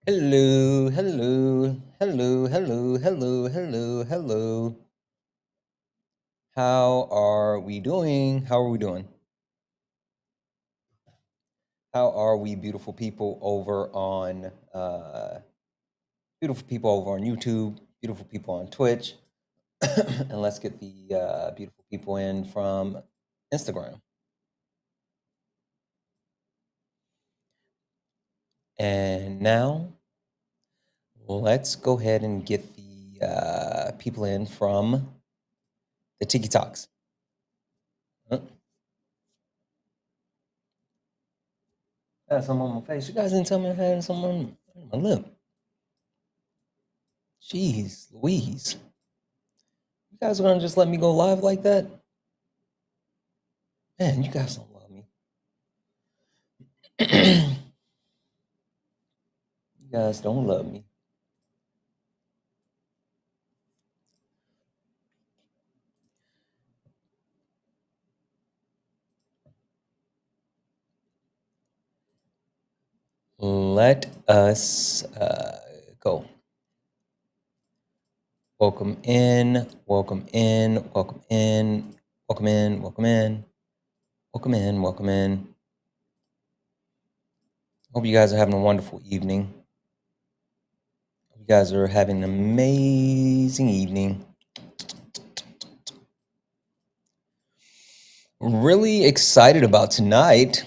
Hello, hello, hello, hello, hello, hello, hello. How are we doing? How are we doing? How are we, beautiful people over on YouTube, beautiful people on Twitch, and let's get the beautiful people in from Instagram. And now let's go ahead and get the people in from the Tiki Talks. I had some on my face. You guys didn't tell me I had some on my lip. Jeez, Louise. You guys are gonna just let me go live like that? Man, you guys don't love me. You guys don't love me. Let us go. Welcome in, welcome in, welcome in, welcome in, welcome in, welcome in, welcome in. Hope you guys are having a wonderful evening. You guys are having an amazing evening. Really excited about tonight.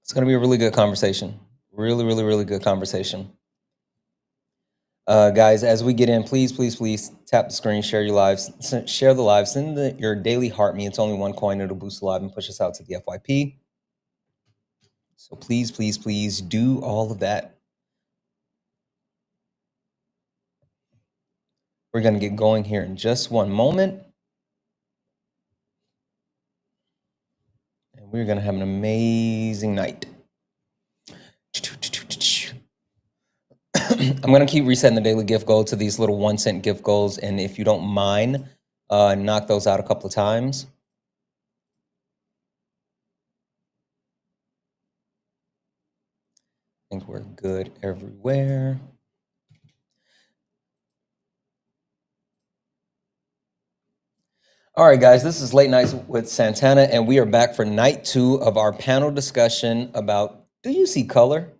It's going to be a really good conversation. Really, really, really good conversation. Guys, as we get in, please tap the screen, share your lives, share the live, send your daily heart me. It's only one coin. It'll boost the live and push us out to the FYP. So please do all of that. We're going to get going here in just one moment. And we're going to have an amazing night. I'm going to keep resetting the daily gift goal to these little 1-cent gift goals. And if you don't mind, knock those out a couple of times. I think we're good everywhere. All right, guys, this is Late Nights with Santana, and we are back for night 2 of our panel discussion about, do you see color?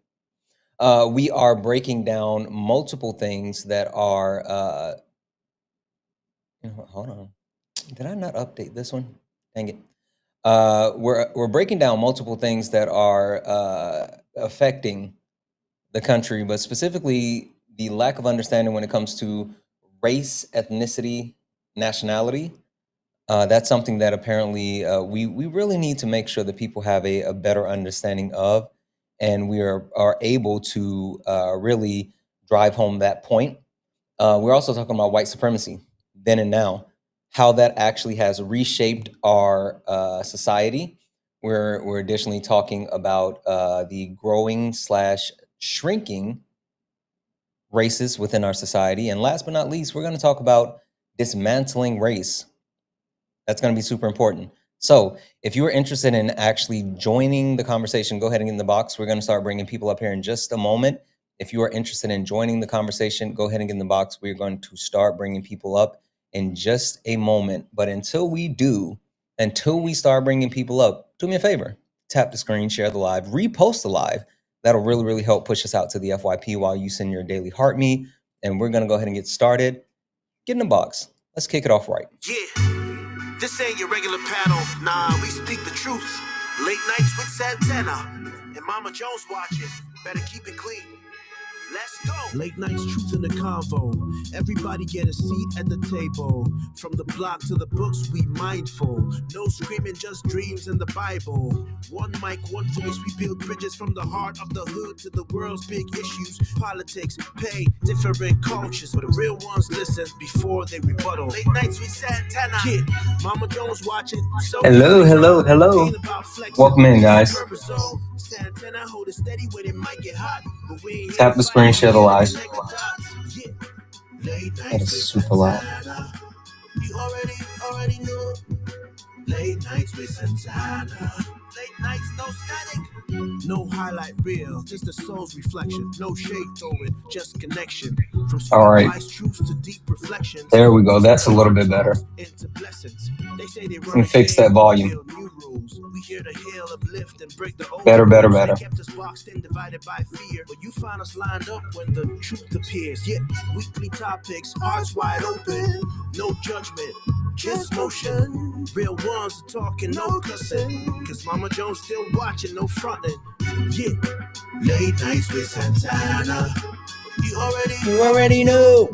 We are breaking down multiple things that are, hold on. Did I not update this one? Dang it. We're breaking down multiple things that are affecting the country, but specifically the lack of understanding when it comes to race, ethnicity, nationality. That's something that apparently we really need to make sure that people have a better understanding of, and we are able to really drive home that point. We're also talking about white supremacy, then and now, how that actually has reshaped our society. We're additionally talking about the growing slash shrinking races within our society. And last but not least, we're going to talk about dismantling race. That's going to be super important. So if you are interested in actually joining the conversation, go ahead and get in the box. We're going to start bringing people up here in just a moment. If you are interested in joining the conversation, go ahead and get in the box. We're going to start bringing people up in just a moment. But until we start bringing people up, do me a favor. Tap the screen, share the live, repost the live. That'll really, really help push us out to the FYP while you send your daily heart me. And we're going to go ahead and get started. Get in the box. Let's kick it off right. Yeah, this ain't your regular panel. Nah, we speak the truth. Late nights with Santana and Mama Jones watching. Better keep it clean. Let's go. Late nights, truth in the convo. Everybody get a seat at the table. From the block to the books, we mindful. No screaming, just dreams in the Bible. One mic, one voice, we build bridges from the heart of the hood to the world's big issues. Politics, pay, different cultures. But the real ones listen before they rebuttal. Late nights with Santana. Kid, Mama Jones watching. So hello. Welcome in, guys. Tap the screen, share the live. That is super loud. You already know. Late nights with Santana. Late nights, no static. No highlight reel, just the soul's reflection. No shade throwing, just connection. From All right. streetwise truths to deep reflections. There we go. That's a little bit better. Into blessings. They say they Let run me a fix game, that volume. build new rules. We here to heal, uplift, and break the old Better, better, rules. better. They kept us boxed in, divided by fear. But you find us lined up when the truth appears. Yeah, weekly topics, hearts wide open. No judgment, just motion. Real ones are talking, no cussing. Cause Mama Jones still watching, no fronting. Yeah, late nights with Santana. You already know.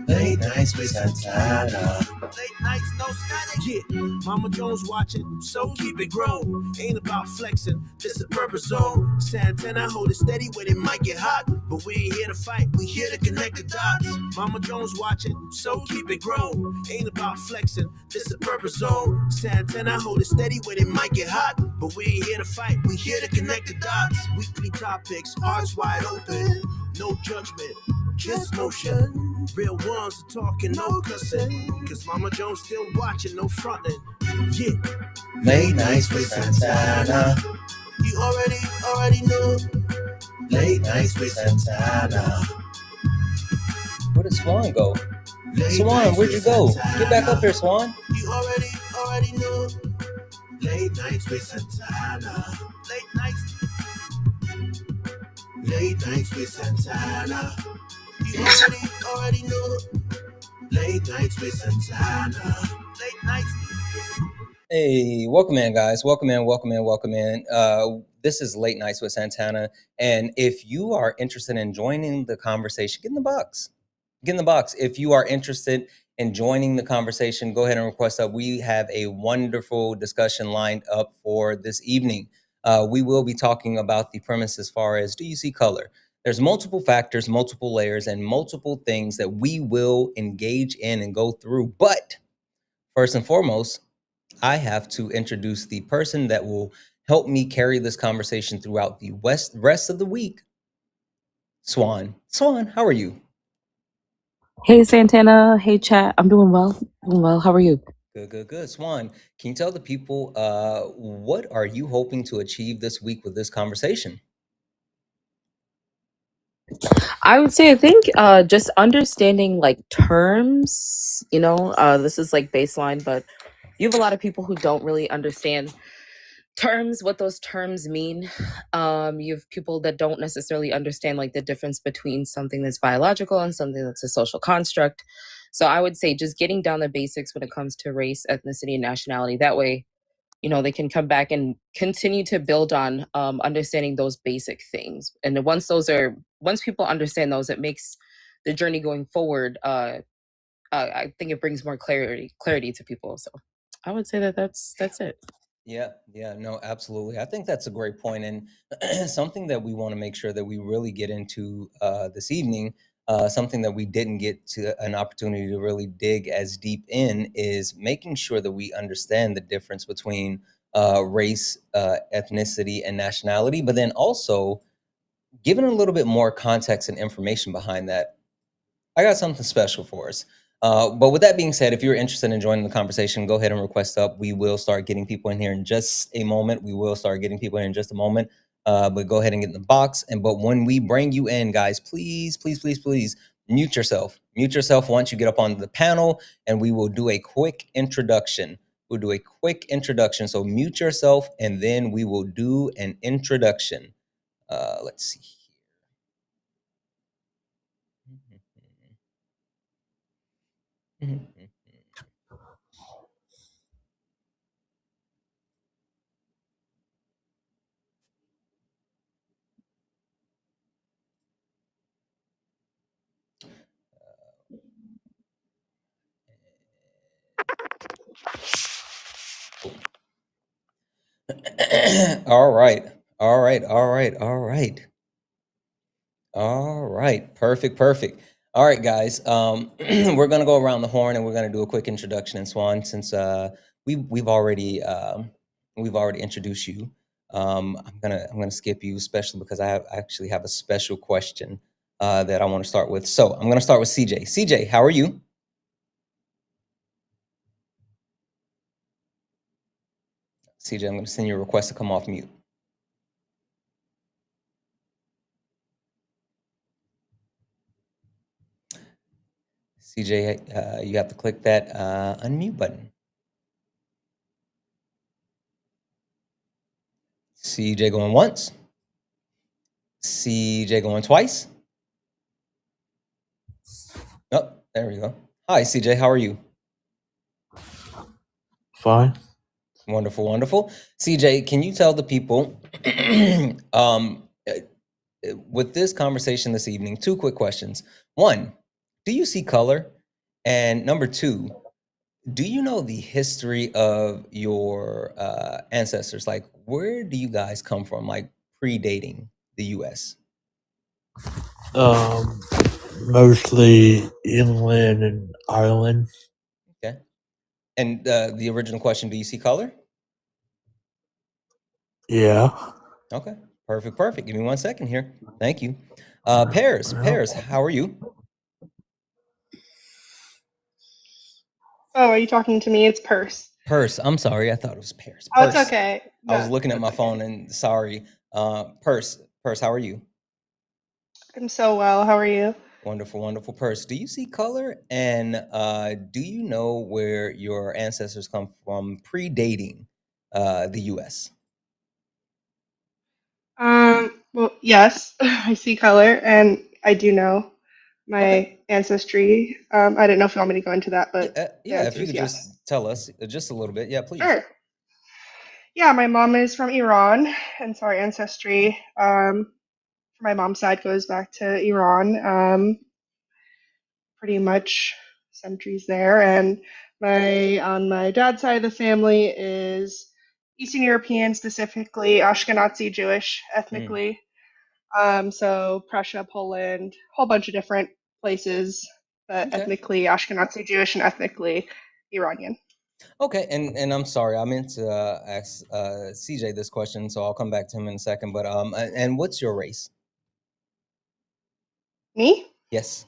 Late nights with Santana. Late nights, no static. Yeah, Mama Jones watching, so keep it grown. Ain't about flexing, this a purpose zone. Santana hold it steady when it might get hot. But we ain't here to fight, we here to connect the dots. Mama Jones watching, so keep it grown. Ain't about flexing, this a purpose zone. Santana hold it steady when it might get hot. But we ain't here to fight, we here to connect the dots. Weekly topics, hearts wide open. No judgment, just motion. Real ones are talking, no cussing. Cause Mama Jones still watching, no fronting. Yeah. Late nights with Santana. You already know. Late nights with Santana. Where did Swan go? Swan, where'd you go? Get back up here, Swan. You already know. Late nights with Santana. Late nights. Late nights with Santana. You already know. Late nights with Santana. Late nights. Hey, welcome in, guys. Welcome in, welcome in, welcome in. This is Late Nights with Santana. And if you are interested in joining the conversation, get in the box. Get in the box. If you are interested in joining the conversation, go ahead and request up. We have a wonderful discussion lined up for this evening. We will be talking about the premise as far as, do you see color? There's multiple factors, multiple layers, and multiple things that we will engage in and go through. But first and foremost, I have to introduce the person that will help me carry this conversation throughout the rest of the week. Swan. Swan, how are you? Hey Santana, hey chat. I'm doing well. Doing well. How are you? Good, good, good. Swan, can you tell the people what are you hoping to achieve this week with this conversation? I would say I think just understanding like terms, this is like baseline, but you have a lot of people who don't really understand terms, what those terms mean. You have people that don't necessarily understand like the difference between something that's biological and something that's a social construct. So I would say just getting down the basics when it comes to race, ethnicity, and nationality. That way, they can come back and continue to build on understanding those basic things. And then once people understand those, it makes the journey going forward. I think it brings more clarity to people. So I would say that's it. Yeah, no, absolutely. I think that's a great point, and something that we want to make sure that we really get into this evening. Something that we didn't get to an opportunity to really dig as deep in is making sure that we understand the difference between race, ethnicity, and nationality, but then also giving a little bit more context and information behind that. I got something special for us. But with that being said, if you're interested in joining the conversation, go ahead and request up. We will start getting people in here in just a moment. But go ahead and get in the box. But when we bring you in, guys, please, please, please, please mute yourself. Mute yourself once you get up on the panel, and we will do a quick introduction. So mute yourself, and then we will do an introduction. Let's see. All right. Perfect. All right, guys. We're gonna go around the horn and we're gonna do a quick introduction. And Swan, since we've already introduced you, I'm gonna skip you, especially because I actually have a special question that I want to start with. So I'm gonna start with CJ. CJ, how are you? CJ, I'm gonna send you a request to come off mute. CJ, you have to click that unmute button. CJ going once. CJ going twice. Oh, there we go. Hi, CJ. How are you? Fine. Wonderful, wonderful. CJ, can you tell the people with this conversation this evening, 2 quick questions. 1, do you see color? And number 2, do you know the history of your ancestors? Like, where do you guys come from, like predating the U.S.? Mostly England and Ireland. Okay. And the original question, do you see color? Yeah. Okay. Perfect, perfect. Give me 1 second here. Thank you. Pears, how are you? Oh, are you talking to me? It's Purse. Purse. I'm sorry. I thought it was Pears. Oh, it's Purse. okay. I was No, looking at my that's okay. phone and sorry. Purse, how are you? I'm so well. How are you? Wonderful, wonderful. Purse, do you see color? And do you know where your ancestors come from predating the U.S.? Well, yes, I see color, and I do know Okay. my ancestry. I didn't know if you want me to go into that, but the Yeah, if answer you is could just yes. tell us just a little bit. Yeah, please. Sure. Yeah, my mom is from Iran, and so our ancestry, for my mom's side, goes back to Iran. Pretty much centuries there. And my on my dad's side of the family is Eastern European, specifically Ashkenazi Jewish Mm, ethnically. So Prussia, Poland, a whole bunch of different places, but okay. ethnically Ashkenazi Jewish and ethnically Iranian. Okay, and I'm sorry, I meant to ask CJ this question, so I'll come back to him in a second. But and what's your race? Me? Yes.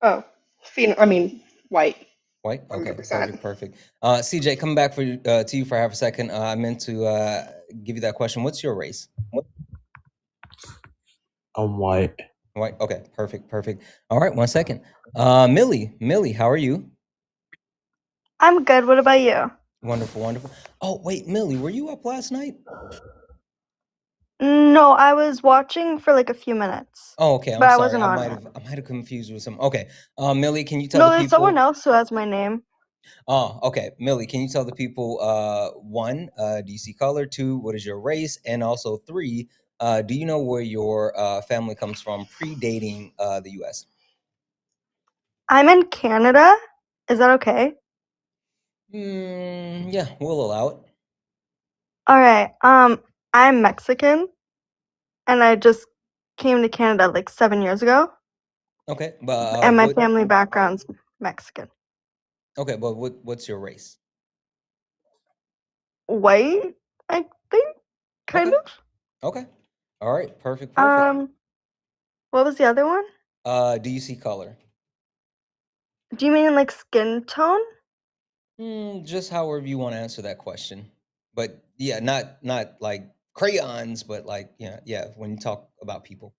Oh, I mean white, White? Okay, 100%. perfect, perfect. CJ, coming back to you for half a second. I meant to give you that question. What's your race? I'm white. White. Okay, perfect, perfect. All right, 1 second. Millie, how are you? I'm good. What about you? Wonderful, wonderful. Oh, wait, Millie, were you up last night? No, I was watching for like a few minutes, Oh, okay. but I'm I sorry. wasn't I on might it. have confused with some. Okay. Millie, can you tell No, the there's someone people? else who has my name. Oh, okay. Millie, can you tell the people? 1, do you see color? 2, what is your race? And also 3, do you know where your family comes from predating the U.S.? I'm in Canada. Is that okay? Yeah, we'll allow it. All right. I'm Mexican, and I just came to Canada like 7 years ago, Okay, but and my family background's Mexican. Okay, but what's your race? White, I think, kind Okay, of. okay, all right, perfect, perfect. What was the other one? Do you see color? Do you mean like skin tone? Just however you want to answer that question. But yeah, not like crayons, but like yeah, when you talk about people.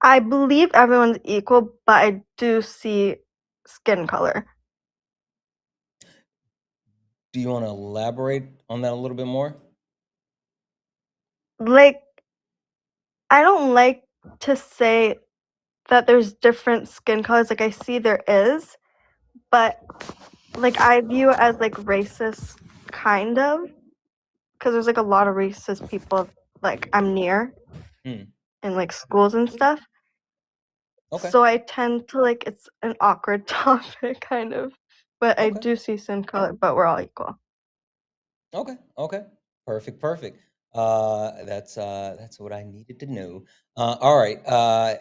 I believe everyone's equal, but I do see skin color. Do you want to elaborate on that a little bit more? Like, I don't like to say that there's different skin colors. Like, I see there is, but like I view it as like racist, kind of, because there's like a lot of racist people like I'm near Hmm. in like schools and stuff. Okay. So I tend to like it's an awkward topic, kind of, but I Okay. do see skin color, but we're all equal. Okay. Okay. Perfect. Perfect. That's what I needed to know. All right.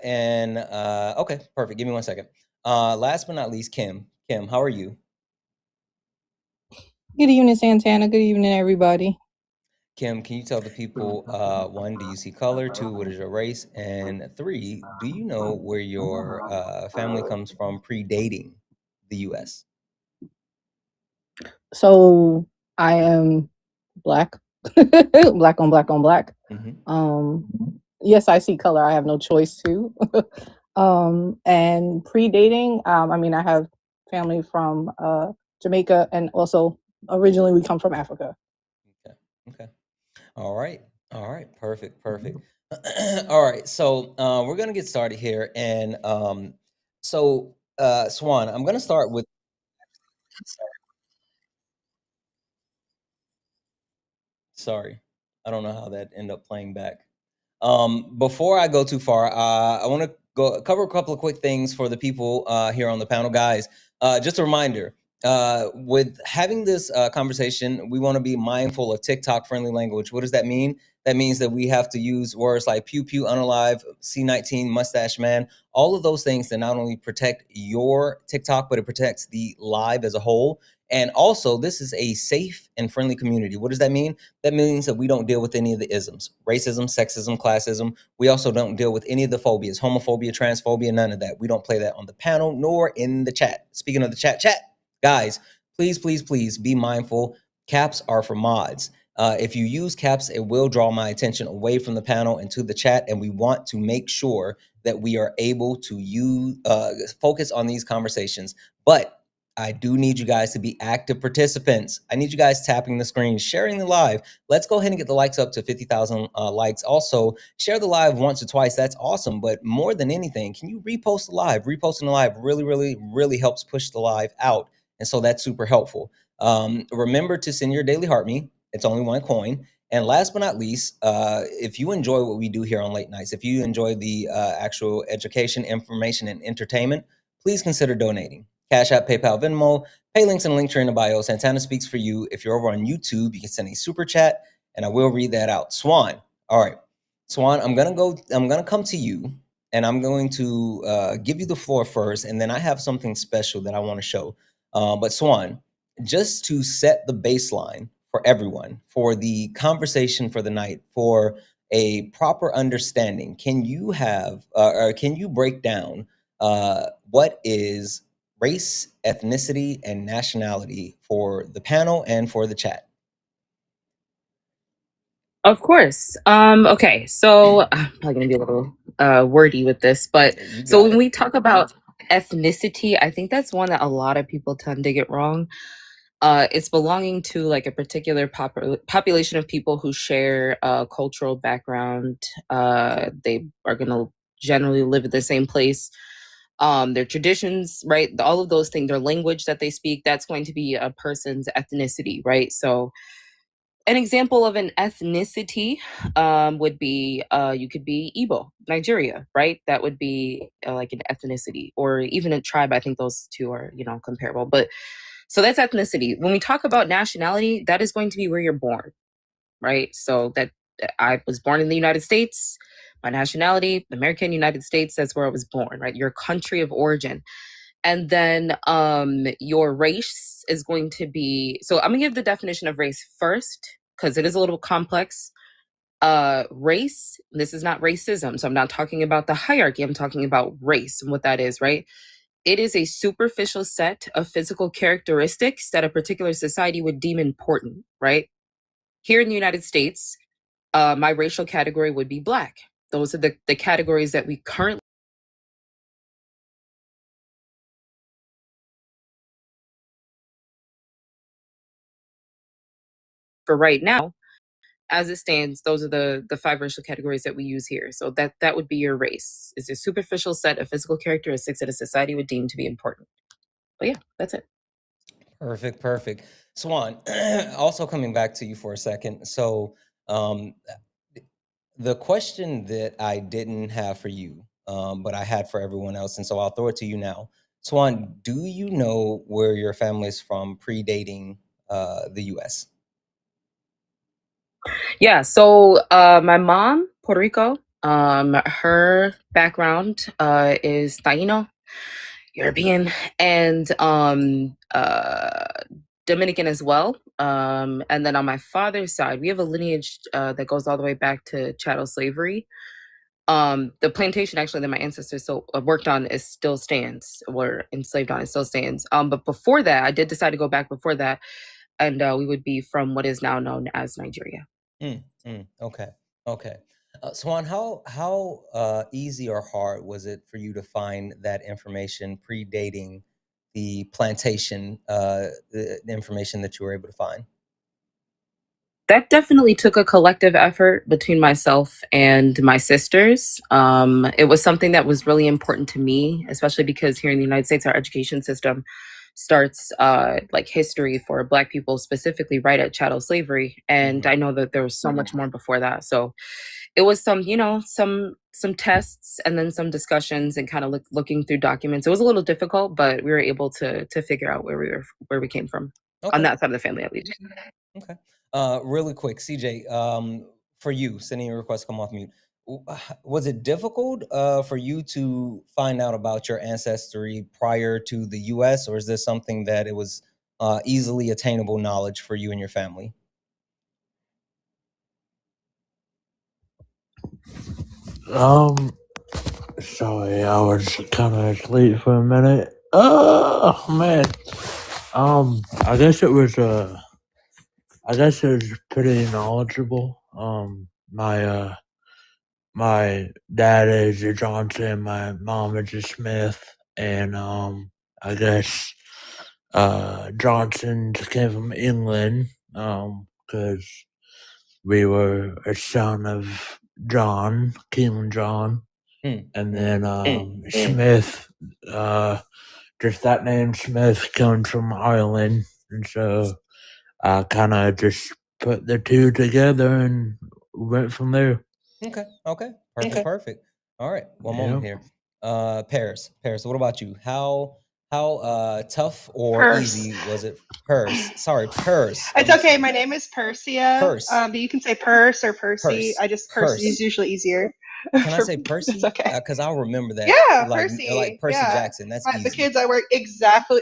And okay. Perfect. Give me 1 second. Last but not least, Kim. Kim, how are you? Good evening, Santana. Good evening, everybody. Kim, can you tell the people, 1, do you see color? 2, what is your race? And 3, do you know where your family comes from predating the U.S.? So I am black, black on black on black. Mm-hmm. Yes, I see color. I have no choice to. And predating, I mean, I have family from Jamaica, and also originally we come from Africa. Okay. All right. Perfect. All right. So we're gonna get started here, and so Swan, I'm gonna start with. Sorry, I don't know how that ended up playing back. Before I go too far, I want to go cover a couple of quick things for the people here on the panel, guys. Just a reminder, with having this conversation, we want to be mindful of TikTok-friendly language. What does that mean? That means that we have to use words like pew pew, unalive, C19, mustache man, all of those things that not only protect your TikTok, but it protects the live as a whole. And also, this is a safe and friendly community. What does that mean? That means that we don't deal with any of the isms, racism, sexism, classism. We also don't deal with any of the phobias, homophobia, transphobia, none of that. We don't play that on the panel nor in the chat. Speaking of the chat, guys, please be mindful. Caps are for mods. If you use caps, it will draw my attention away from the panel and to the chat, and we want to make sure that we are able to focus on these conversations. But I do need you guys to be active participants. I need you guys tapping the screen, sharing the live. Let's go ahead and get the likes up to 50,000 likes. Also, share the live once or twice. That's awesome. But more than anything, can you repost the live? Reposting the live really helps push the live out. And so that's super helpful. Remember to send your daily heart me. It's only one coin. And last but not least, if you enjoy what we do here on Late Nights, if you enjoy the actual education, information, and entertainment, please consider donating. Cash App, PayPal, Venmo, pay links in the link tree in the bio. Santana speaks for you. If you're over on YouTube, you can send a super chat and I will read that out. Swan. All right. Swan, I'm gonna come to you and I'm going to give you the floor first, and then I have something special that I want to show. But Swan, just to set the baseline for everyone, for the conversation for the night, for a proper understanding, can you have or can you break down what is race, ethnicity, and nationality for the panel and for the chat? Of course. Okay, so I'm probably gonna be a little wordy with this, but You so got when it. we talk about ethnicity, I think that's one that a lot of people tend to get wrong. It's belonging to like a particular population of people who share a cultural background. They are gonna generally live at the same place. Their traditions, right? All of those things, their language that they speak, that's going to be a person's ethnicity, right? So an example of an ethnicity would be you could be Igbo, Nigeria, right? That would be like an ethnicity, or even a tribe. I think those two are, comparable. But so that's ethnicity. When we talk about nationality, that is going to be where you're born, right? So that I was born in the United States. My nationality, American United States, that's where I was born, right? Your country of origin. And then your race is going to be, so I'm gonna give the definition of race first because it is a little complex. Race, this is not racism. So I'm not talking about the hierarchy, I'm talking about race and what that is, right? It is a superficial set of physical characteristics that a particular society would deem important, right? Here in the United States, my racial category would be Black. Those are the categories that we currently, for right now, as it stands, those are the five racial categories that we use here. So that would be your race. It's a superficial set of physical characteristics that a society would deem to be important. But yeah, that's it. Perfect. Swan, also coming back to you for a second. So um, the question that I didn't have for you, but I had for everyone else, and so I'll throw it to you now. Swan, do you know where your family is from predating the U.S.? Yeah. So my mom, Puerto Rico. Her background is Taino, European, and Dominican as well. And then on my father's side, we have a lineage that goes all the way back to chattel slavery. The plantation actually that my ancestors worked on is still stands, were enslaved on, it still stands. But before that, I did decide to go back before that, and we would be from what is now known as Nigeria. Okay. Swan, how easy or hard was it for you to find that information predating the plantation, the information that you were able to find? That definitely took a collective effort between myself and my sisters. It was something that was really important to me, especially because here in the United States, our education system starts like history for Black people specifically right at chattel slavery, and Mm-hmm. I know that there was so much more before that. So it was some, some tests and then some discussions and kind of looking through documents. It was a little difficult, but we were able to figure out where we came from on Okay. that side of the family, at least. Okay. Really quick, CJ, for you, sending your request, come off mute. Was it difficult for you to find out about your ancestry prior to the U.S., or is this something that it was easily attainable knowledge for you and your family? Sorry, I was kind of asleep for a minute. Oh man. I guess it was pretty knowledgeable. My dad is a Johnson, my mom is a Smith, and I guess Johnsons came from England, because we were a son of John, King John, and then Smith, just that name Smith comes from Ireland, and so I kind of just put the two together and went from there. Okay. Perfect. All right, one moment here. Paris, what about you? How tough or Purse. easy was it? Paris. It's okay. My name is Persia, Purse. but you can say Purse or Percy. Percy is usually easier. Can I say Percy? It's okay. Because I'll remember that. Yeah, like Percy. Percy Yeah. Jackson. That's The easy. kids I work exactly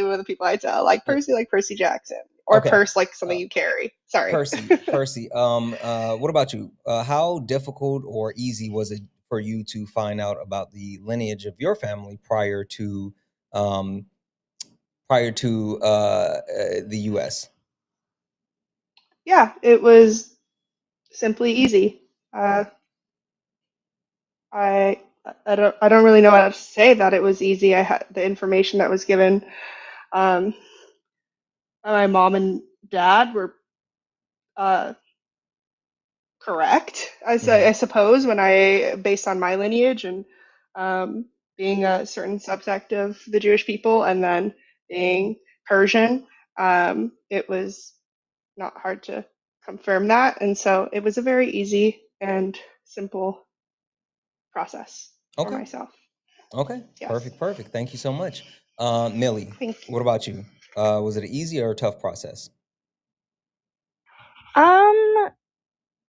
with the people I tell, like Percy Jackson, or Okay. purse like something you carry. Sorry. Percy. What about you? How difficult or easy was it for you to find out about the lineage of your family prior to the U.S.? Yeah, it was simply easy. I I don't really know how to say that it was easy. I had the information that was given um, by my mom and dad were uh, correct. I suppose when I based on my lineage and being a certain subsect of the Jewish people, and then being Persian, it was not hard to confirm that, and so it was a very easy and simple process for Okay. myself. Okay. Yes. Perfect. Thank you so much. Millie, Thank you. what about you? Was it an easy or a tough process?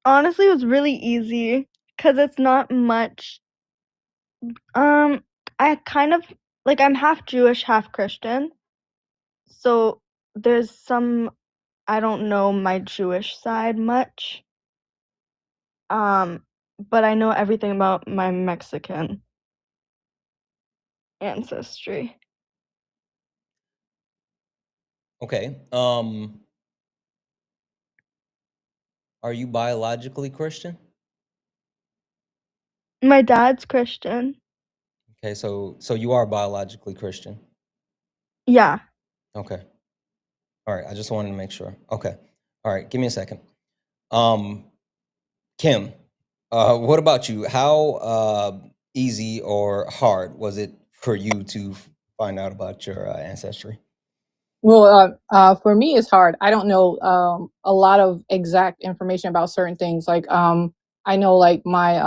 Honestly, it was really easy because it's not much. I kind of like I'm half Jewish, half Christian, so there's some I don't know my Jewish side much. But I know everything about my Mexican ancestry. Okay. Are you biologically Christian? My dad's Christian. Okay, so you are biologically Christian. Yeah. Okay. All right. I just wanted to make sure. Okay. All right. Give me a second. Kim, what about you? How easy or hard was it for you to find out about your ancestry? Well, for me, it's hard. I don't know a lot of exact information about certain things. Like, I know like my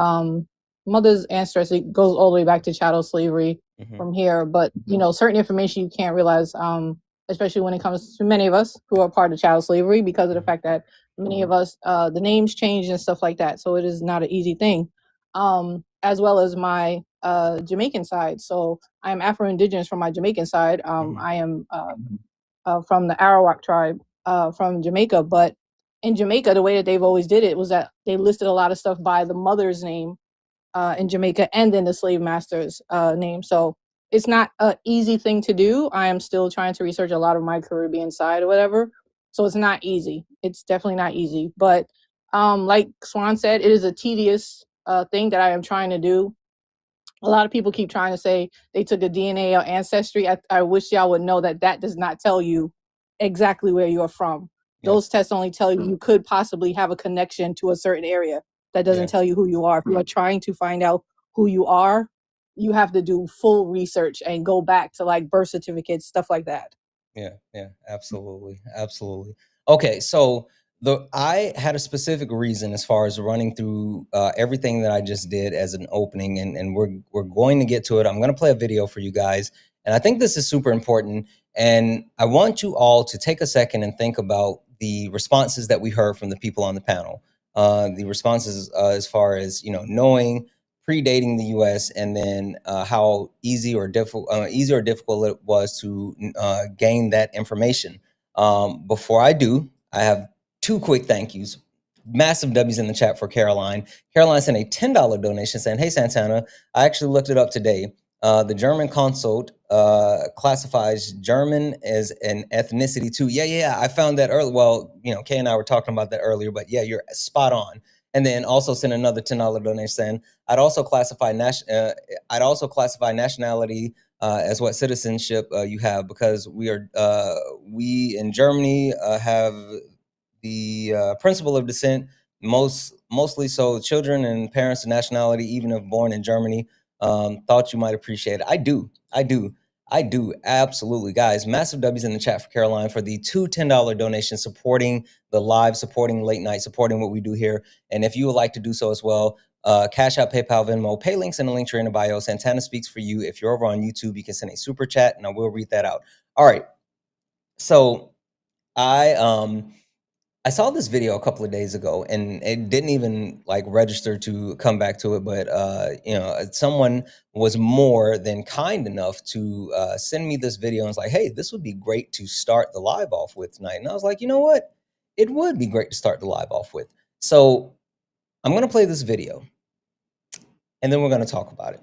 mother's ancestry goes all the way back to chattel slavery from here, but certain information you can't realize, especially when it comes to many of us who are part of chattel slavery, because of the fact that many of us the names change and stuff like that. So it is not an easy thing. As well as my Jamaican side. So I am Afro-Indigenous from my Jamaican side. I am from the Arawak tribe from Jamaica. But in Jamaica, the way that they've always did it was that they listed a lot of stuff by the mother's name in Jamaica and then the slave master's name. So it's not an easy thing to do. I am still trying to research a lot of my Caribbean side or whatever. So it's not easy. It's definitely not easy. But Like Swan said, it is a tedious thing that I am trying to do. A lot of people keep trying to say they took a DNA or ancestry. I wish y'all would know that that does not tell you exactly where you're from. Yeah. Those tests only tell you could possibly have a connection to a certain area. That doesn't tell you who you are. If you are trying to find out who you are, you have to do full research and go back to like birth certificates, stuff like that. Yeah, absolutely, absolutely. Okay, so I had a specific reason as far as running through everything that I just did as an opening, and we're going to get to it. I'm going to play a video for you guys, and I think this is super important. And I want you all to take a second and think about the responses that we heard from the people on the panel. The responses as far as knowing predating the U.S. and then how easy or difficult it was to gain that information. Before I do, I have two quick thank yous. Massive W's in the chat for Caroline. Caroline sent a $10 donation saying, "Hey Santana, I actually looked it up today. The German consult classifies German as an ethnicity too." Yeah, I found that earlier. Well, Kay and I were talking about that earlier, but yeah, you're spot on. And then also sent another $10 donation saying, I'd also classify nationality as what citizenship you have, because we in Germany have the principle of descent, mostly so children and parents of nationality, even if born in Germany. Thought you might appreciate it. I do, absolutely, guys. Massive W's in the chat for Caroline for the two $10 donations, supporting the live, supporting late night, supporting what we do here. And if you would like to do so as well, Cash App, PayPal, Venmo, pay links in the link tree in the bio. Santana speaks for you. If you're over on YouTube, you can send a super chat and I will read that out. All right. So I saw this video a couple of days ago and it didn't even like register to come back to it, but someone was more than kind enough to send me this video and was like, "Hey, this would be great to start the live off with tonight." And I was like, you know what? It would be great to start the live off with. So I'm going to play this video and then we're going to talk about it.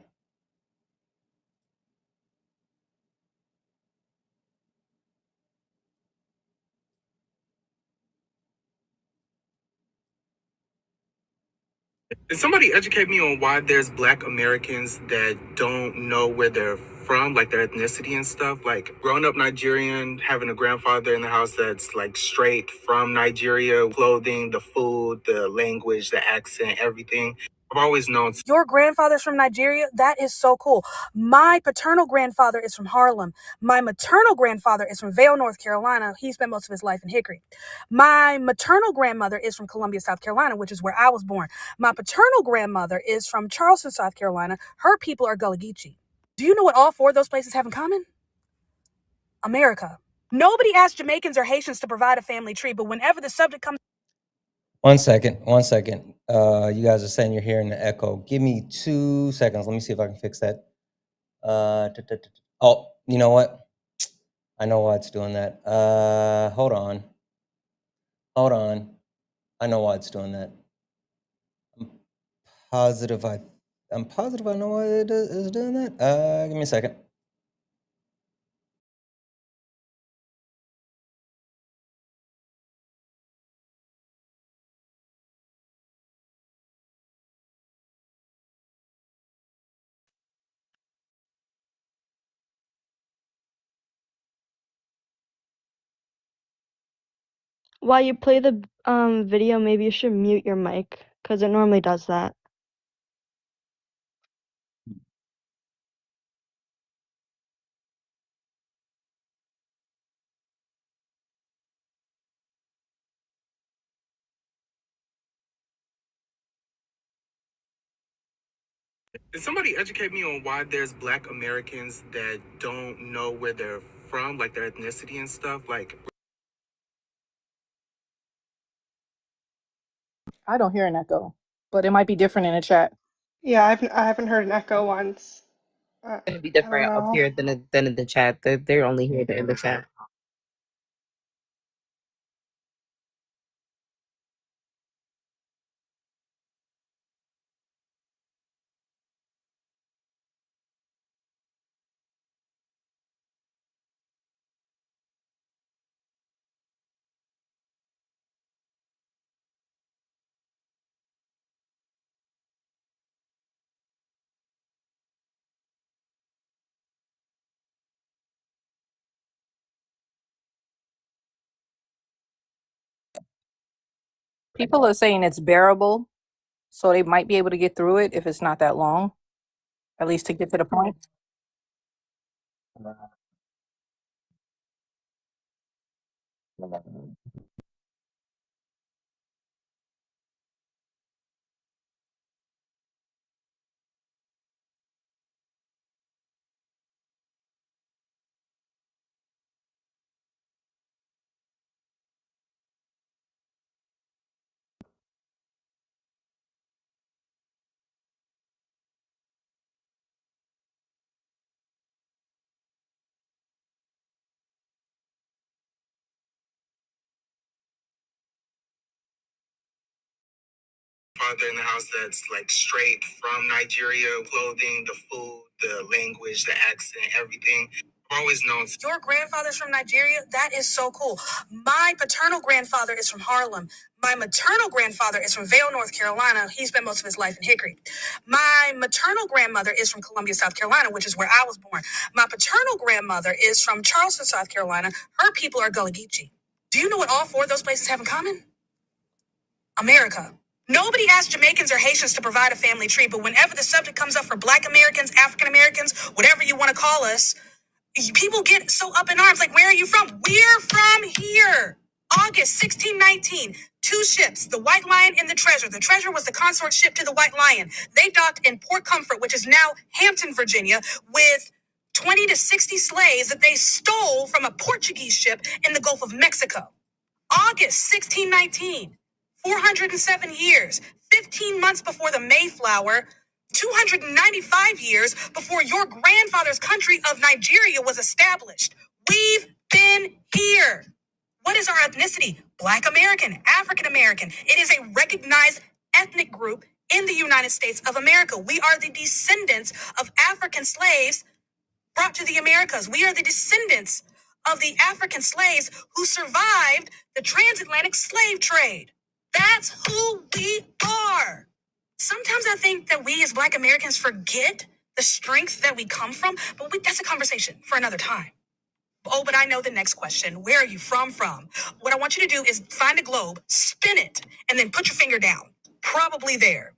Can somebody educate me on why there's Black Americans that don't know where they're from, like their ethnicity and stuff? Like growing up Nigerian, having a grandfather in the house that's like straight from Nigeria, clothing, the food, the language, the accent, everything. I've always known. Your grandfather's from Nigeria? That is so cool. My paternal grandfather is from Harlem. My maternal grandfather is from Vale, North Carolina. He spent most of his life in Hickory. My maternal grandmother is from Columbia, South Carolina, which is where I was born. My paternal grandmother is from Charleston, South Carolina. Her people are Gullah Geechee. Do you know what all four of those places have in common? America. Nobody asked Jamaicans or Haitians to provide a family tree, but whenever the subject comes... One second. You guys are saying you're hearing the echo. Give me 2 seconds. Let me see if I can fix that. Oh, you know what? I know why it's doing that. Hold on. I know why it's doing that. Positive. I'm positive I know why it is doing that. Give me a second. While you play the video, maybe you should mute your mic because it normally does that. Can somebody educate me on why there's Black Americans that don't know where they're from, like their ethnicity and stuff? Like, I don't hear an echo, but it might be different in the chat. Yeah, I haven't heard an echo once. It's gonna be I don't different up know. here than in the chat. They're only here in the chat. People are saying it's bearable, so they might be able to get through it if it's not that long, at least to get to the point. Father in the house that's like straight from Nigeria, clothing, the food, the language, the accent, everything. I've always known. Your grandfather's from Nigeria? That is so cool. My paternal grandfather is from Harlem. My maternal grandfather is from Vale, North Carolina. He spent most of his life in Hickory. My maternal grandmother is from Columbia, South Carolina, which is where I was born. My paternal grandmother is from Charleston, South Carolina. Her people are Gullah Geechee. Do you know what all four of those places have in common? America. Nobody asks Jamaicans or Haitians to provide a family tree, but whenever the subject comes up for Black Americans, African Americans, whatever you want to call us, people get so up in arms. Like, where are you from? We're from here. August 1619, two ships, the White Lion and the Treasure. The Treasure was the consort ship to the White Lion. They docked in Port Comfort, which is now Hampton, Virginia, with 20 to 60 slaves that they stole from a Portuguese ship in the Gulf of Mexico. August 1619, 407 years, 15 months before the Mayflower, 295 years before your grandfather's country of Nigeria was established. We've been here. What is our ethnicity? Black American, African American. It is a recognized ethnic group in the United States of America. We are the descendants of African slaves brought to the Americas. We are the descendants of the African slaves who survived the transatlantic slave trade. That's who we are. Sometimes I think that we as Black Americans forget the strength that we come from, but that's a conversation for another time. Oh, but I know the next question. Where are you from? What I want you to do is find a globe, spin it, and then put your finger down. Probably there.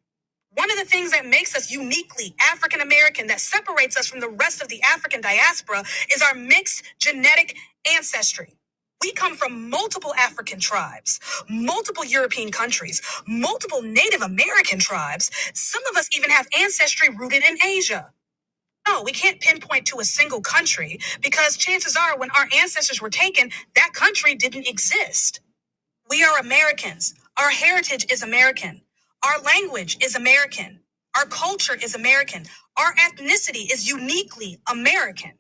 One of the things that makes us uniquely African American, that separates us from the rest of the African diaspora, is our mixed genetic ancestry. We come from multiple African tribes, multiple European countries, multiple Native American tribes. Some of us even have ancestry rooted in Asia. No, we can't pinpoint to a single country because chances are when our ancestors were taken, that country didn't exist. We are Americans. Our heritage is American. Our language is American. Our culture is American. Our ethnicity is uniquely American.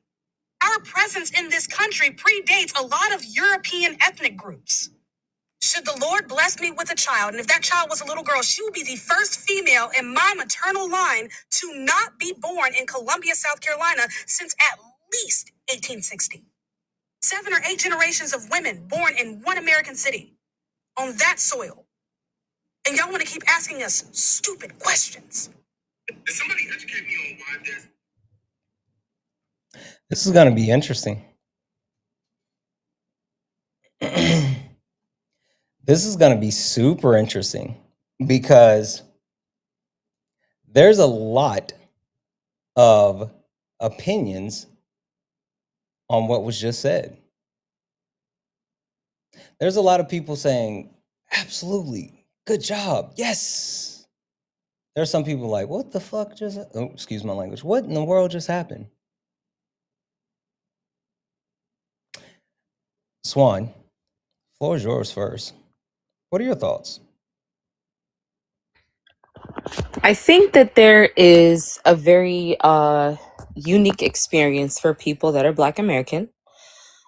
Our presence in this country predates a lot of European ethnic groups. Should the Lord bless me with a child, and if that child was a little girl, she would be the first female in my maternal line to not be born in Columbia, South Carolina since at least 1860. 7 or 8 generations of women born in one American city on that soil. And y'all want to keep asking us stupid questions. Did somebody educate me on why this? This is going to be interesting. This is going to be super interesting because there's a lot of opinions on what was just said. There's a lot of people saying, absolutely, good job, yes. There's some people like, what the fuck just, oh, excuse my language, what in the world just happened? Swan, floor is yours first. What are your thoughts? I think that there is a very unique experience for people that are Black American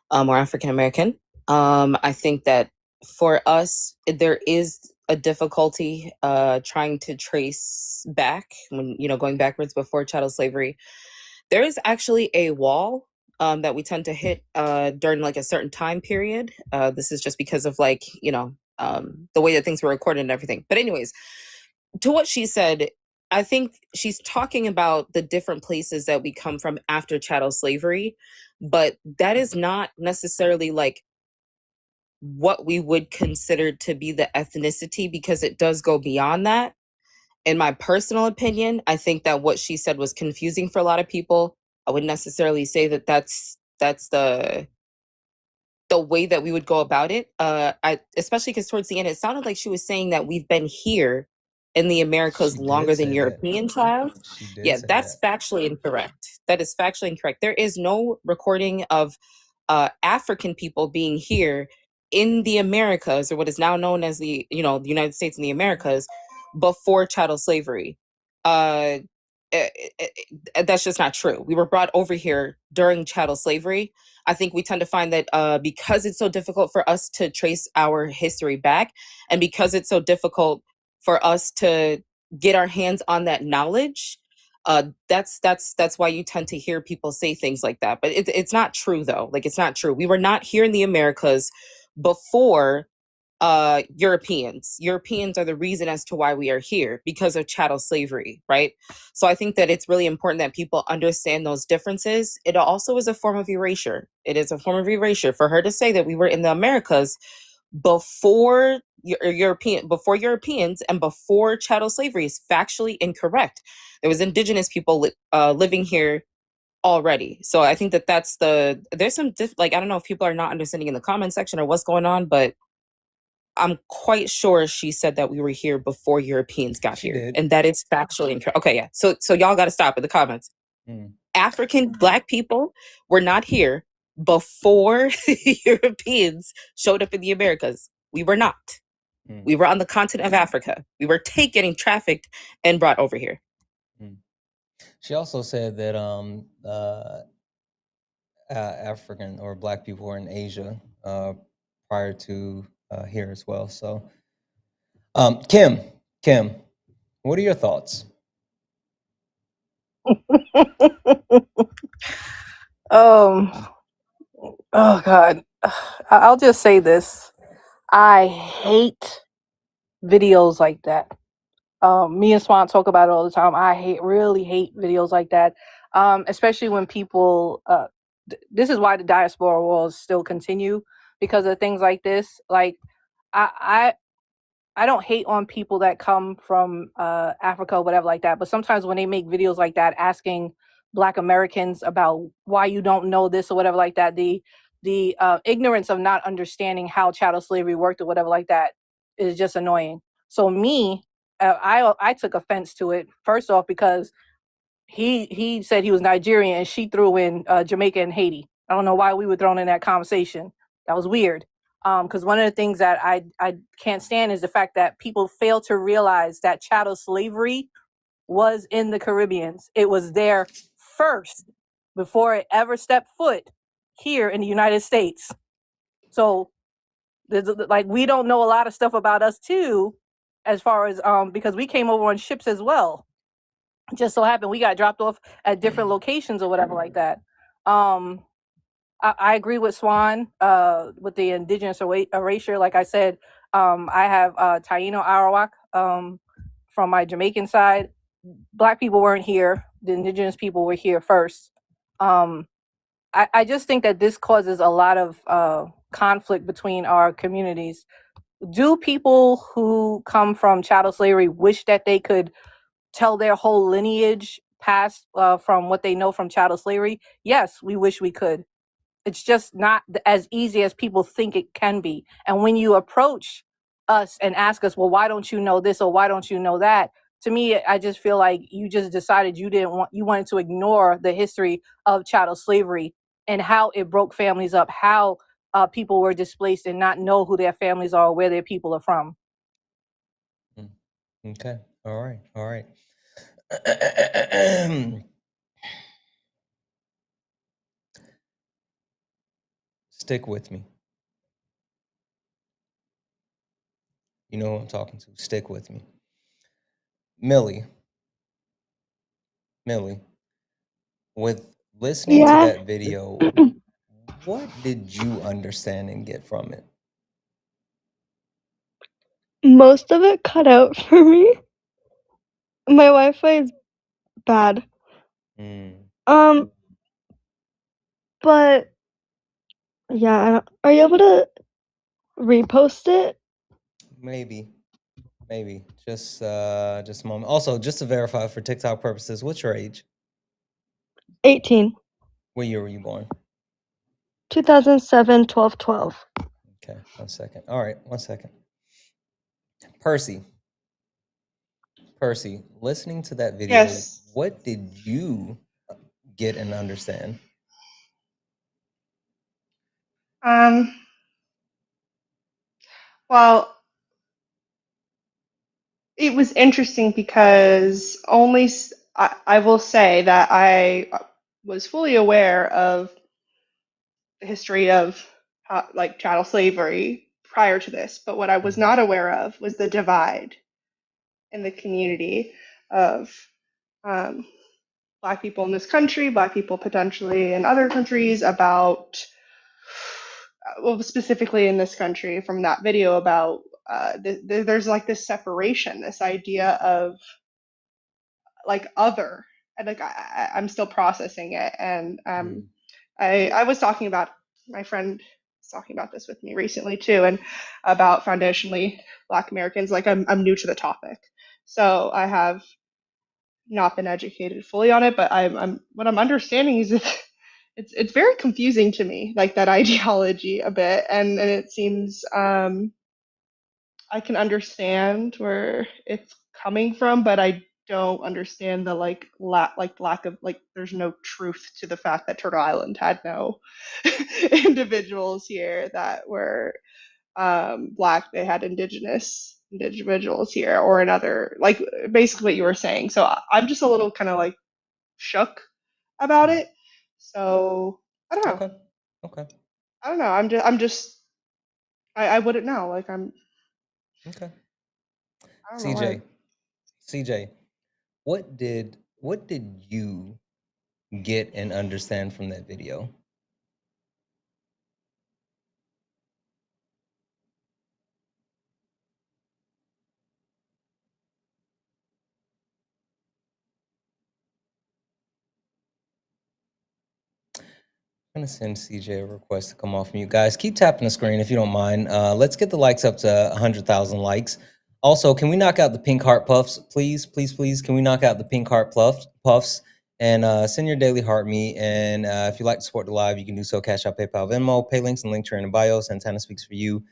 or African American. I think that for us, there is a difficulty trying to trace back when, going backwards before chattel slavery. There is actually a wall that we tend to hit during like a certain time period. This is just because of the way that things were recorded and everything. But anyways, to what she said, I think she's talking about the different places that we come from after chattel slavery, but that is not necessarily like what we would consider to be the ethnicity, because it does go beyond that. In my personal opinion, I think that what she said was confusing for a lot of people. I wouldn't necessarily say that that's the way that we would go about it. Especially because towards the end, it sounded like she was saying that we've been here in the Americas She did longer than say that. Europeans have. She did Yeah, say that's that. factually incorrect. That is factually incorrect. There is no recording of African people being here in the Americas, or what is now known as the the United States and the Americas, before chattel slavery. Uh, eh, eh, that's just not true. We were brought over here during chattel slavery. I think we tend to find that because it's so difficult for us to trace our history back, and because it's so difficult for us to get our hands on that knowledge, that's why you tend to hear people say things like that. But it's not true, though. Like, it's not true. We were not here in the Americas before Europeans are the reason as to why we are here, because of chattel slavery, right? So I think that it's really important that people understand those differences. It also is a form of erasure. It is a form of erasure for her to say that we were in the Americas before before Europeans and before chattel slavery is factually incorrect. There was indigenous people living here already. So I think that there's some like, I don't know if people are not understanding in the comment section or what's going on, but I'm quite sure she said that we were here before Europeans got She here, did. and that is factually incorrect. Okay, yeah. So y'all got to stop in the comments. Mm. African Black people were not here before Europeans showed up in the Americas. We were not. Mm. We were on the continent of Africa. We were getting trafficked and brought over here. Mm. She also said that African or Black people were in Asia prior to here as well. So, Kim, what are your thoughts? Oh God. I'll just say this. I hate videos like that. Me and Swan talk about it all the time. I really hate videos like that. Especially when people this is why the diaspora wars still continue, because of things like this. Like I I don't hate on people that come from Africa or whatever like that, but sometimes when they make videos like that asking Black Americans about why you don't know this or whatever like that, the ignorance of not understanding how chattel slavery worked or whatever like that is just annoying. So me, I took offense to it, first off because he said he was Nigerian and she threw in Jamaica and Haiti. I don't know why we were thrown in that conversation. That was weird. Because one of the things that I can't stand is the fact that people fail to realize that chattel slavery was in the Caribbean. It was there first before it ever stepped foot here in the United States. So like we don't know a lot of stuff about us too, as far as because we came over on ships as well. Just so happened we got dropped off at different locations or whatever like that. I agree with Swan with the indigenous erasure. Like I said, I have Taino Arawak from my Jamaican side. Black people weren't here. The indigenous people were here first. I just think that this causes a lot of conflict between our communities. Do people who come from chattel slavery wish that they could tell their whole lineage past from what they know from chattel slavery? Yes, we wish we could. It's just not as easy as people think it can be. And when you approach us and ask us, well, why don't you know this or why don't you know that? To me, I just feel like you just decided you wanted to ignore the history of chattel slavery and how it broke families up, how people were displaced and not know who their families are or where their people are from. Okay. All right. Stick with me. You know who I'm talking to. Stick with me. Millie, with listening to Yeah, that video, what did you understand and get from it? most of it cut out for me. My Wi-Fi is bad. But yeah, are you able to Repost it. Maybe. Just a moment. Also, just to verify for TikTok purposes, what's your age? 18. What year were you born? 2007, 12. Okay, 1 second. All right, 1 second. Percy, listening to that video, Yes. what did you get and understand? Well, it was interesting because I will say that I was fully aware of the history of like chattel slavery prior to this, but what I was not aware of was the divide in the community of um, Black people in this country, Black people potentially in other countries, about, well, specifically in this country from that video about there's like this separation, this idea of like other, and like I'm still processing it, and I was talking about, my friend was talking about this with me recently too, and about foundationally Black Americans. Like I'm new to the topic, so I have not been educated fully on it, but I'm what I'm understanding is that it's very confusing to me, like that ideology a bit, and it seems I can understand where it's coming from, but I don't understand the lack of, like, there's no truth to the fact that Turtle Island had no individuals here that were Black. They had indigenous individuals here, or another, like basically what you were saying. So I'm just a little kind of like shook about it. So I don't know. Okay. I don't know. I'm just I wouldn't know. Like Okay. I don't know. CJ, what did you get and understand from that video? I'm gonna send CJ a request to come off mute. Guys, keep tapping the screen if you don't mind. Let's get the likes up to 100,000 likes. Also, can we knock out the pink heart puffs, please? Please. Can we knock out the pink heart puffs? And send your daily heart me. And if you'd like to support the live, you can do so. Cash App, PayPal, Venmo, pay links and link tree in the bio. Santana speaks for you. If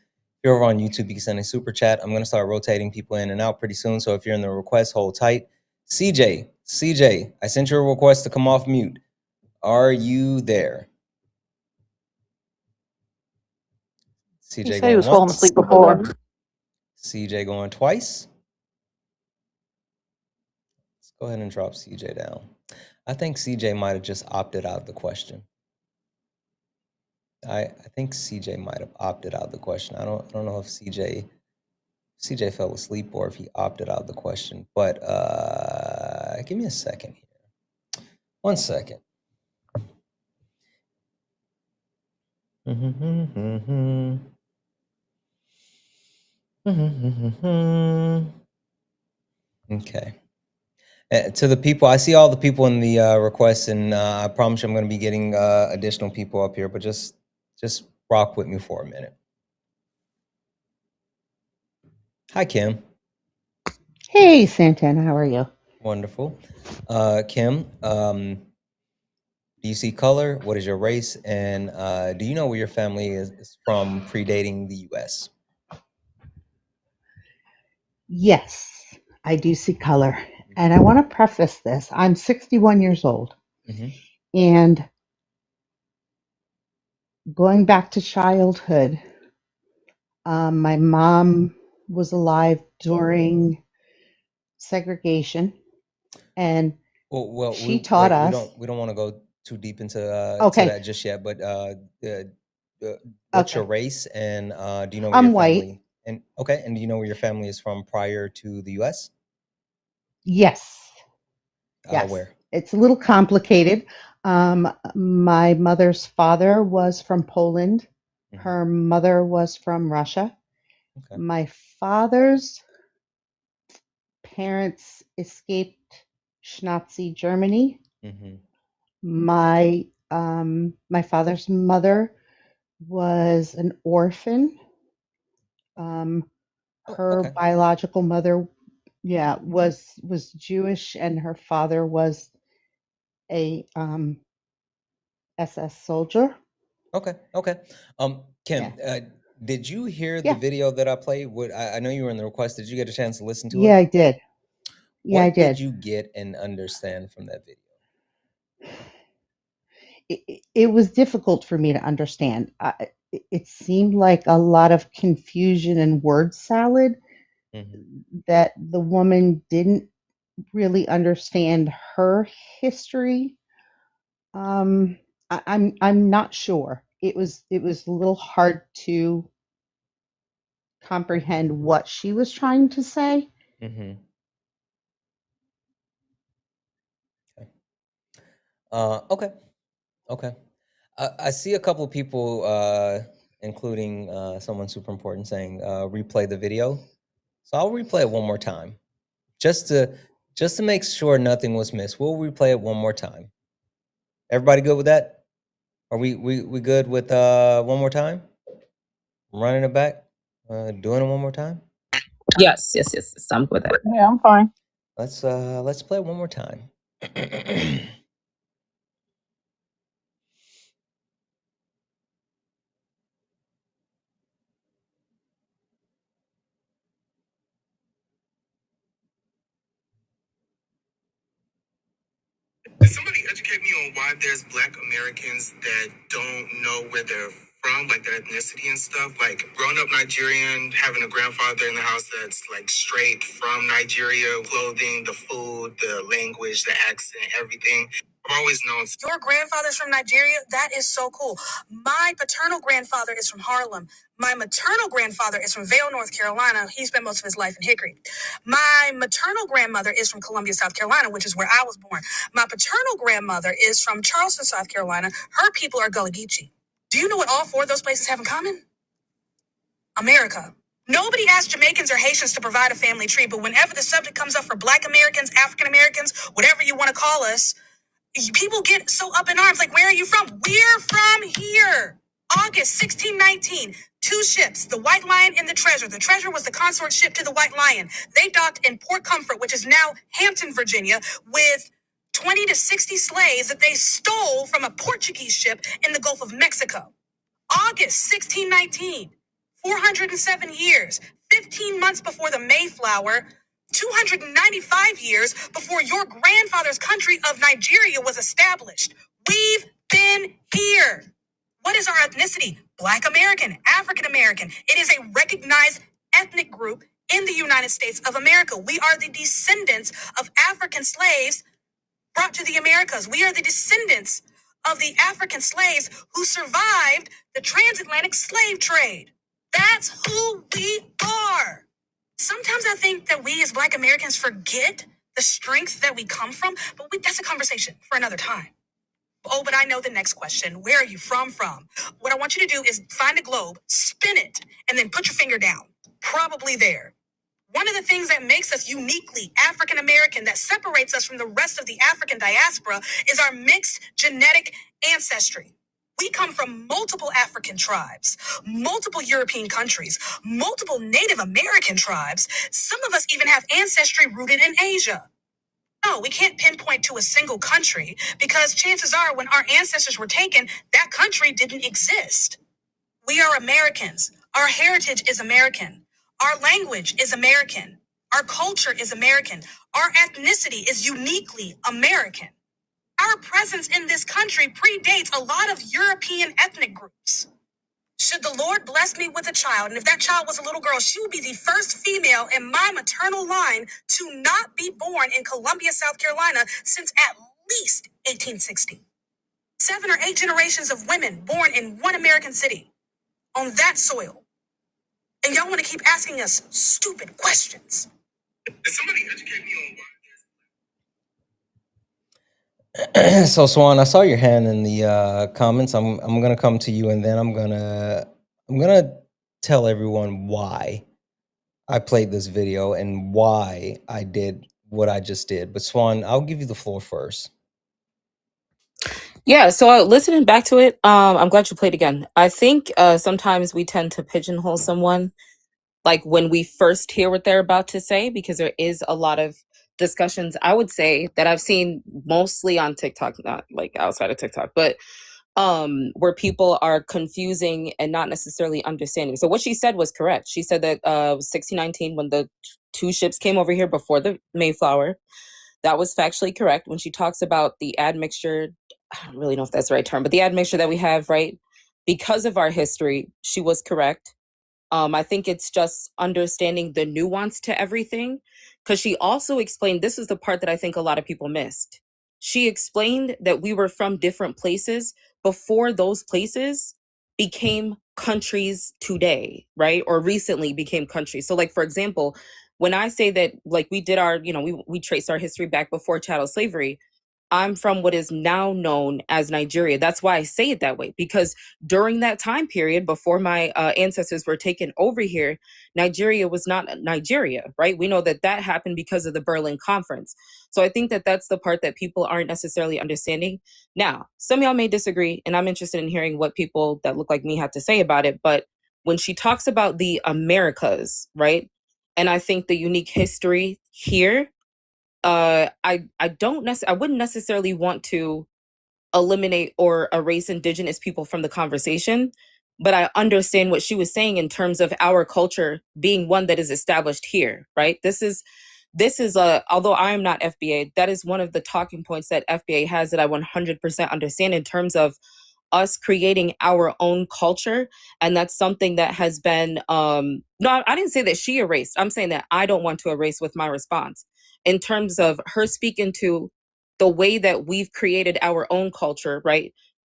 you're over on YouTube, you can send a super chat. I'm gonna start rotating people in and out pretty soon. So if you're in the request, hold tight. CJ, I sent you a request to come off mute. Are you there? He CJ said he going was falling once. asleep before. CJ going twice. Let's go ahead and drop CJ down. I think CJ might have just opted out of the question. I think CJ might have opted out of the question. I don't know if CJ fell asleep or if he opted out of the question. But give me a second here. 1 second. Okay. To the people, I see all the people in the requests, and I promise you I'm going to be getting additional people up here, but just rock with me for a minute. Hi, Kim. Hey, Santana, how are you? Wonderful. Kim, do you see color? What is your race? And do you know where your family is from predating the U.S.? Yes, I do see color. And I want to preface this. I'm 61 years old. And going back to childhood, my mom was alive during segregation, and she taught us. We don't want to go too deep into to Okay, that just yet. But what's your okay. race, and do you know where I'm your white. family? And do you know where your family is from prior to the U.S.? Yes, yes. Where? It's a little complicated. My mother's father was from Poland. Her mother was from Russia. Okay. My father's parents escaped Nazi Germany. My father's mother was an orphan Her Okay. biological mother, yeah, was Jewish, and her father was a SS soldier. Okay. Okay. Yeah, Kim, did you hear the yeah, video that I played? I know you were in the request. Did you get a chance to listen to yeah. it? I did. Yeah, I What did did. you get and understand from that video? It was difficult for me to understand. It seemed like a lot of confusion and word salad, Hmm. that the woman didn't really understand her history. I'm not sure. It was a little hard to comprehend what she was trying to say. Hmm. Okay. Okay. I see a couple people, including someone super important, saying replay the video. So I'll replay it one more time, just to make sure nothing was missed. We'll replay it one more time. Everybody good with that? Are we good with one more time? Running it back, doing it one more time. Yes. I'm with it. Yeah, I'm fine. Let's play it one more time. Can somebody educate me on why there's Black Americans that don't know where they're from, like their ethnicity and stuff? Like growing up Nigerian, having a grandfather in the house that's like straight from Nigeria, clothing, the food, the language, the accent, everything. I've always known. Your grandfather's from Nigeria? That is so cool. My paternal grandfather is from Harlem. My maternal grandfather is from Vale, North Carolina. He spent most of his life in Hickory. My maternal grandmother is from Columbia, South Carolina, which is where I was born. My paternal grandmother is from Charleston, South Carolina. Her people are Gullah Geechee. Do you know what all four of those places have in common? America. Nobody asked Jamaicans or Haitians to provide a family tree, but whenever the subject comes up for Black Americans, African Americans, whatever you want to call us, people get so up in arms. Like, where are you from? We're from here. August 1619. Two ships, the White Lion and the Treasure. The Treasure was the consort ship to the White Lion. They docked in Port Comfort, which is now Hampton, Virginia, with 20 to 60 slaves that they stole from a Portuguese ship in the Gulf of Mexico. August 1619, 407 years, 15 months before the Mayflower, 295 years before your grandfather's country of Nigeria was established. We've been here. What is our ethnicity? Black American, African American. It is a recognized ethnic group in the United States of America. We are the descendants of African slaves brought to the Americas. We are the descendants of the African slaves who survived the transatlantic slave trade. That's who we are. Sometimes I think that we as Black Americans forget the strength that we come from, but that's a conversation for another time. Oh, but I know the next question. Where are you from? What I want you to do is find a globe, spin it, and then put your finger down. Probably there. One of the things that makes us uniquely African American, that separates us from the rest of the African diaspora, is our mixed genetic ancestry. We come from multiple African tribes, multiple European countries, multiple Native American tribes. Some of us even have ancestry rooted in Asia. No, we can't pinpoint to a single country because chances are when our ancestors were taken, that country didn't exist. We are Americans. Our heritage is American. Our language is American. Our culture is American. Our ethnicity is uniquely American. Our presence in this country predates a lot of European ethnic groups. Should the Lord bless me with a child, and if that child was a little girl, she would be the first female in my maternal line to not be born in Columbia, South Carolina since at least 1860. 7 or 8 generations of women born in one American city on that soil. And y'all want to keep asking us stupid questions. Did somebody educate me on why? So Swan, I saw your hand in the comments. I'm gonna come to you, and then I'm gonna tell everyone why I played this video and why I did what I just did. But Swan, I'll give you the floor first. Yeah, so listening back to it, I'm glad you played again. I think sometimes we tend to pigeonhole someone like when we first hear what they're about to say, because there is a lot of discussions, I would say, that I've seen mostly on TikTok, not like outside of TikTok, but where people are confusing and not necessarily understanding. So what she said was correct. She said that 1619, when the two ships came over here before the Mayflower, that was factually correct. When she talks about the admixture, I don't really know if that's the right term, but the admixture that we have, right, because of our history, she was correct. I think it's just understanding the nuance to everything, because she also explained, this is the part that I think a lot of people missed. She explained that we were from different places before those places became countries today, right? Or recently became countries. So like, for example, when I say that, like, we did our, we traced our history back before chattel slavery, I'm from what is now known as Nigeria. That's why I say it that way, because during that time period, before my ancestors were taken over here, Nigeria was not Nigeria, right? We know that that happened because of the Berlin Conference. So I think that that's the part that people aren't necessarily understanding. Now, some of y'all may disagree, and I'm interested in hearing what people that look like me have to say about it. But when she talks about the Americas, right? And I think the unique history here, I wouldn't necessarily want to eliminate or erase indigenous people from the conversation, but I understand what she was saying in terms of our culture being one that is established here, right? This is although I am not FBA, that is one of the talking points that FBA has that I 100% understand in terms of us creating our own culture. And that's something that has been no, I didn't say that she erased. I'm saying that I don't want to erase with my response, in terms of her speaking to the way that we've created our own culture, right?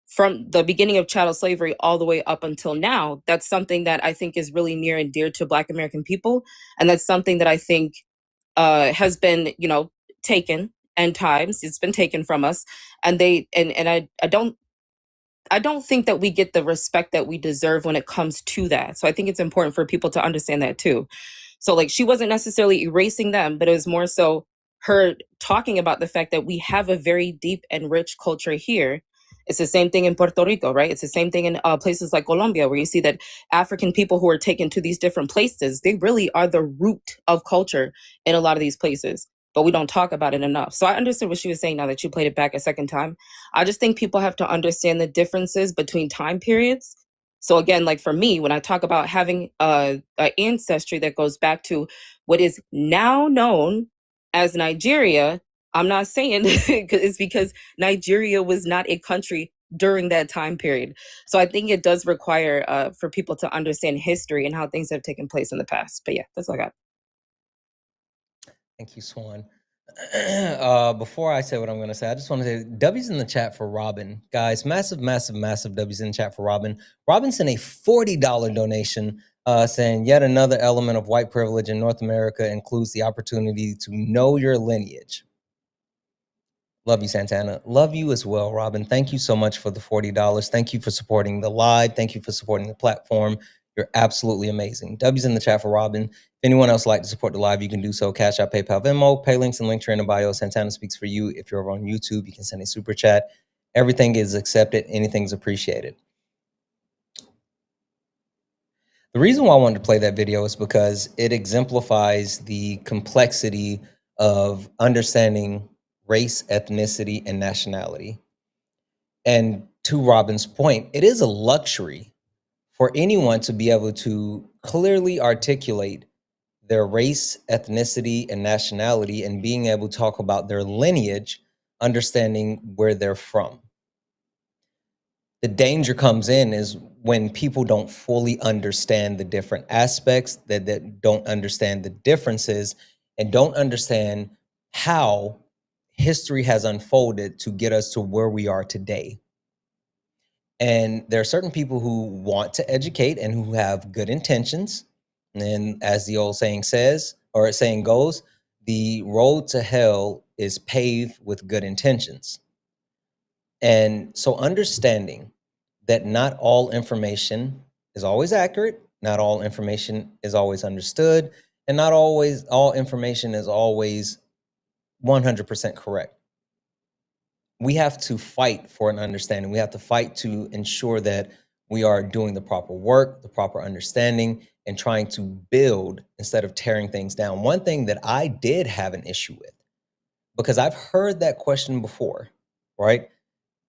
From the beginning of chattel slavery all the way up until now. That's something that I think is really near and dear to Black American people. And that's something that I think has been, taken, and times it's been taken from us. And I don't think that we get the respect that we deserve when it comes to that. So I think it's important for people to understand that too. So like, she wasn't necessarily erasing them, but it was more so her talking about the fact that we have a very deep and rich culture here. It's the same thing in Puerto Rico, right? It's the same thing in places like Colombia, where you see that African people who are taken to these different places, they really are the root of culture in a lot of these places, but we don't talk about it enough. So I understood what she was saying now that you played it back a second time. I just think people have to understand the differences between time periods. So again, like for me, when I talk about having a ancestry that goes back to what is now known as Nigeria, I'm not saying it's because Nigeria was not a country during that time period. So I think it does require for people to understand history and how things have taken place in the past. But yeah, that's all I got. Thank you, Swan. Before I say what I'm going to say, I just want to say W's in the chat for Robin. Guys, massive, massive, massive W's in the chat for Robin. Robin sent a $40 donation saying, yet another element of white privilege in North America includes the opportunity to know your lineage. Love you, Santana. Love you as well, Robin. Thank you so much for the $40. Thank you for supporting the live. Thank you for supporting the platform. You're absolutely amazing. W's in the chat for Robin. If anyone else would like to support the live, you can do so. Cash App, PayPal, Venmo, pay links and link in the bio. Santana speaks for you. If you're over on YouTube, you can send a super chat. Everything is accepted. Anything's appreciated. The reason why I wanted to play that video is because it exemplifies the complexity of understanding race, ethnicity, and nationality. And to Robin's point, it is a luxury for anyone to be able to clearly articulate their race, ethnicity, and nationality, and being able to talk about their lineage, understanding where they're from. The danger comes in is when people don't fully understand the different aspects, that don't understand the differences, and don't understand how history has unfolded to get us to where we are today. And there are certain people who want to educate and who have good intentions. And as the old saying says, or saying goes, the road to hell is paved with good intentions. And so understanding that not all information is always accurate, not all information is always understood, and not always all information is always 100% correct. We have to fight for an understanding. We have to fight to ensure that we are doing the proper work, the proper understanding, and trying to build instead of tearing things down. One thing that I did have an issue with, because I've heard that question before, right?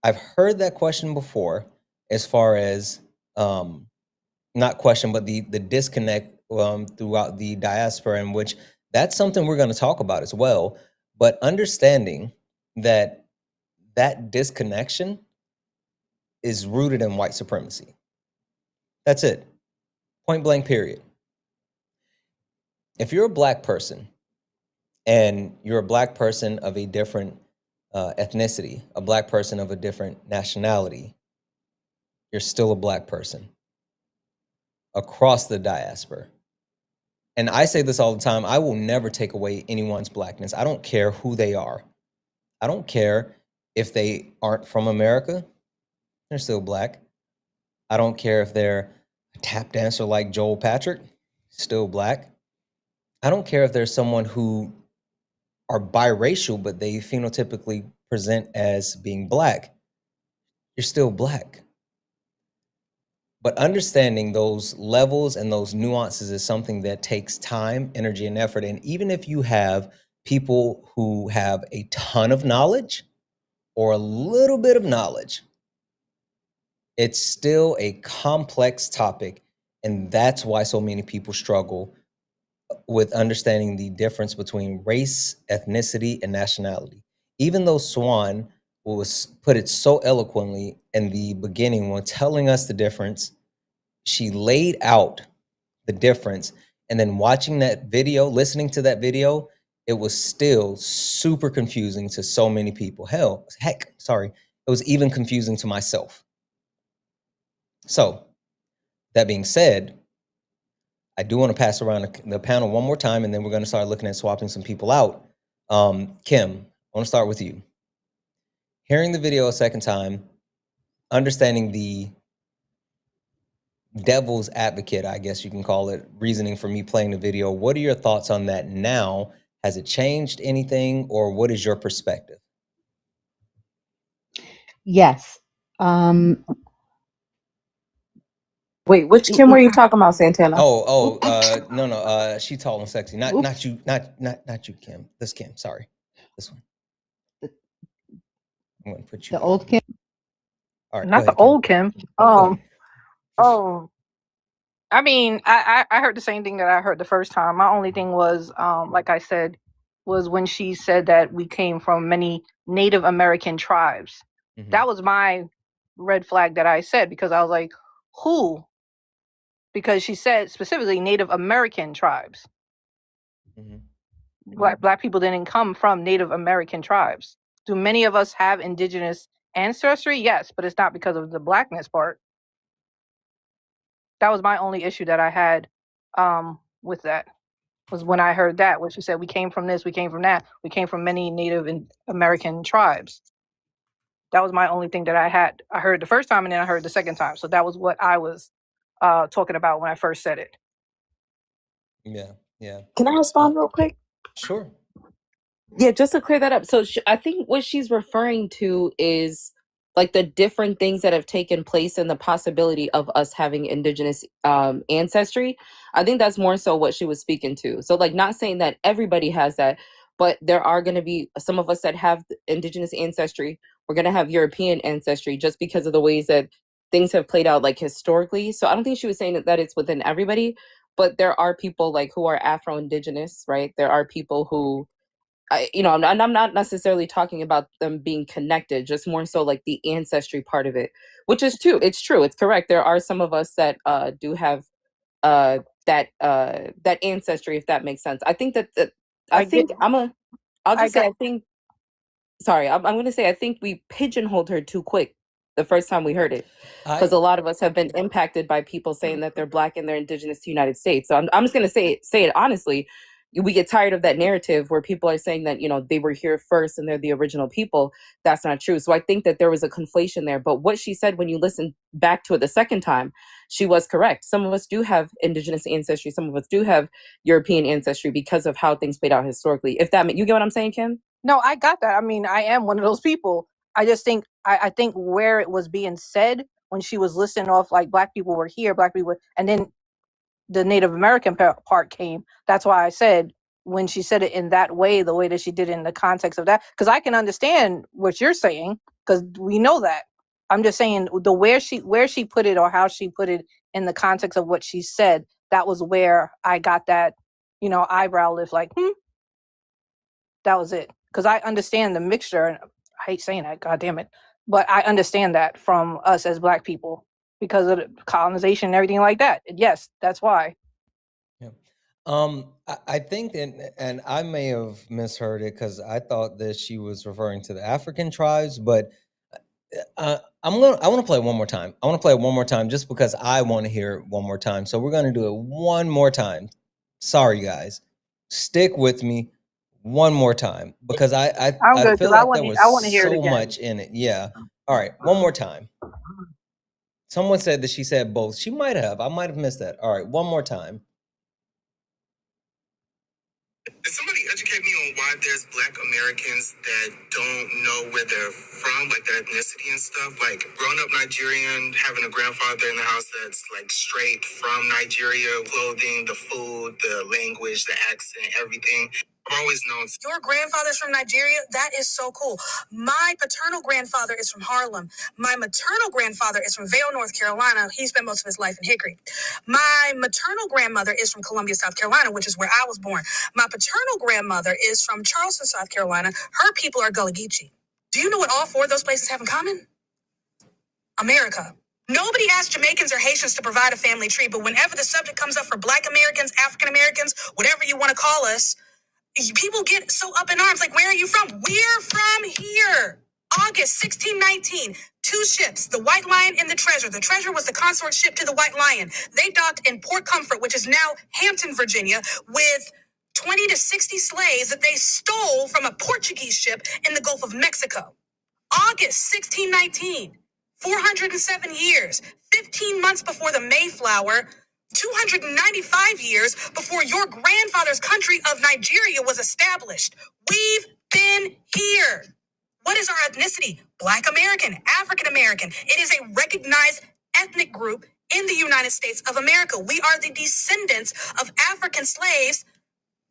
I've heard that question before as far as not question, but the disconnect throughout the diaspora, in which that's something we're going to talk about as well. But understanding that that disconnection is rooted in white supremacy. That's it. Point blank, period. If you're a black person and you're a black person of a different ethnicity, a black person of a different nationality, you're still a black person across the diaspora. And I say this all the time, I will never take away anyone's blackness. I don't care who they are. I don't care if they aren't from America, they're still black. I don't care if they're a tap dancer like Joel Patrick, still black. I don't care if there's someone who are biracial, but they phenotypically present as being black. You're still black. But understanding those levels and those nuances is something that takes time, energy, and effort. And even if you have people who have a ton of knowledge or a little bit of knowledge, it's still a complex topic. And that's why so many people struggle with understanding the difference between race, ethnicity, and nationality. Even though Swan was put it so eloquently in the beginning when telling us the difference, she laid out the difference. And then watching that video, listening to that video, it was still super confusing to so many people. Heck, sorry. It was even confusing to myself. So that being said, I do want to pass around the panel one more time, and then we're going to start looking at swapping some people out. Kim, I want to start with you. Hearing the video a second time, understanding the devil's advocate, I guess you can call it, reasoning for me playing the video. What are your thoughts on that now? Has it changed anything, or what is your perspective? Yes. Wait, which Kim were you talking about, Santana? No, she tall and sexy. Not Oops. you, not you, Kim. This Kim, sorry. This one. I'm gonna put you The down. old Kim. All right, go Not the ahead, Kim. old Kim. Go ahead. Oh, I mean, I heard the same thing that I heard the first time. My only thing was, like I said, was when she said that we came from many Native American tribes. Mhm. That was my red flag that I said, because I was like, who? Because she said specifically Native American tribes. Mhm. Black people didn't come from Native American tribes. Do many of us have indigenous ancestry? Yes, but it's not because of the blackness part. That was my only issue that I had with that, was when I heard that, when she said we came from this, we came from that, we came from many Native American tribes. That was my only thing that I heard the first time, and then I heard the second time. So that was what I was talking about when I first said it. Yeah. Can I respond real quick? Sure. Yeah, just to clear that up. So I think what she's referring to is like the different things that have taken place and the possibility of us having indigenous ancestry. I think that's more so what she was speaking to. So like, not saying that everybody has that, but there are going to be some of us that have indigenous ancestry. We're going to have European ancestry just because of the ways that things have played out like historically. So I don't think she was saying that it's within everybody, but there are people like who are Afro-Indigenous, right? There are people who and I'm not necessarily talking about them being connected, just more so like the ancestry part of it, which is true. It's true. It's correct. There are some of us that do have that ancestry, if that makes sense. I think that I get, I'll I just say got, I think sorry, I'm going to say I think we pigeonholed her too quick the first time we heard it, because a lot of us have been impacted by people saying that they're black and they're indigenous to the United States. So I'm just going to say it honestly. We get tired of that narrative where people are saying that, they were here first and they're the original people. That's not true. So I think that there was a conflation there. But what she said, when you listen back to it the second time, she was correct. Some of us do have indigenous ancestry. Some of us do have European ancestry because of how things played out historically. If that you get what I'm saying, Kim? no, I got that. I mean, I am one of those people. I just think, I think where it was being said when she was listing off like black people were here, black people, and then the Native American part came. That's why I said when she said it in that way, the way that she did it in the context of that, because I can understand what you're saying, because we know that. I'm just saying the where she put it or how she put it in the context of what she said, that was where I got that, eyebrow lift, like, that was it. Because I understand the mixture, and I hate saying that, God damn it, but I understand that from us as Black people because of the colonization and everything like that. Yes, that's why. Yeah. I think and I may have misheard it because I thought that she was referring to the African tribes, but I want to play it one more time. I want to play it one more time just because I want to hear it one more time. So we're going to do it one more time. Sorry, guys. Stick with me one more time because I'm I good feel because I like want there was to hear it so again. much in it. Yeah. All right. One more time. Someone said that she said both. She might have. I might have missed that. All right. One more time. Can somebody educate me on why there's Black Americans that don't know where they're from, like their ethnicity and stuff? Like growing up Nigerian, having a grandfather in the house that's like straight from Nigeria, clothing, the food, the language, the accent, everything. I've always known. Your grandfather's from Nigeria? That is so cool. My paternal grandfather is from Harlem. My maternal grandfather is from Vale, North Carolina. He spent most of his life in Hickory. My maternal grandmother is from Columbia, South Carolina, which is where I was born. My paternal grandmother is from Charleston, South Carolina. Her people are Gullah Geechee. Do you know what all four of those places have in common? America. Nobody asked Jamaicans or Haitians to provide a family tree, but whenever the subject comes up for Black Americans, African Americans, whatever you want to call us, people get so up in arms. Like, where are you from? We're from here. August 1619. Two ships, the White Lion and the Treasure. The Treasure was the consort ship to the White Lion. They docked in Port Comfort, which is now Hampton, Virginia, with 20 to 60 slaves that they stole from a Portuguese ship in the Gulf of Mexico. August 1619, 407 years, 15 months before the Mayflower, 295 years before your grandfather's country of Nigeria was established. We've been here. What is our ethnicity? Black American, African American. It is a recognized ethnic group in the United States of America. We are the descendants of African slaves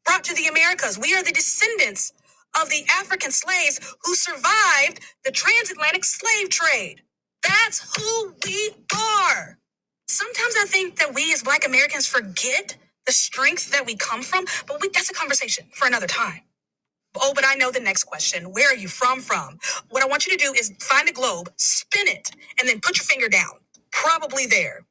brought to the Americas. We are the descendants of the African slaves who survived the transatlantic slave trade. That's who we are. Sometimes I think that we as Black Americans forget the strength that we come from, but that's a conversation for another time. Oh, but I know the next question. Where are you from? What I want you to do is find a globe, spin it, and then put your finger down. Probably there.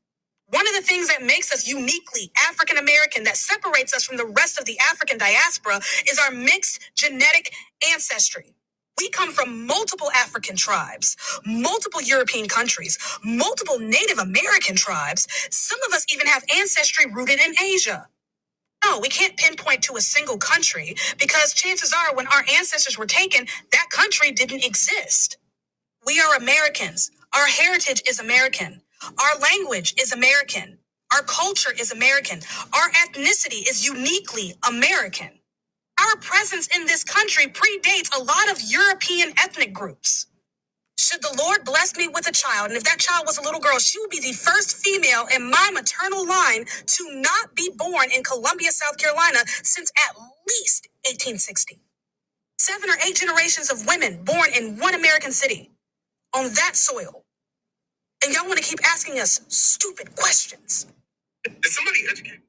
One of the things that makes us uniquely African American, that separates us from the rest of the African diaspora, is our mixed genetic ancestry. We come from multiple African tribes, multiple European countries, multiple Native American tribes. Some of us even have ancestry rooted in Asia. No, we can't pinpoint to a single country because chances are when our ancestors were taken, that country didn't exist. We are Americans. Our heritage is American. Our language is American. Our culture is American. Our ethnicity is uniquely American. Our presence in this country predates a lot of European ethnic groups. Should the Lord bless me with a child, and if that child was a little girl, she would be the first female in my maternal line to not be born in Columbia, South Carolina since at least 1860. 7 or 8 generations of women born in one American city on that soil. And y'all want to keep asking us stupid questions. Is somebody educated?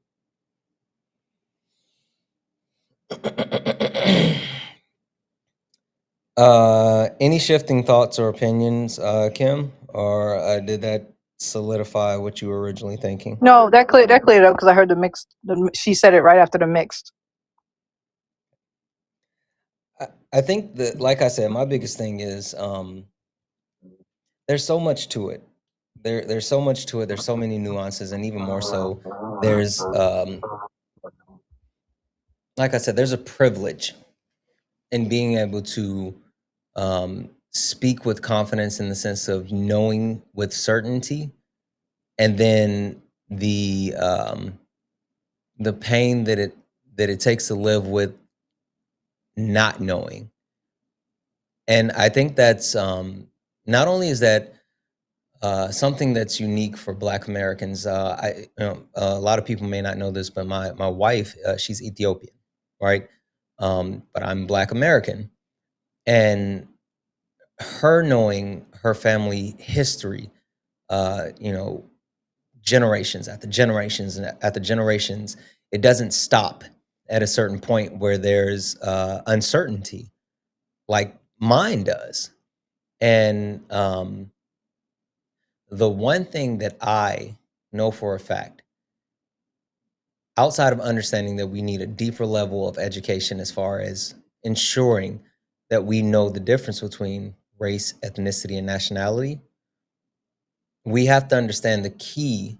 Any shifting thoughts or opinions, Kim, or did that solidify what you were originally thinking? No, that cleared up because I heard the mixed. She said it right after the mixed. I think that, like I said, my biggest thing is there's so much to it. There's so much to it. There's so many nuances, and even more so, there's like I said, there's a privilege in being able to speak with confidence in the sense of knowing with certainty, and then the pain that it takes to live with not knowing. And I think that's not only is that something that's unique for Black Americans. A lot of people may not know this, but my wife, she's Ethiopian, right? But I'm Black American, and her knowing her family history, you know, generations after generations and after generations, it doesn't stop at a certain point where there's uncertainty, like mine does. And the one thing that I know for a fact, outside of understanding that we need a deeper level of education as far as ensuring that we know the difference between race, ethnicity, and nationality, we have to understand the key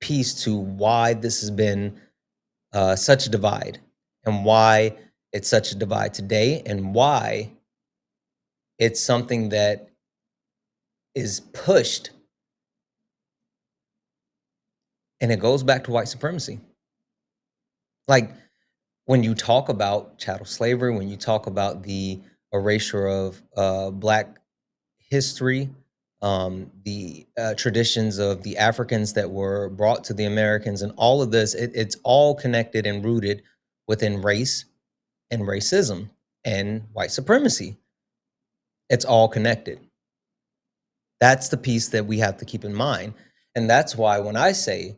piece to why this has been such a divide, and why it's such a divide today, and why it's something that is pushed, and it goes back to white supremacy. Like, when you talk about chattel slavery, when you talk about the erasure of Black history, the traditions of the Africans that were brought to the Americans, and all of this, it's all connected and rooted within race and racism and white supremacy. It's all connected. That's the piece that we have to keep in mind. And that's why when I say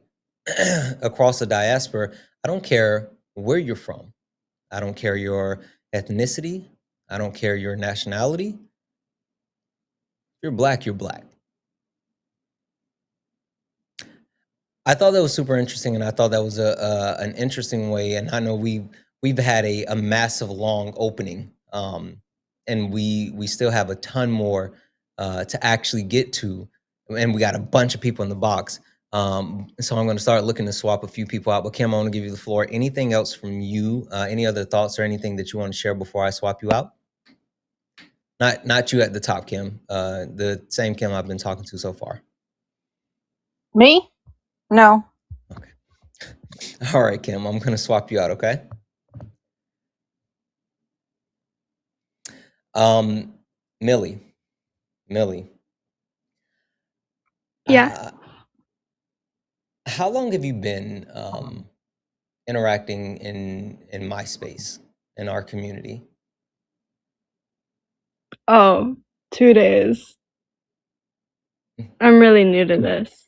across the diaspora, I don't care where you're from. I don't care your ethnicity. I don't care your nationality. If you're Black, you're Black. I thought that was super interesting, and I thought that was an interesting way. And I know we've had a massive long opening, and we still have a ton more to actually get to, and we got a bunch of people in the box. So I'm going to start looking to swap a few people out. But Kim, I want to give you the floor. Anything else from you? Any other thoughts or anything that you want to share before I swap you out? Not you at the top, Kim. The same Kim I've been talking to so far. Me? No. Okay. All right, Kim. I'm going to swap you out. Okay. Millie. Yeah. How long have you been interacting in my space, in our community? Oh, 2 days. I'm really new to this.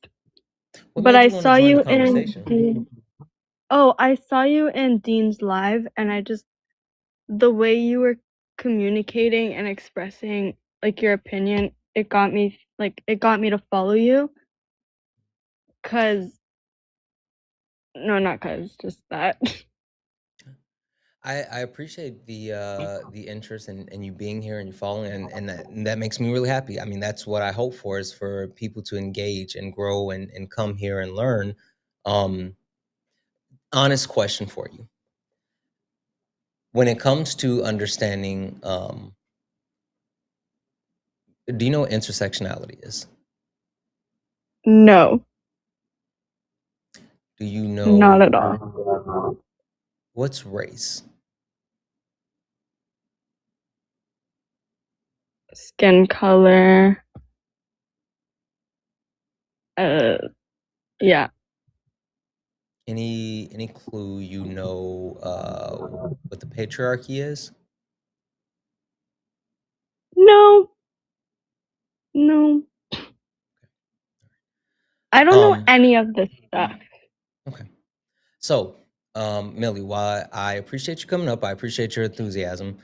What But made I you want to saw join the you conversation? I saw you in Dean's live, and the way you were communicating and expressing like your opinion, it got me to follow you. Just that. I appreciate the interest and you being here and you following, and that makes me really happy. I mean, that's what I hope for, is for people to engage and grow and come here and learn. Honest question for you. When it comes to understanding, do you know what intersectionality is? No, Do you not know at all. what's race? Skin color. Yeah. Any clue you know what the patriarchy is? No. No. I don't know any of this stuff. Okay. So, Millie, while I appreciate you coming up, I appreciate your enthusiasm.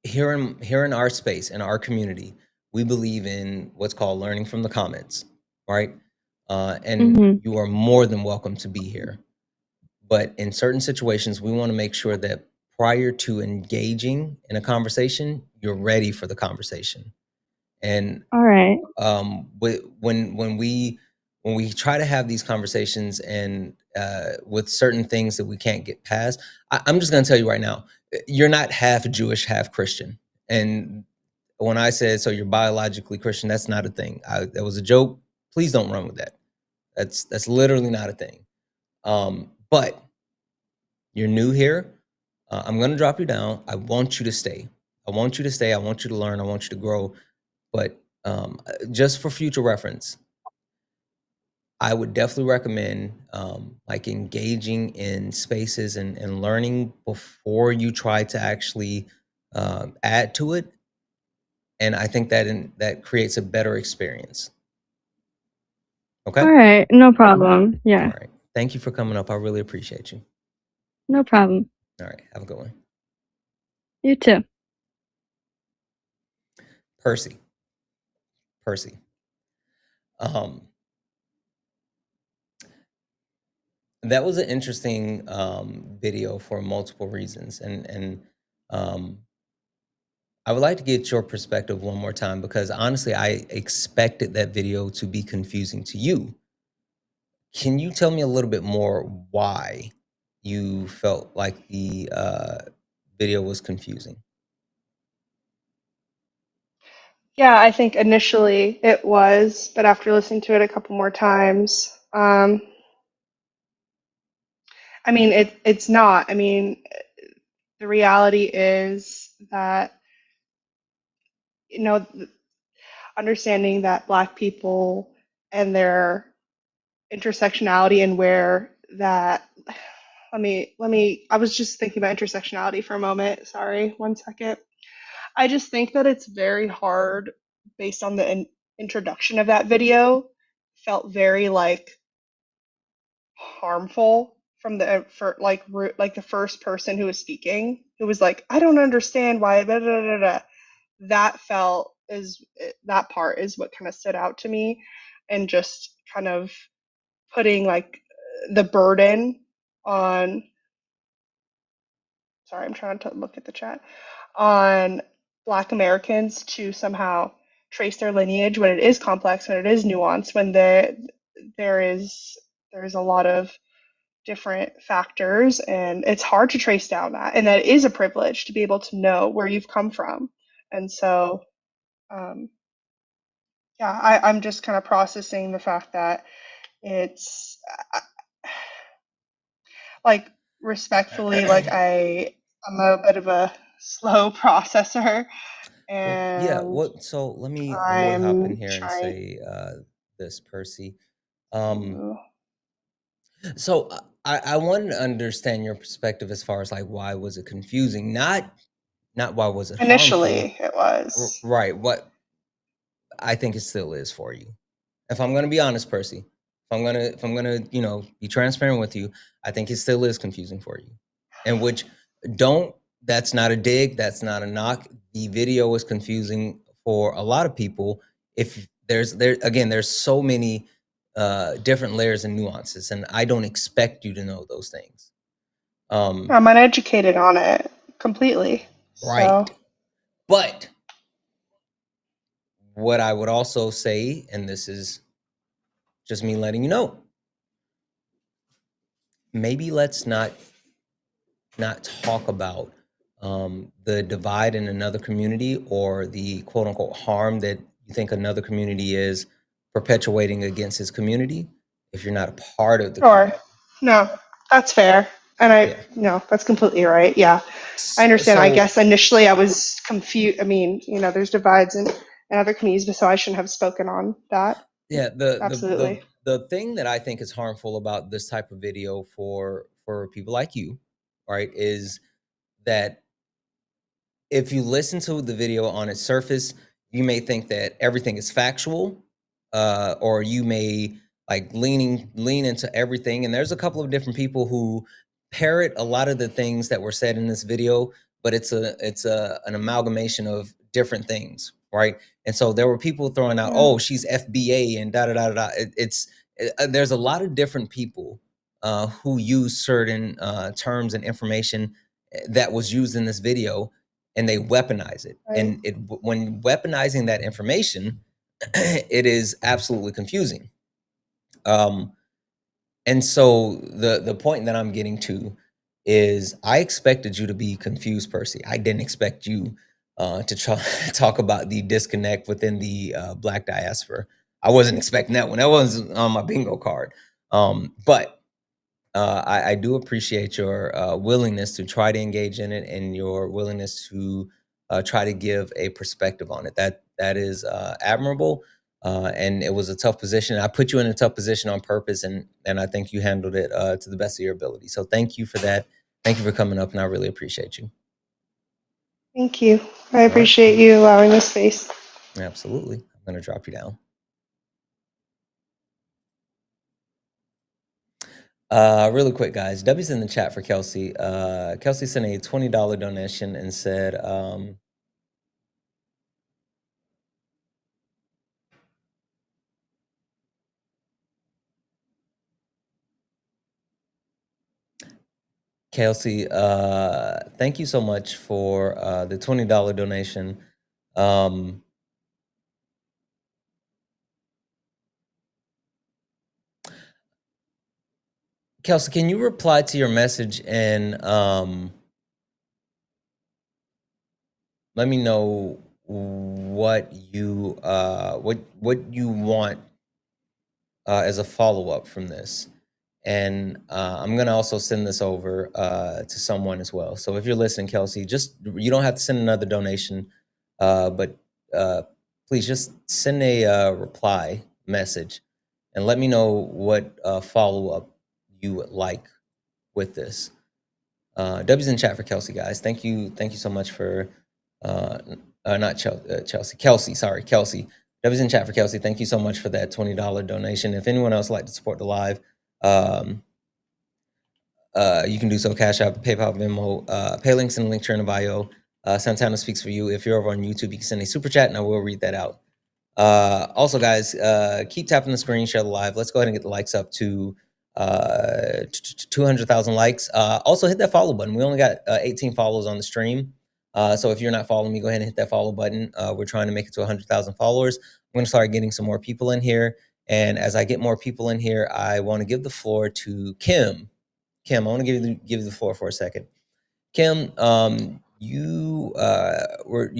Here in our space, in our community, we believe in what's called learning from the comments, right? And you are more than welcome to be here. But in certain situations, we want to make sure that prior to engaging in a conversation, you're ready for the conversation. And All right. when we try to have these conversations, and with certain things that we can't get past, I'm just going to tell you right now, you're not half Jewish, half Christian. And when I said, so you're biologically Christian, that's not a thing. That was a joke. Please don't run with that. That's literally not a thing. But you're new here. I'm going to drop you down. I want you to stay. I want you to stay. I want you to learn. I want you to grow. but just for future reference, I would definitely recommend like engaging in spaces and learning before you try to actually add to it. And I think that creates a better experience. Okay. All right, no problem. Yeah, All right. Thank you for coming up. I really appreciate you. no problem. All right. Have a good one. You too. Percy. That was an interesting video for multiple reasons, and I would like to get your perspective one more time, because honestly, I expected that video to be confusing to you. Can you tell me a little bit more why you felt like the video was confusing? Yeah, I think initially it was, but after listening to it a couple more times, I mean, it's not. I mean, the reality is that, you know, understanding that Black people and their intersectionality and where that, I was just thinking about intersectionality for a moment. Sorry, one second. I just think that it's very hard based on the introduction of that video, felt very like harmful from the for like the first person who was speaking, who was like, I don't understand why blah, blah, blah, blah. That felt is that part is what kind of stood out to me, and just kind of putting like the burden on, sorry, I'm trying to look at the chat, on Black Americans to somehow trace their lineage when it is complex, when it is nuanced, when there is a lot of different factors, and it's hard to trace down that, and that is a privilege to be able to know where you've come from. And so um, yeah, I'm just kind of processing the fact that it's like, respectfully, like I'm a bit of a slow processor, Well, yeah. and What? So let me really hop in I'm here and trying say this, Percy. to. So I wanted to understand your perspective as far as like, why was it confusing? Not why was it harmful? Initially, it was. Right. What I think it still is for you. If I'm gonna be honest, Percy, if I'm gonna be transparent with you, I think it still is confusing for you. And which don't that's not a dig, that's not a knock. The video is confusing for a lot of people. If there's so many different layers and nuances, and I don't expect you to know those things. I'm uneducated on it completely. So, Right. But what I would also say, and this is just me letting you know, maybe let's not talk about the divide in another community, or the quote unquote harm that you think another community is perpetuating against its community, if you're not a part of the sure. community. No, that's fair. And Yeah. no, that's completely right. Yeah, I understand. I So guess initially I was confused. I mean, there's divides in other communities, so I shouldn't have spoken on that. yeah, the Absolutely. the thing that I think is harmful about this type of video for people like you, right, is that if you listen to the video on its surface, you may think that everything is factual, or you may like lean into everything. And there's a couple of different people who parrot a lot of the things that were said in this video, but it's an amalgamation of different things, right? And so there were people throwing out, Yeah. "Oh, she's FBA," and da da da da. There's a lot of different people who use certain terms and information that was used in this video, and they weaponize it. Right. And when weaponizing that information, it is absolutely confusing. Um, and so the point that I'm getting to is, I expected you to be confused, Percy. I didn't expect you to talk about the disconnect within the Black diaspora. I wasn't expecting that one. That wasn't on my bingo card. But I do appreciate your willingness to try to engage in it, and your willingness to try to give a perspective on it. that is admirable. And it was a tough position. I put you in a tough position on purpose, and I think you handled it to the best of your ability. So thank you for that. Thank you for coming up, and I really appreciate you. Thank you. I All right. appreciate you allowing this space. Absolutely. I'm going to drop you down. Really quick, guys. W's in the chat for Kelsey. Kelsey sent a $20 donation and said, Kelsey, thank you so much for the $20 donation. Kelsey, can you reply to your message and let me know what you want as a follow-up from this? And I'm gonna also send this over to someone as well. So if you're listening, Kelsey, you don't have to send another donation, but please just send a reply message and let me know what follow-up you would like with this. W's in chat for Kelsey, guys. Thank you so much for not Chelsea, Kelsey. Sorry, Kelsey. W's in chat for Kelsey. Thank you so much for that $20 donation. If anyone else would like to support the live, you can do so. Cash App, PayPal, Venmo, pay links in the link tree in the bio. Santana speaks for you. If you're over on YouTube, you can send a super chat and I will read that out. Also, guys, keep tapping the screen, share the live. Let's go ahead and get the likes up to 200,000 likes. Also, hit that follow button. We only got 18 follows on the stream. So if you're not following me, go ahead and hit that follow button. We're trying to make it to 100,000 followers. I'm going to start getting some more people in here. And as I get more people in here, I want to give the floor to Kim. Kim, I want to give you the floor for a second. Kim, you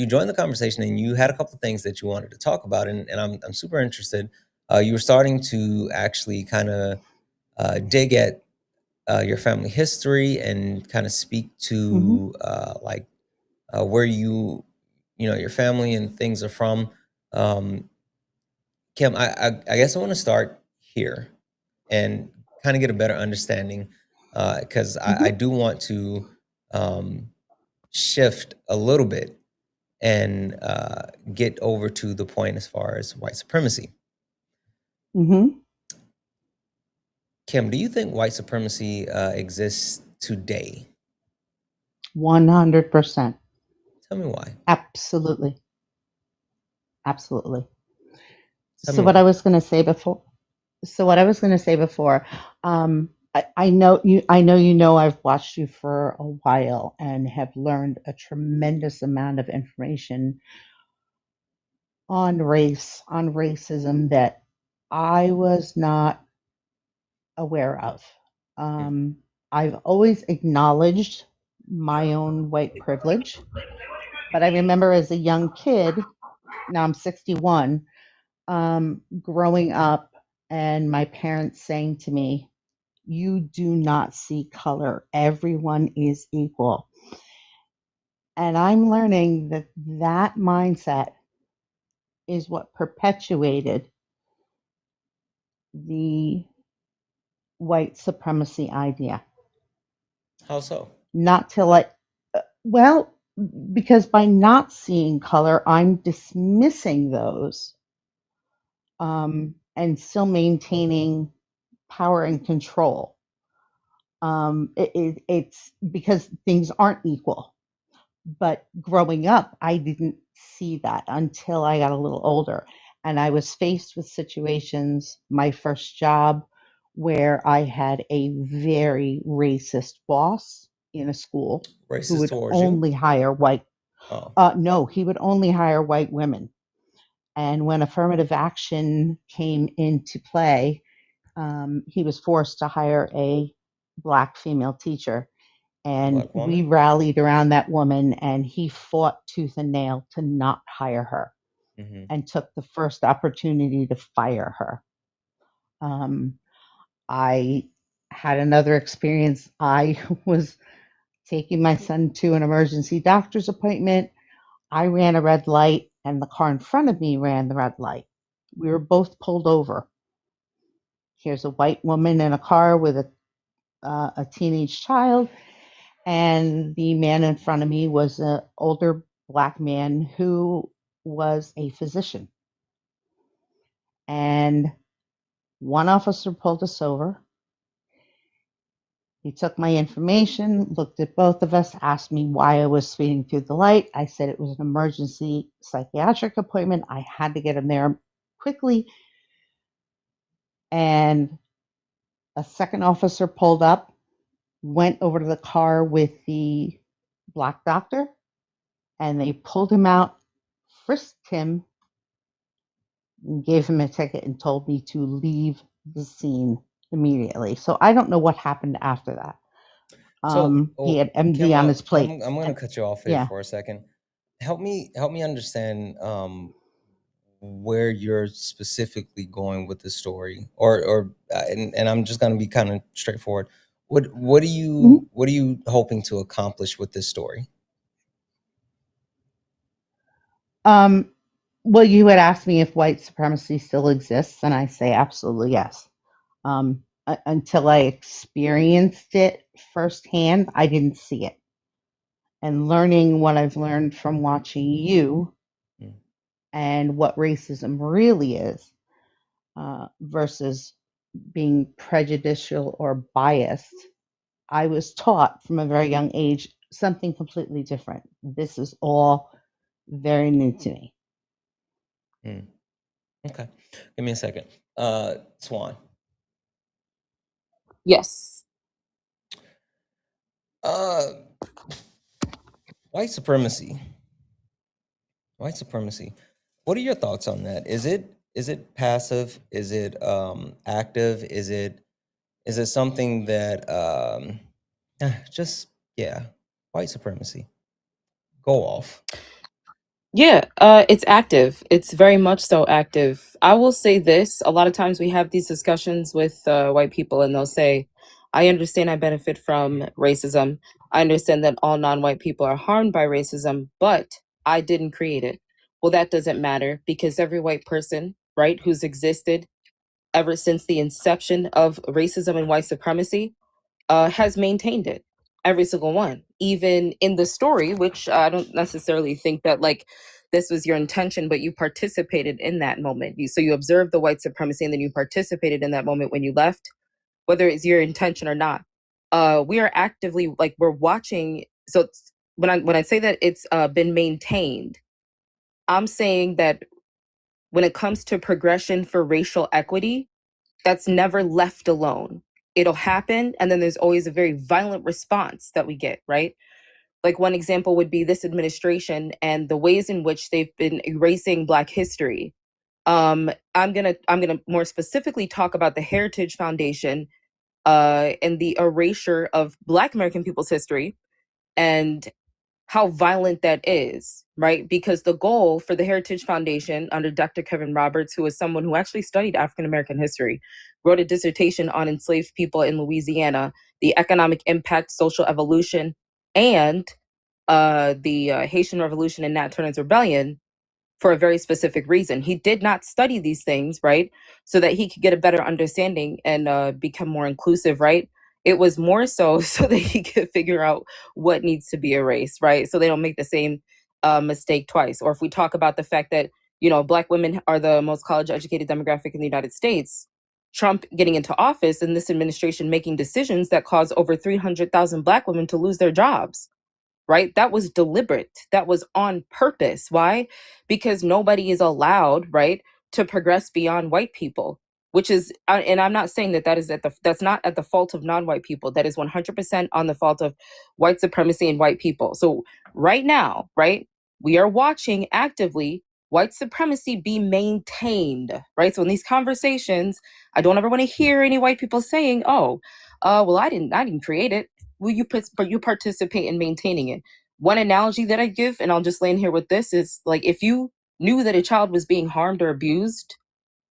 joined the conversation and you had a couple of things that you wanted to talk about, and I'm super interested. You were starting to actually kind of dig at your family history and kind of speak to like where your family and things are from. Kim, I guess I want to start here and kind of get a better understanding because I do want to shift a little bit and get over to the point as far as white supremacy. Kim, do you think white supremacy exists today? 100%. Tell me why. Absolutely. Absolutely. Tell So me what why. I was going to say before, I know I've watched you for a while and have learned a tremendous amount of information on race, on racism that I was not aware of. I've always acknowledged my own white privilege, but I remember as a young kid, now I'm 61, growing up and my parents saying to me, "You do not see color. Everyone is equal." And I'm learning that that mindset is what perpetuated the white supremacy idea. How so? Not till I, well, because by not seeing color, I'm dismissing those and still maintaining power and control. It's because things aren't equal. But growing up, I didn't see that until I got a little older. And I was faced with situations, my first job, where I had a very racist boss in a school who Racist would towards only you? hire white. Oh. No, he would only hire white women. And when affirmative action came into play, he was forced to hire a Black female teacher. And Black we woman? rallied around that woman, and he fought tooth and nail to not hire her and took the first opportunity to fire her. I had another experience. I was taking my son to an emergency doctor's appointment. I ran a red light and the car in front of me ran the red light. We were both pulled over. Here's a white woman in a car with a teenage child, and the man in front of me was an older Black man who was a physician. And one officer pulled us over. He took my information, looked at both of us, asked me why I was speeding through the light. I said it was an emergency psychiatric appointment. I had to get him there quickly. And a second officer pulled up, went over to the car with the Black doctor, and they pulled him out, frisked him, and gave him a ticket and told me to leave the scene immediately. So I don't know what happened after that. So, He had MD on his plate. I'm going to cut you off here for a second. Help me understand where you're specifically going with the story, and I'm just going to be kind of straightforward. What are you hoping to accomplish with this story? Well, you had asked me if white supremacy still exists, and I say absolutely yes. Until I experienced it firsthand, I didn't see it. And learning what I've learned from watching you and what racism really is versus being prejudicial or biased, I was taught from a very young age something completely different. This is all very new to me. Okay. Give me a second. Swan. Yes. White supremacy. White supremacy. What are your thoughts on that? Is it passive? Is it active? Is it something that white supremacy? Go off. Yeah, it's active. It's very much so active. I will say this, a lot of times we have these discussions with white people and they'll say, I understand I benefit from racism. I understand that all non-white people are harmed by racism, but I didn't create it. Well, that doesn't matter because every white person, right, who's existed ever since the inception of racism and white supremacy has maintained it. Every single one, even in the story, which I don't necessarily think that like this was your intention, but you participated in that moment. So you observed the white supremacy and then you participated in that moment when you left, whether it's your intention or not. We are actively like we're watching. So when I say that it's been maintained, I'm saying that when it comes to progression for racial equity, that's never left alone. It'll happen, and then there's always a very violent response that we get, right? Like one example would be this administration and the ways in which they've been erasing Black history. I'm gonna more specifically talk about the Heritage Foundation and the erasure of Black American people's history and how violent that is, right? Because the goal for the Heritage Foundation under Dr. Kevin Roberts, who is someone who actually studied African American history, wrote a dissertation on enslaved people in Louisiana, the economic impact, social evolution, and the Haitian Revolution and Nat Turner's Rebellion for a very specific reason. He did not study these things, right? So that he could get a better understanding and become more inclusive, right? It was more so so that he could figure out what needs to be erased, right? So they don't make the same mistake twice. Or if we talk about the fact that, you know, Black women are the most college educated demographic in the United States, Trump getting into office and this administration making decisions that caused over 300,000 Black women to lose their jobs, right? That was deliberate. That was on purpose. Why? Because nobody is allowed, right, to progress beyond white people, which is, and I'm not saying that that's not at the fault of non-white people. That is 100% on the fault of white supremacy and white people. So right now, right, we are watching actively white supremacy be maintained, right? So in these conversations, I don't ever want to hear any white people saying, "Oh, well, I didn't create it." Well, but you participate in maintaining it. One analogy that I give, and I'll just land here with this, is like if you knew that a child was being harmed or abused,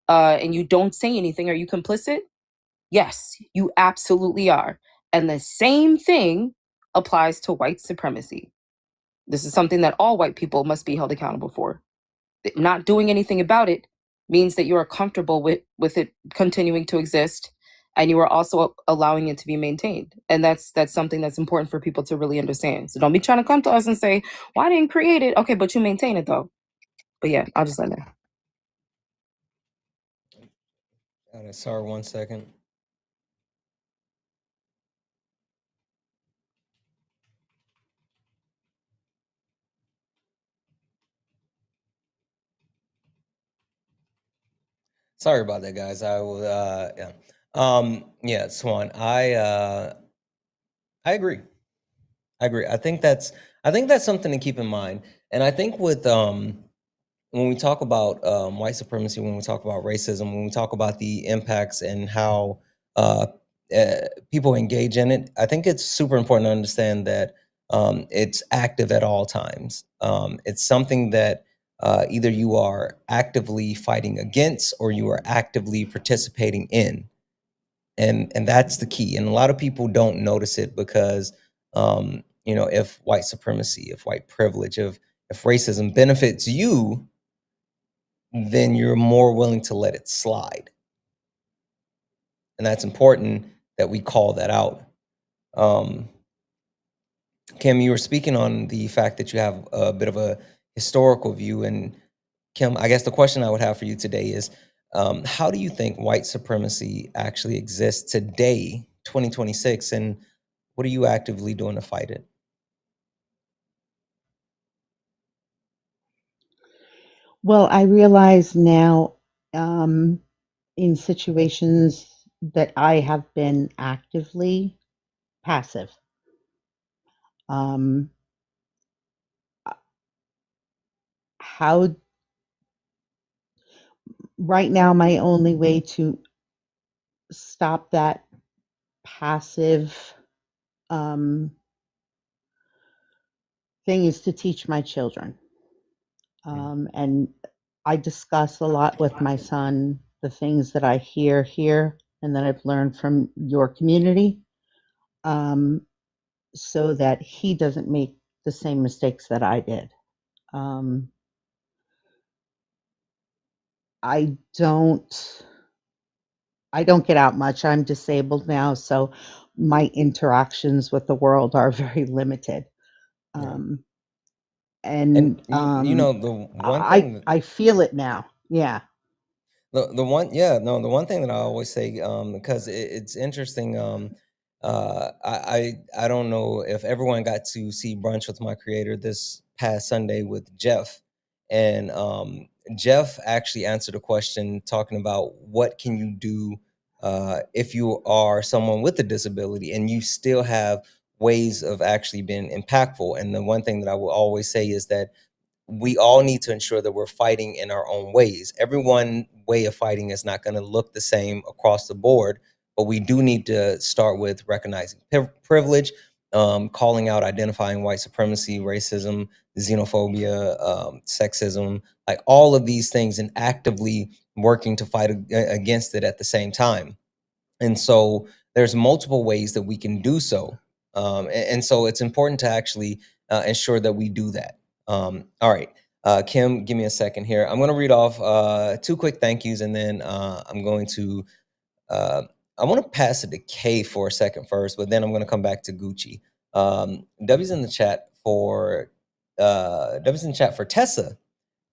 and you don't say anything, are you complicit? Yes, you absolutely are. And the same thing applies to white supremacy. This is something that all white people must be held accountable for. not doing anything about it means that you are comfortable with it continuing to exist, and you are also allowing it to be maintained. And that's something that's important for people to really understand. So don't be trying to come to us and say, well, I didn't create it. Okay, but you maintain it though. But yeah, I'll just let that. Sorry, 1 second. Sorry about that, guys. I will, yeah, Swan. I agree. I think that's something to keep in mind. And I think with when we talk about white supremacy, when we talk about racism, when we talk about the impacts and how uh, people engage in it, I think it's super important to understand that it's active at all times. It's something that either you are actively fighting against or you are actively participating in, and that's the key. And a lot of people don't notice it because if white supremacy, if white privilege, if racism benefits you, then you're more willing to let it slide. And that's important that we call that out. Kim, you were speaking on the fact that you have a bit of a historical view. And Kim, I guess the question I would have for you today is, how do you think white supremacy actually exists today, 2026, and what are you actively doing to fight it? Well, I realize now in situations that I have been actively passive. How right now my only way to stop that passive thing is to teach my children. And I discuss a lot with my son the things that I hear here and that I've learned from your community, so that he doesn't make the same mistakes that I did. I don't get out much. I'm disabled now, so my interactions with the world are very limited. Um, And and the one thing I feel it now. Yeah. The one thing that I always say, because it's interesting. I don't know if everyone got to see Brunch with My Creator this past Sunday with Jeff, and Jeff actually answered a question talking about what can you do if you are someone with a disability and you still have ways of actually being impactful. And the one thing that I will always say is that we all need to ensure that we're fighting in our own ways. Everyone way of fighting is not going to look the same across the board, but we do need to start with recognizing privilege, calling out, identifying white supremacy, racism, xenophobia, sexism, like all of these things, and actively working to fight against it at the same time. And so there's multiple ways that we can do so. And so it's important to actually ensure that we do that. All right. Kim, give me a second here. I'm going to read off 2 quick thank yous, and then I'm going to, I want to pass it to Kay for a second first, but then I'm going to come back to Gucci. W's in the chat for Tessa.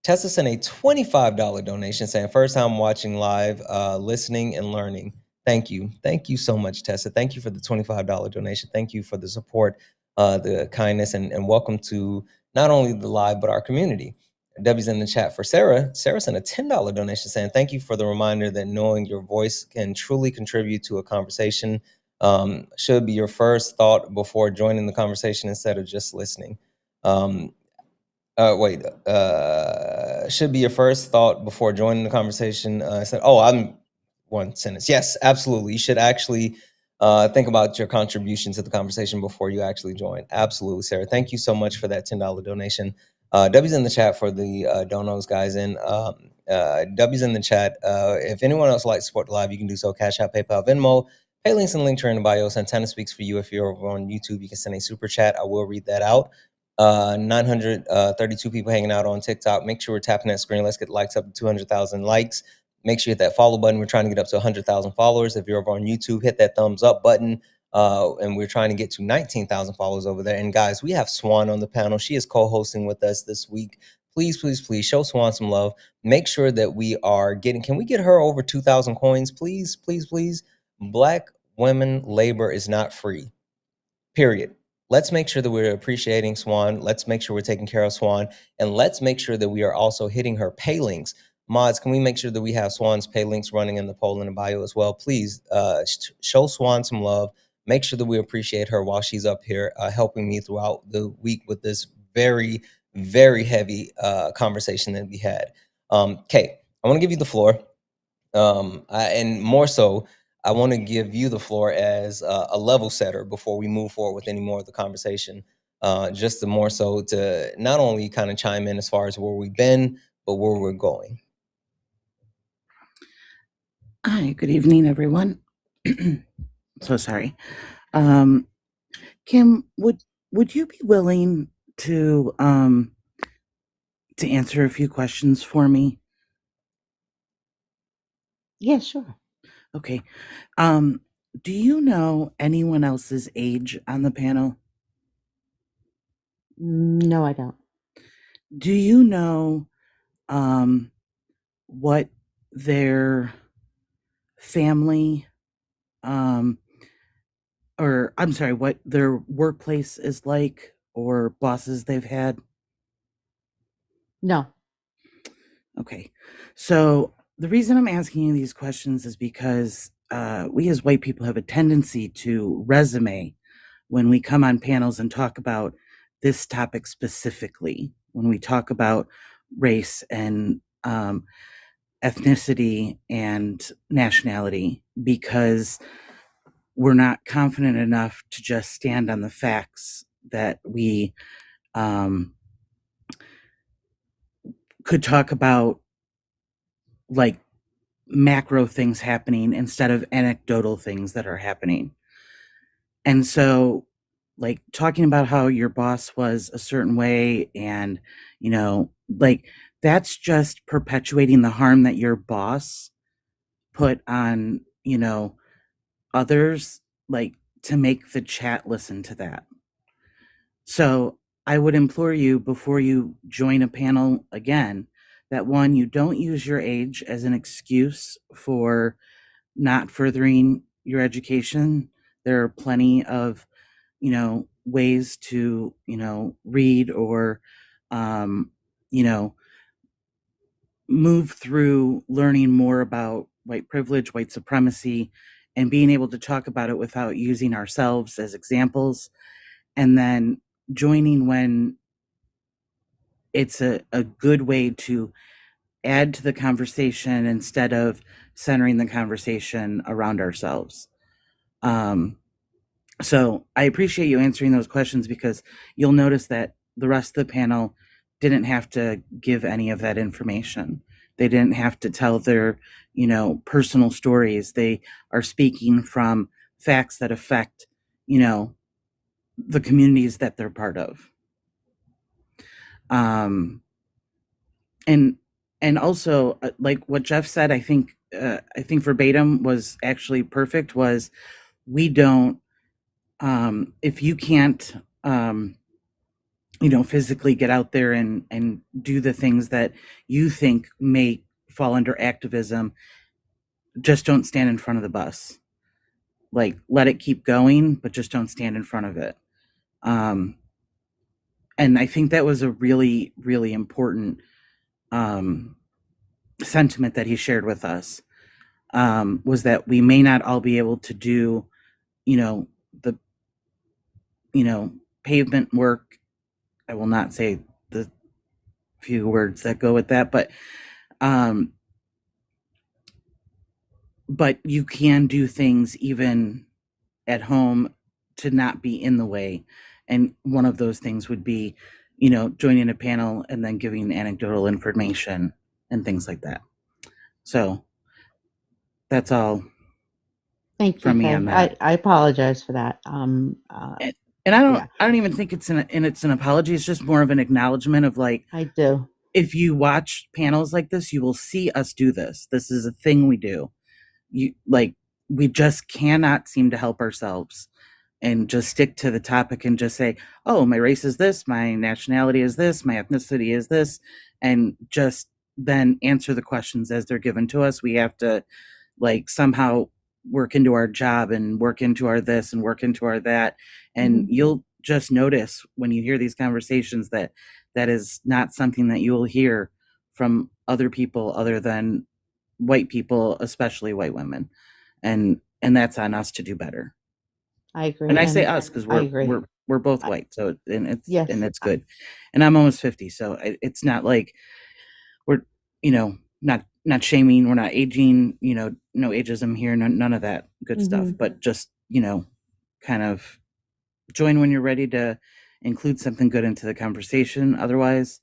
Tessa sent a $25 donation saying, first time watching live, listening and learning. Thank you. Thank you so much, Tessa. Thank you for the $25 donation. Thank you for the support, the kindness, and welcome to not only the live, but our community. W's in the chat for Sarah. Sarah sent a $10 donation saying, thank you for the reminder that knowing your voice can truly contribute to a conversation. Should be your first thought before joining the conversation instead of just listening. Should be your first thought before joining the conversation. I said, I'm one sentence. Yes, absolutely. You should actually think about your contribution to the conversation before you actually join. Absolutely, Sarah. Thank you so much for that $10 donation. W's in the chat for the donos, guys. And W's in the chat. If anyone else would like to support the live, you can do so. Cash App, PayPal, Venmo. Pay links and link in the bio. Santana speaks for you. If you're over on YouTube, you can send a super chat. I will read that out. 932 people hanging out on TikTok. Make sure we're tapping that screen. Let's get likes up to 200,000 likes. Make sure you hit that follow button. We're trying to get up to 100,000 followers. If you're over on YouTube, hit that thumbs up button. And we're trying to get to 19,000 followers over there. And guys, we have Swan on the panel. She is co-hosting with us this week. Please, please, please show Swan some love. Make sure that we are getting, can we get her over 2,000 coins? Please, please, please. Black women labor is not free. Period. Let's make sure that we're appreciating Swan. Let's make sure we're taking care of Swan. And let's make sure that we are also hitting her pay links. Mods, can we make sure that we have Swan's pay links running in the poll in the bio as well? Please show Swan some love. Make sure that we appreciate her while she's up here helping me throughout the week with this very, very heavy conversation that we had. Kay, I want to give you the floor. And more so, I want to give you the floor as a level setter before we move forward with any more of the conversation. Just to more so to not only kind of chime in as far as where we've been, but where we're going. Hi, good evening, everyone. So sorry. Kim, would you be willing to answer a few questions for me? Yeah, sure. Okay. Do you know anyone else's age on the panel? No, I don't. Do you know what their family or I'm sorry, what their workplace is like or bosses they've had? No. Okay. So the reason I'm asking you these questions is because we as white people have a tendency to resume when we come on panels and talk about this topic specifically, when we talk about race and ethnicity and nationality, because we're not confident enough to just stand on the facts that we could talk about, like macro things happening instead of anecdotal things that are happening. And so, like, talking about how your boss was a certain way and, you know, like, that's just perpetuating the harm that your boss put on, you know, others, like, to make the chat listen to that. So I would implore you, before you join a panel again, that one, you don't use your age as an excuse for not furthering your education. There are plenty of, you know, ways to, you know, read or, you know, move through learning more about white privilege, white supremacy, and being able to talk about it without using ourselves as examples. And then joining when it's a good way to add to the conversation instead of centering the conversation around ourselves. So I appreciate you answering those questions, because you'll notice that the rest of the panel didn't have to give any of that information. They didn't have to tell their, you know, personal stories. They are speaking from facts that affect, you know, the communities that they're part of. And also, like what Jeff said, I think verbatim was actually perfect. Was we don't, if you can't, you know, physically get out there and do the things that you think may fall under activism, just don't stand in front of the bus. Like, let it keep going, but just don't stand in front of it. And I think that was a really, really important sentiment that he shared with us, was that we may not all be able to do, you know, the, you know, pavement work. I will not say the few words that go with that, but you can do things even at home to not be in the way. And one of those things would be, you know, joining a panel and then giving anecdotal information and things like that. So that's all. Thank you, From me Kay. on that. I apologize for that. And I Yeah, don't even think it's an apology. It's just more of an acknowledgement of like, I do. if you watch panels like this, you will see us do this. This is a thing we do. You like, we just cannot seem to help ourselves and just stick to the topic and just say, oh, my race is this, my nationality is this, my ethnicity is this, and just then answer the questions as they're given to us. We have to like somehow work into our job and work into our this and work into our that. And you'll just notice when you hear these conversations that that is not something that you will hear from other people other than white people, especially white women. And that's on us to do better. I agree. And I say And us because I agree. we're both I, white, so yes, and it's good. And I'm almost 50, so it's not like we're not shaming, we're not aging, no ageism here, none of that good stuff, but just kind of join when you're ready to include something good into the conversation. Otherwise,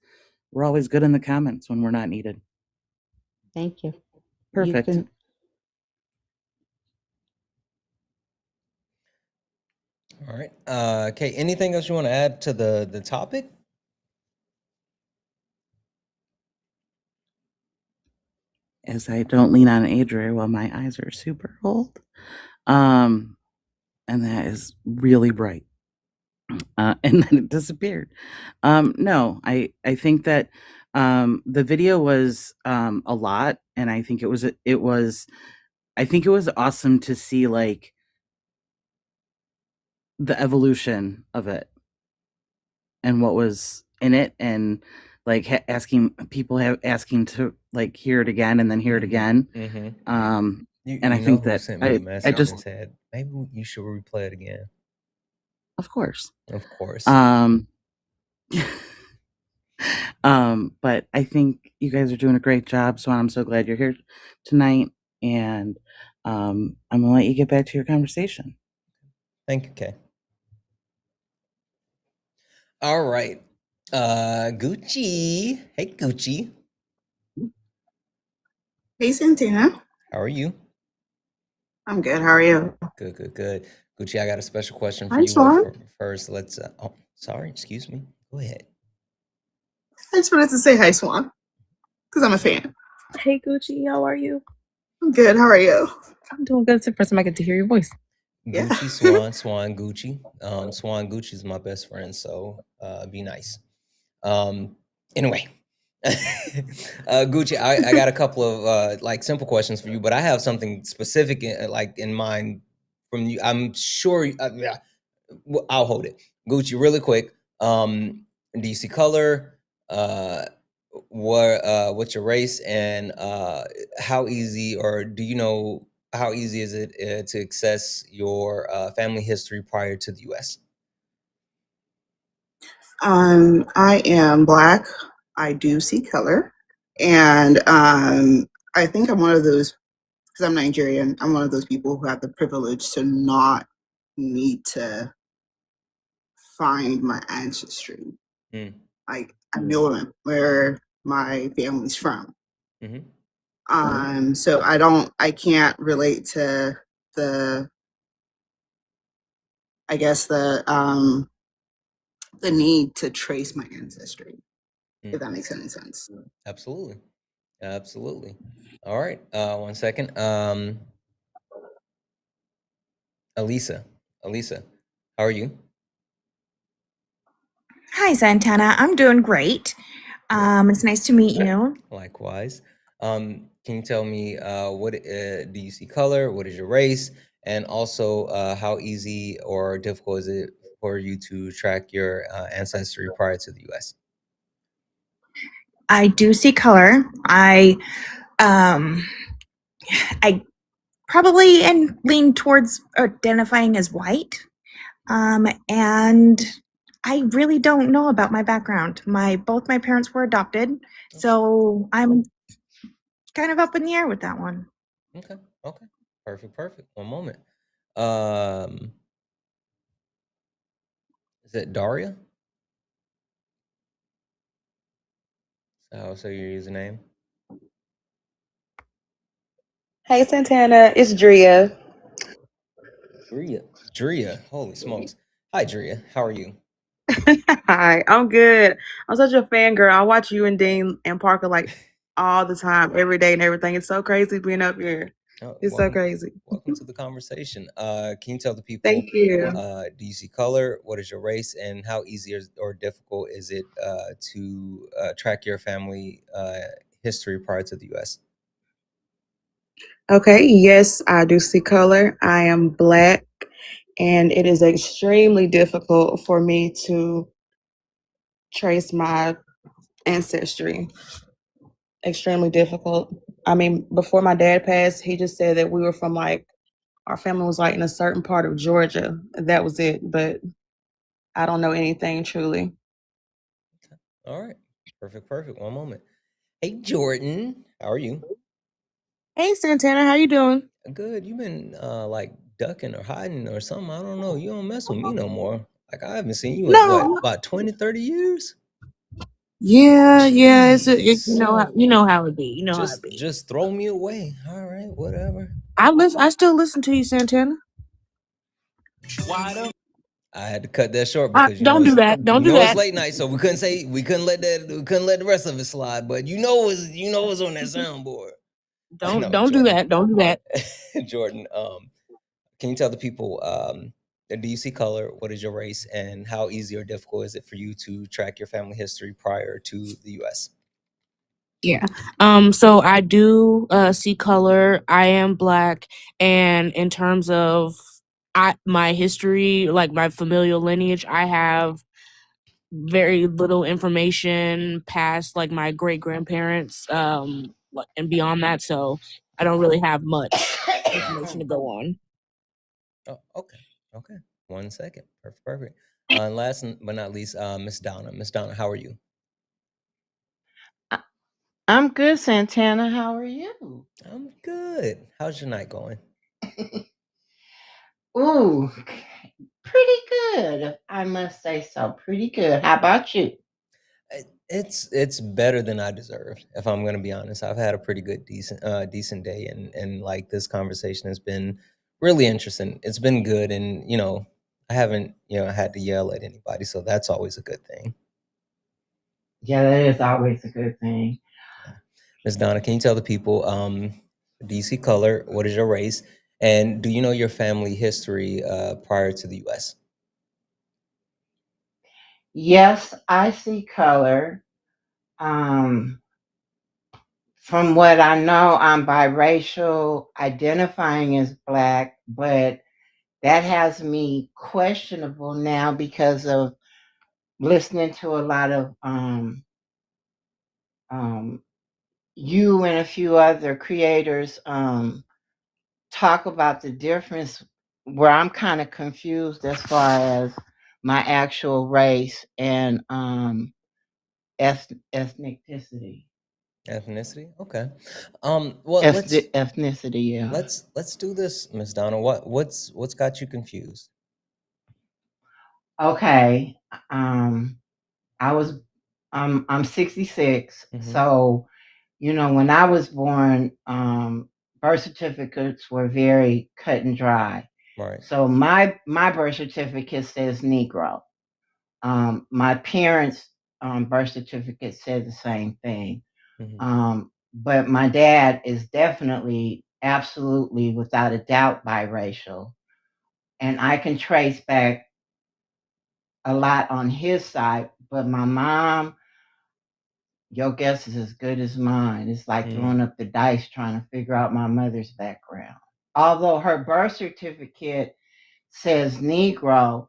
we're always good in the comments when we're not needed. thank you. You Perfect. can. All right. Okay. Anything else you want to add to the topic? As I don't lean on Adria while my eyes are super old. And that is really bright. And then it disappeared. No, I think that the video was a lot, and I think I think it was awesome to see like the evolution of it and what was in it, and like asking to like hear it again and then hear it again. And I You know think who that sent me a I message just, and said maybe you should replay it again. of course. Of course. But I think you guys are doing a great job, so I'm so glad you're here tonight, and I'm gonna let you get back to your conversation. Thank you, Kay. All right. Gucci. Hey, Gucci. Hey, Santana. How are you? I'm good. How are you? Good, good, good. Gucci, I got a special question for Hi, you, but Swan. first, let's. Oh, sorry. Excuse me. Go ahead. I just wanted to say hi, Swan, because I'm a fan. Hey Gucci, how are you? I'm good. How are you? I'm doing good. It's the first time I get to hear your voice. Yeah. Gucci, Swan, Gucci. Swan Gucci is my best friend, so be nice. Anyway, Gucci, I got a couple of like simple questions for you, but I have something specific in mind from you. I'm sure. Yeah, I'll hold it. Gucci, really quick. Do you see color? What's your race, and how easy, or do you know how easy is it to access your family history prior to the U.S.? I am Black. I do see color, and I think I'm one of those because I'm Nigerian. I'm one of those people who have the privilege to not need to find my ancestry. Mm. Like I know where my family's from. Mm-hmm. So I can't relate to the, I guess the need to trace my ancestry, if that makes any sense. Absolutely. Absolutely. All right. 1 second. Elisa. Elisa, how are you? Hi, Santana. I'm doing great. It's nice to meet you. Likewise. Can you tell me what do you see color? What is your race? And also, how easy or difficult is it for you to track your ancestry prior to the U.S.? I do see color. Um, I probably lean towards identifying as white. And I really don't know about my background. Both my parents were adopted, so I'm kind of up in the air with that one. Okay. Okay. Perfect. One moment. Um, is it Daria? So your username? Hey Santana, it's Drea. Drea. Holy smokes. Hi, Drea. How are you? Hi, I'm good. I'm such a fangirl. I watch you and Dean and Parker like all the time, every day and everything. It's so crazy being up here. It's so Welcome, crazy. welcome to the conversation. Can you tell the people, Thank you. do you see color? What is your race, and how easy or difficult is it to track your family history prior to the U.S.? Okay, yes, I do see color. I am black, and it is extremely difficult for me to trace my ancestry. Extremely difficult. I mean, before my dad passed, he just said that we were from like our family was like in a certain part of Georgia. That was it, but I don't know anything truly. All right, perfect. One moment. Hey, Jordan, how are you? Hey Santana, how you doing? Good. You've been like ducking or hiding or something. I don't know. You don't mess with me no more. Like I haven't seen you in what, No. about 20, 30 years? Yeah, Jeez. you know how it be. You know how it be. Just throw me away. All right, whatever. I still listen to you, Santana. I had to cut that short because Don't do that. Don't do it's that. late night, so we couldn't let the rest of it slide. But it's on that soundboard. No, Don't do Jordan. that. Don't do that. Jordan, can you tell the people, do you see color? What is your race, and how easy or difficult is it for you to track your family history prior to the U.S.? Yeah. So I do see color. I am black, and in terms of my history, like my familial lineage, I have very little information past like my great grandparents and beyond that, so I don't really have much information to go on. Oh, okay. 1 second. Perfect. And last but not least, Miss Donna. Miss Donna, how are you? I- I'm good, Santana. How are you? I'm good. How's your night going? Ooh, pretty good. I must say so. Pretty good. How about you? It's better than I deserved, if I'm gonna be honest. I've had a pretty good, decent day, and like this conversation has been really interesting. It's been good, and I haven't had to yell at anybody, so that's always a good thing. Yeah, that is always a good thing. Yeah. Ms. Donna, can you tell the people, do you see color? What is your race? And do you know your family history prior to the U.S.? Yes, I see color. Um, from what I know, I'm biracial, identifying as black, but that has me questionable now because of listening to a lot of um, you and a few other creators talk about the difference where I'm kind of confused as far as my actual race and ethnicity. Ethnicity? Okay. Well, Ethnicity, yeah. let's do this, Miss Donna. What's got you confused? Okay. Um, I was I'm 66, Mm-hmm. so when I was born, birth certificates were very cut and dry. Right. So my birth certificate says Negro. My parents' birth certificate said the same thing. Mm-hmm. But my dad is definitely, absolutely, without a doubt, biracial, and I can trace back a lot on his side. But my mom, your guess is as good as mine. It's like throwing up the dice trying to figure out my mother's background. Although her birth certificate says Negro,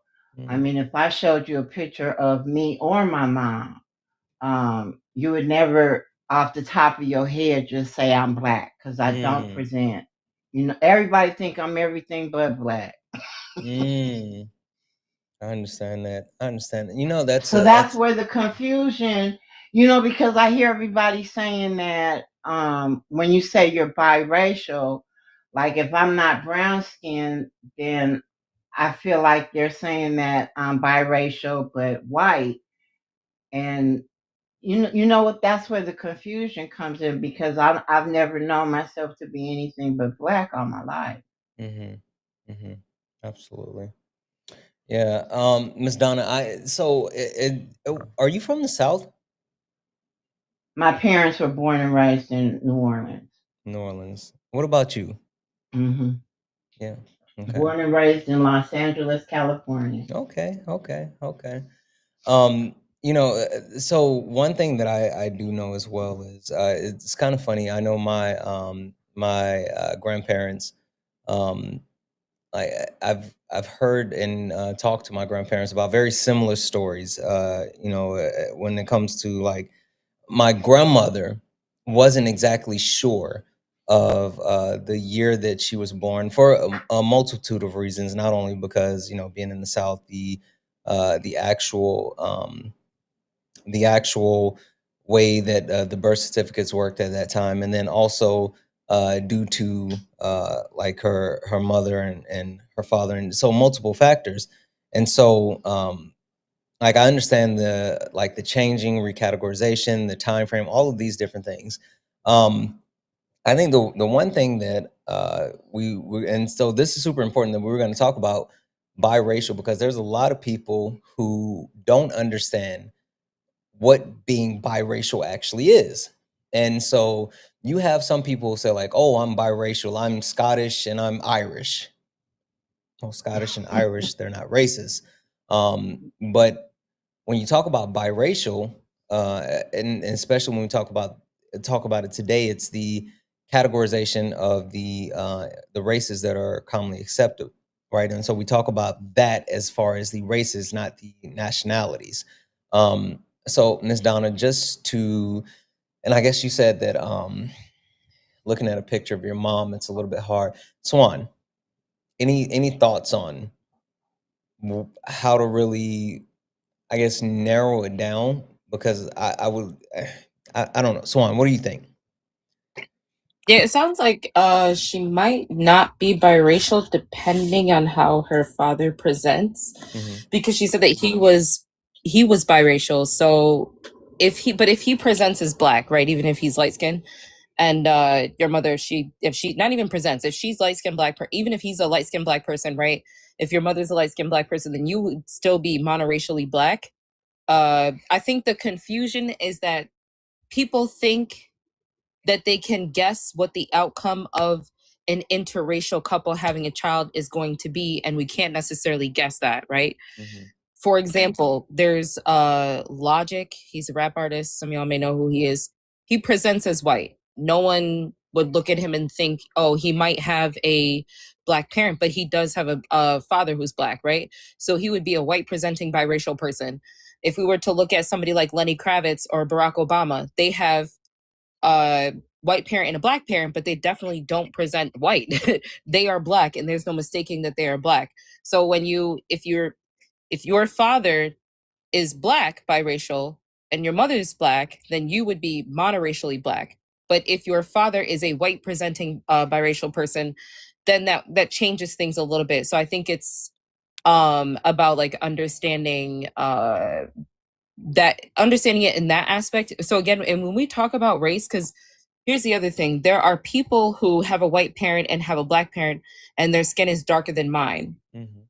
I mean, if I showed you a picture of me or my mom, you would never, off the top of your head, just say I'm black because I don't present. Everybody think I'm everything but black. I understand that. So that's where the confusion, because I hear everybody saying that when you say you're biracial, like if I'm not brown skinned, then I feel like they're saying that I'm biracial but white. And you know what? That's where the confusion comes in because I've never known myself to be anything but black all my life. Mm-hmm. Mm-hmm. Absolutely. Yeah. Miss Donna, are you from the South? My parents were born and raised in New Orleans. New Orleans. What about you? hmm Yeah. Okay. Born and raised in Los Angeles, California. Okay. So one thing that I do know as well is it's kind of funny. I know my grandparents. Um, I've heard and talked to my grandparents about very similar stories. When it comes to like my grandmother wasn't exactly sure of the year that she was born for a multitude of reasons. Not only because being in the South, the actual way that the birth certificates worked at that time, and then also due to like her mother and her father, and so multiple factors. And so like I understand the changing recategorization, the time frame, all of these different things. I think the one thing that and so this is super important that we were going to talk about biracial, because there's a lot of people who don't understand what being biracial actually is. And so you have some people who say like, "Oh, I'm biracial. I'm Scottish and I'm Irish." Well, Scottish and Irish, they're not racist. But when you talk about biracial, and especially when we talk about it today, it's the categorization of the races that are commonly accepted, right? And so we talk about that as far as the races, not the nationalities. So Miss Donna, and I guess you said that looking at a picture of your mom, it's a little bit hard. Swan, any thoughts on how to really, I guess, narrow it down? Because I would, I don't know. Swan, what do you think? Yeah, it sounds like she might not be biracial depending on how her father presents, because she said that he was biracial. So if he presents as black, right, even if he's light skinned, and your mother, if she not even presents, if she's light skinned black, even if he's a light skinned black person, right, if your mother's a light skinned black person, then you would still be monoracially black. I think the confusion is that people think that they can guess what the outcome of an interracial couple having a child is going to be, and we can't necessarily guess that, right? For example, there's Logic. He's a rap artist. Some of y'all may know who he is. He presents as white. No one would look at him and think, oh, he might have a black parent, but he does have a father who's black, right? So he would be a white presenting biracial person. If we were to look at somebody like Lenny Kravitz or Barack Obama, they have a white parent and a black parent, but they definitely don't present white. They are black, and there's no mistaking that they are black. So if your father is black biracial and your mother is black, then you would be monoracially black. But if your father is a white presenting biracial person, then that changes things a little bit. So I think it's about like understanding it in that aspect. So again, and when we talk about race, because here's the other thing, there are people who have a white parent and have a black parent, and their skin is darker than mine.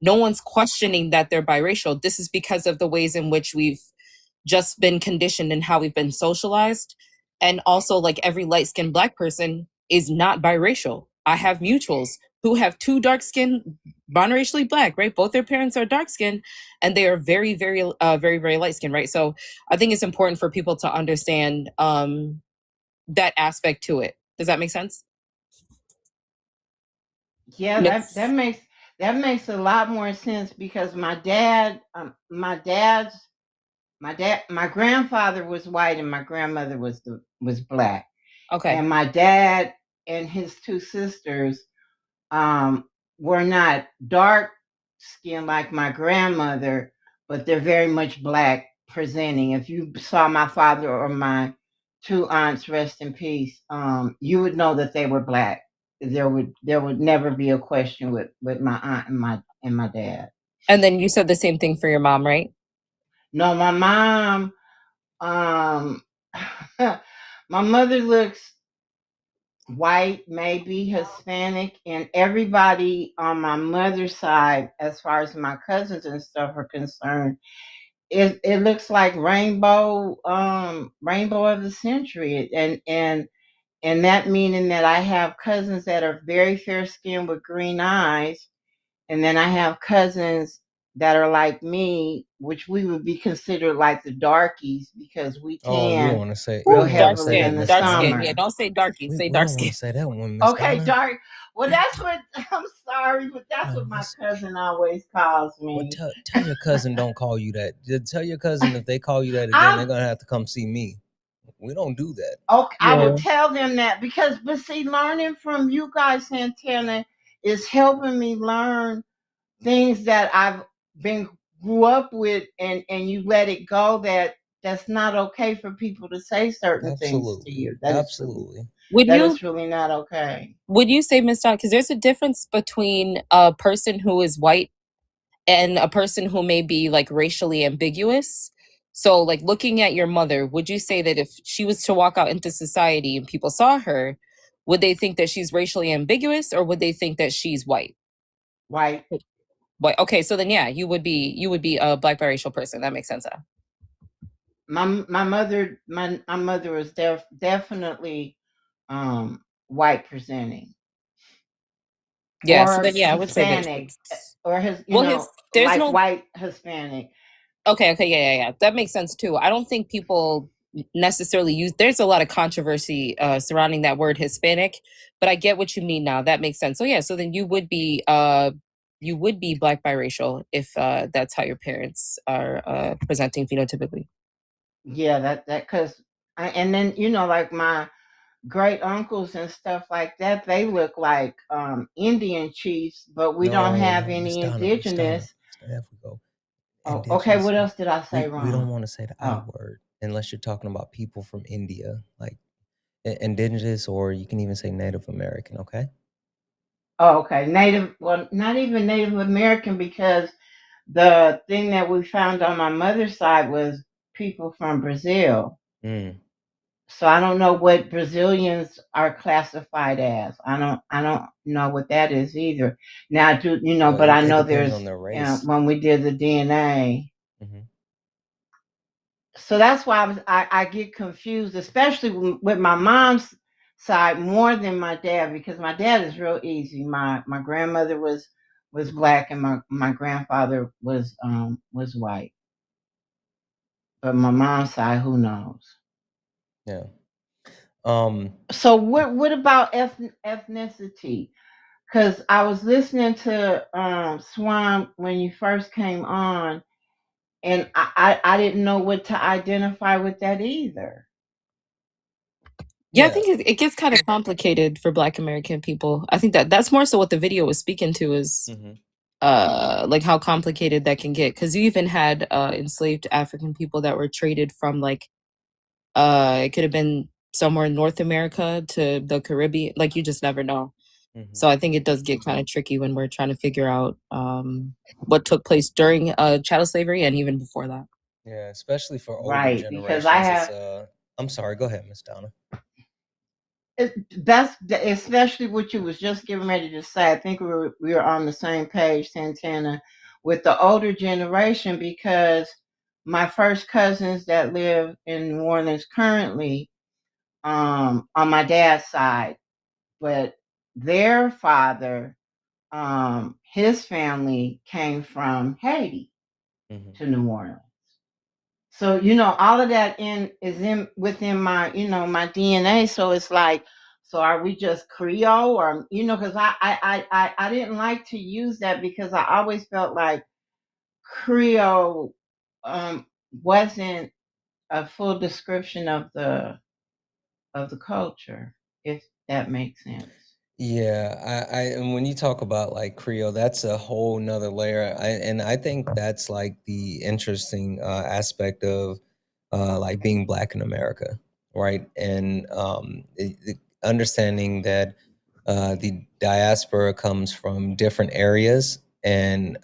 No one's questioning that they're biracial. This is because of the ways in which we've just been conditioned and how we've been socialized. And also, like, every light-skinned black person is not biracial. I have mutuals who have two dark skin, monoracially black, right? Both their parents are dark skinned, and they are very, very, very, very light skinned, right? So I think it's important for people to understand that aspect to it. Does that make sense? Yeah, that makes a lot more sense, because my grandfather was white and my grandmother was black. Okay. And my dad and his two sisters were not dark skinned like my grandmother, but they're very much black presenting. If you saw my father or my two aunts, rest in peace, you would know that they were black. There would never be a question with my aunt and my dad. And then you said the same thing for your mom, right? No, my mom, my mother looks white, maybe Hispanic, and everybody on my mother's side, as far as my cousins and stuff are concerned, it looks like rainbow of the century, and that meaning that I have cousins that are very fair skinned with green eyes, and then I have cousins that are like me, which we would be considered like the darkies because we Oh, you tan want to say real you want to Dark say heavily that, in skin, the Miss dark skin. Donna? Yeah, summer. don't say darky, say We dark don't want skin. to say that one, Miss Okay, Donna. dark. Well, that's what I'm sorry, but that's No, what my that's okay. cousin always calls Well, me. tell your cousin don't call you that. Just tell your cousin if they call you that again, I'm they're gonna have to come see me. We don't do that. okay. I will Yeah. tell them that because, but see, learning from you guys, Santana, is helping me learn things that I've been grew up with, and you let it go. That's not okay for people to say certain things to Absolutely, you. absolutely. Would That you is really not okay. would you say, Miss Dot, because there's a difference between a person who is white and a person who may be like racially ambiguous. So, like looking at your mother, would you say that if she was to walk out into society and people saw her, would they think that she's racially ambiguous or would they think that she's white? White. White. Okay, so then yeah, you would be a black biracial person. That makes sense. My mother was definitely white presenting Yeah, so or then yeah, I would say that Hispanic she's or his, well his there's like no white Hispanic. okay, yeah. That makes sense too. I don't think people necessarily use there's a lot of controversy surrounding that word Hispanic, but I get what you mean now. That makes sense. So yeah, so then you would be black biracial if that's how your parents are presenting phenotypically. Yeah, that because and then like my great uncles and stuff like that, they look like Indian chiefs, but we don't No, have no, Miss any Donna, Miss Donna. indigenous. There we go. Oh, okay. Indigenous. What else did I say We don't wrong? want to say the I Oh, word unless you're talking about people from India, like indigenous, or you can even say Native American. Okay. oh, okay. Native. Well, not even Native American because the thing that we found on my mother's side was people from Brazil. Mm. So I don't know what Brazilians are classified as. I don't know what that is either. Now I do, Well, but I it know depends there's on their race. when we did the DNA. Hmm. So that's why I get confused, especially with my mom's side more than my dad, because my dad is real easy. My grandmother was black and my grandfather was white. But my mom's side, who knows? Yeah. Um. So what about ethnicity? Because I was listening to Swan when you first came on, and I didn't know what to identify with that either. Yeah, I Yeah. think it gets kind of complicated for Black American people. I think that's more so what the video was speaking to is Hmm. like how complicated that can get because you even had enslaved African people that were traded from like it could have been somewhere in North America to the Caribbean, like you just never know. Hmm. So I think it does get kind of tricky when we're trying to figure out what took place during chattel slavery and even before that. Yeah, especially for older Right, because I generations. It's have I'm sorry. Go ahead, Miss Donna. that's especially what you was just getting ready to say. I think we were on the same page, Santana, with the older generation because my first cousins that live in New Orleans currently, on my dad's side, but their father, his family came from Haiti Hmm. to New Orleans. So all of that is in within my my DNA. So it's like, so are we just Creole or because I didn't like to use that because I always felt like Creole wasn't a full description of the culture, if that makes sense. Yeah, I and when you talk about like Creole, that's a whole nother layer. And I think that's like the interesting aspect of like being Black in America, right? And understanding that the diaspora comes from different areas, and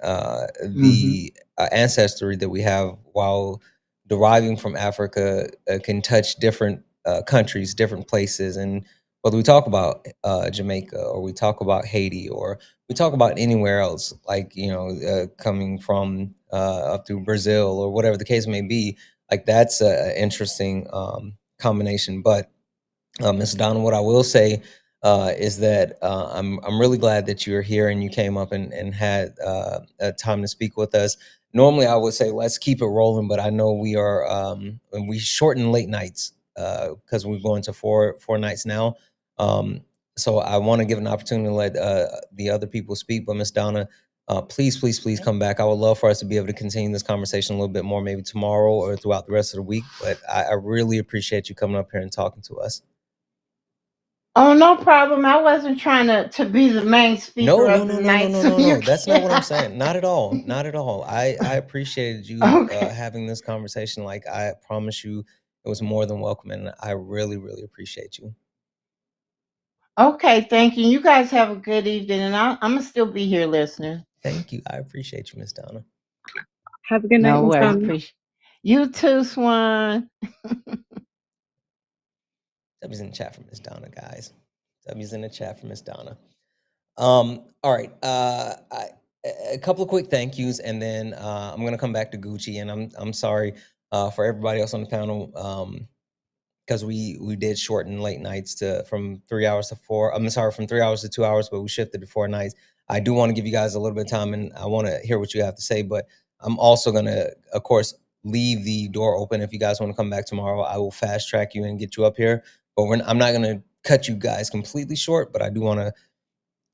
Mm-hmm. the ancestry that we have while deriving from Africa can touch different countries, different places, and whether we talk about Jamaica, or we talk about Haiti, or we talk about anywhere else, like, you know, coming from up through Brazil, or whatever the case may be, like that's an interesting combination. But Ms. Donna, what I will say is that I'm really glad that you're here and you came up and had time to speak with us. Normally, I would say let's keep it rolling, but I know we are we shorten late nights because we're going to four nights now. So I want to give an opportunity to let the other people speak. But Ms. Donna, please, please, please come back. I would love for us to be able to continue this conversation a little bit more, maybe tomorrow or throughout the rest of the week. But I really appreciate you coming up here and talking to us. Oh, no problem. I wasn't trying to be the main speaker of the night. No. That's not what I'm saying. Not at all. Not at all. I appreciated you Okay. having this conversation. Like, I promise you, it was more than welcome, and I really, really appreciate you. Okay, thank you. You guys have a good evening, and I'm gonna still be here listening. Thank you. I appreciate you, Miss Donna. Have a good night, No Miss worries. Donna. Appreciate you too, Swan. W's in the chat for Miss Donna, guys. W's in the chat for Miss Donna. All right. A couple of quick thank yous, and then I'm gonna come back to Gucci. And I'm sorry for everybody else on the panel. Because we did shorten late nights from 3 hours to 4. I'm sorry, from 3 hours to 2 hours, but we shifted to 4 nights. I do want to give you guys a little bit of time, and I want to hear what you have to say. But I'm also gonna, of course, leave the door open. If you guys want to come back tomorrow, I will fast track you and get you up here. But I'm not gonna cut you guys completely short, but I do want to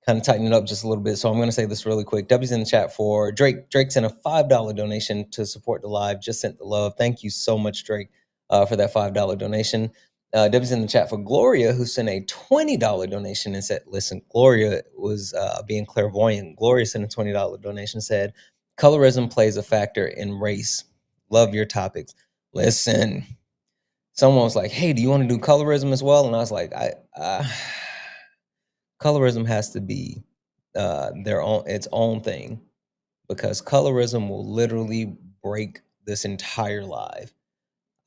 kind of tighten it up just a little bit. So I'm going to say this really quick. W's in the chat for Drake. Drake sent a $5 donation to support the live. Just sent the love. Thank you so much, Drake, for that $5 donation. W's in the chat for Gloria, who sent a $20 donation and said, listen, Gloria was being clairvoyant. Gloria sent a $20 donation, said, colorism plays a factor in race. Love your topics. Listen, someone was like, hey, do you want to do colorism as well? And I was like, colorism has to be its own thing, because colorism will literally break this entire live.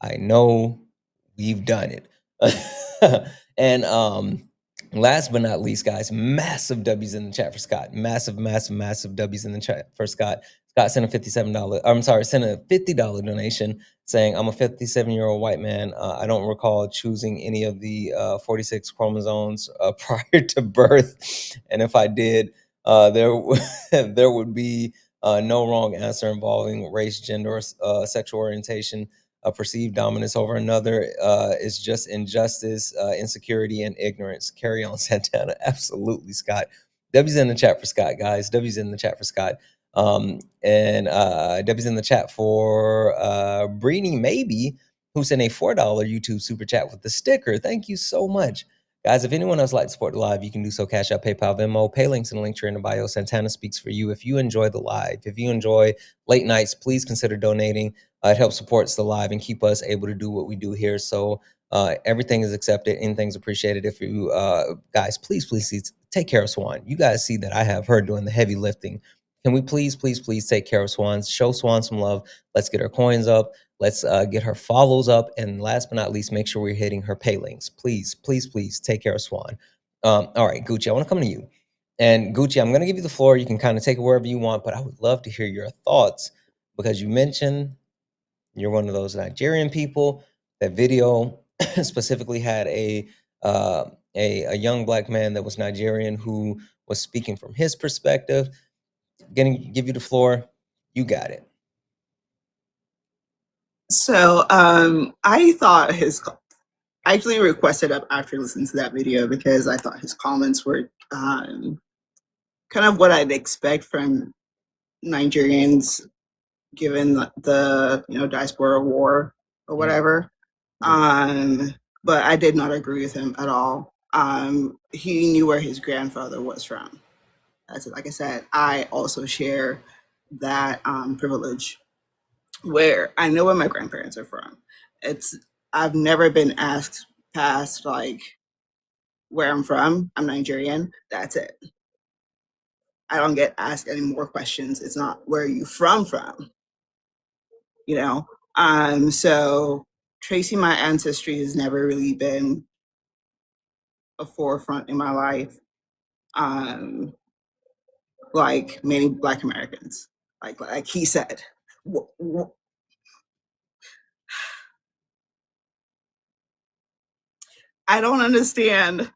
I know we've done it. And last but not least, guys, massive W's in the chat for Scott. Massive W's in the chat for Scott. Scott sent a sent a $50 donation saying, I'm a 57-year-old white man. I don't recall choosing any of the 46 chromosomes prior to birth. And if I did, there would be no wrong answer involving race, gender, or sexual orientation. Perceived dominance over another is just injustice, insecurity, and ignorance. Carry on, Santana. Absolutely, Scott. W's in the chat for Scott, guys. W's in the chat for Scott. And W's in the chat for Breeding Maybe, who sent a $4 YouTube super chat with the sticker. Thank you so much. Guys, if anyone else would like to support the live, you can do so. Cash App, PayPal, Venmo, pay links in the link tree in the bio. Santana speaks for you. If you enjoy the live, if you enjoy late nights, please consider donating. It helps supports the live and keep us able to do what we do here. So everything is accepted. Anything's appreciated. If you guys, please take care of Swan. You guys see that I have her doing the heavy lifting. Can we please take care of Swan? Show Swan some love. Let's get her coins up. Let's get her follows up. And last but not least, make sure we're hitting her pay links. Please take care of Swan. All right, Gucci, I want to come to you. And Gucci, I'm going to give you the floor. You can kind of take it wherever you want, but I would love to hear your thoughts, because you mentioned you're one of those Nigerian people. That video specifically had a young black man that was Nigerian who was speaking from his perspective. Gonna give you the floor. You got it. So I thought I actually requested up after listening to that video because I thought his comments were kind of what I'd expect from Nigerians, given the diaspora war or whatever. But I did not agree with him at all. He knew where his grandfather was from. That's it. Like I said, I also share that privilege, where I know where my grandparents are from. I've never been asked past like where I'm from. I'm Nigerian. That's it. I don't get asked any more questions. It's not where are you from, you know? So tracing my ancestry has never really been a forefront in my life, like many Black Americans. Like he said, I don't understand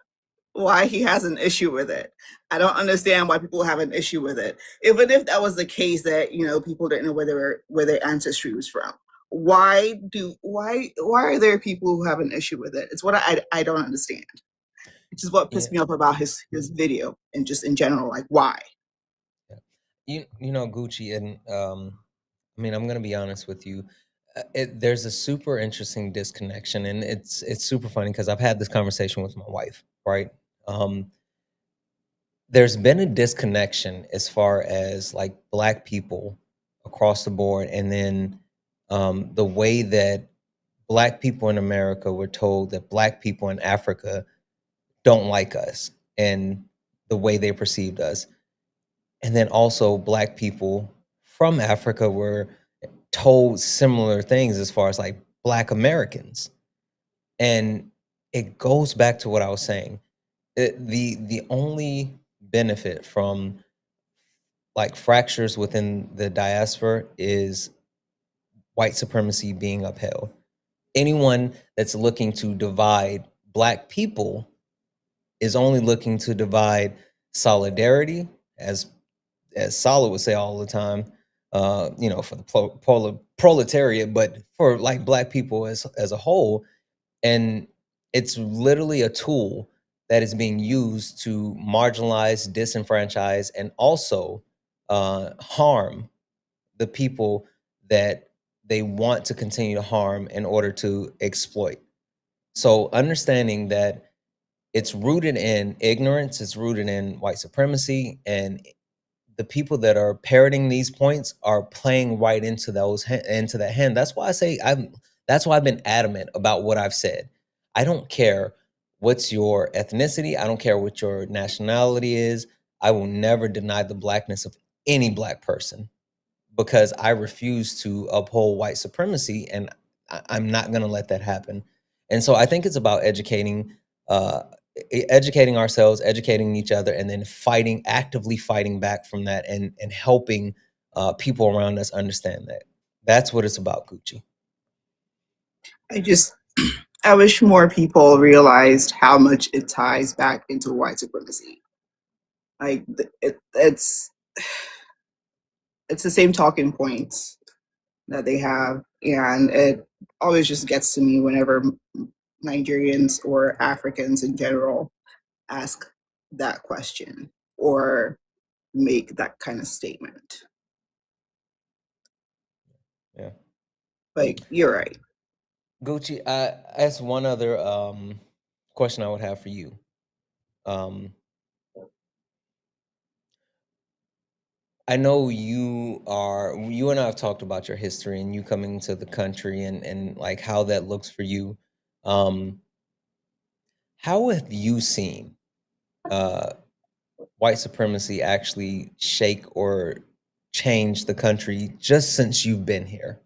why he has an issue with it. I don't understand why people have an issue with it. Even if that was the case, that people didn't know where their ancestry was from. Why are there people who have an issue with it? It's what I don't understand. Which is what pissed me off about his video and just in general, like why. Gucci, and I mean, I'm gonna be honest with you. There's a super interesting disconnection, and it's super funny because I've had this conversation with my wife, right? There's been a disconnection as far as like Black people across the board, and then the way that Black people in America were told that Black people in Africa don't like us, and the way they perceived us. And then also Black people from Africa were told similar things as far as like Black Americans. And it goes back to what I was saying. The only benefit from like fractures within the diaspora is white supremacy being upheld. Anyone that's looking to divide Black people is only looking to divide solidarity, as Solid would say all the time, for the proletariat, but for like Black people as a whole. And it's literally a tool that is being used to marginalize, disenfranchise, and also harm the people that they want to continue to harm in order to exploit. So understanding that it's rooted in ignorance, it's rooted in white supremacy, and the people that are parroting these points are playing right into into that hand. That's why I say that's why I've been adamant about what I've said. I don't care what's your ethnicity. I don't care what your nationality is. I will never deny the Blackness of any Black person, because I refuse to uphold white supremacy, and I'm not going to let that happen. And so I think it's about uh, educating ourselves, educating each other, and then actively fighting back from that, and helping people around us understand that. That's what it's about, Gucci. I wish more people realized how much it ties back into white supremacy. Like it's the same talking points that they have, and it always just gets to me whenever Nigerians or Africans in general ask that question or make that kind of statement. Yeah. Like, you're right. Gucci, that's one other question I would have for you. I know you and I have talked about your history and you coming to the country, and like how that looks for you. How have you seen white supremacy actually shake or change the country just since you've been here?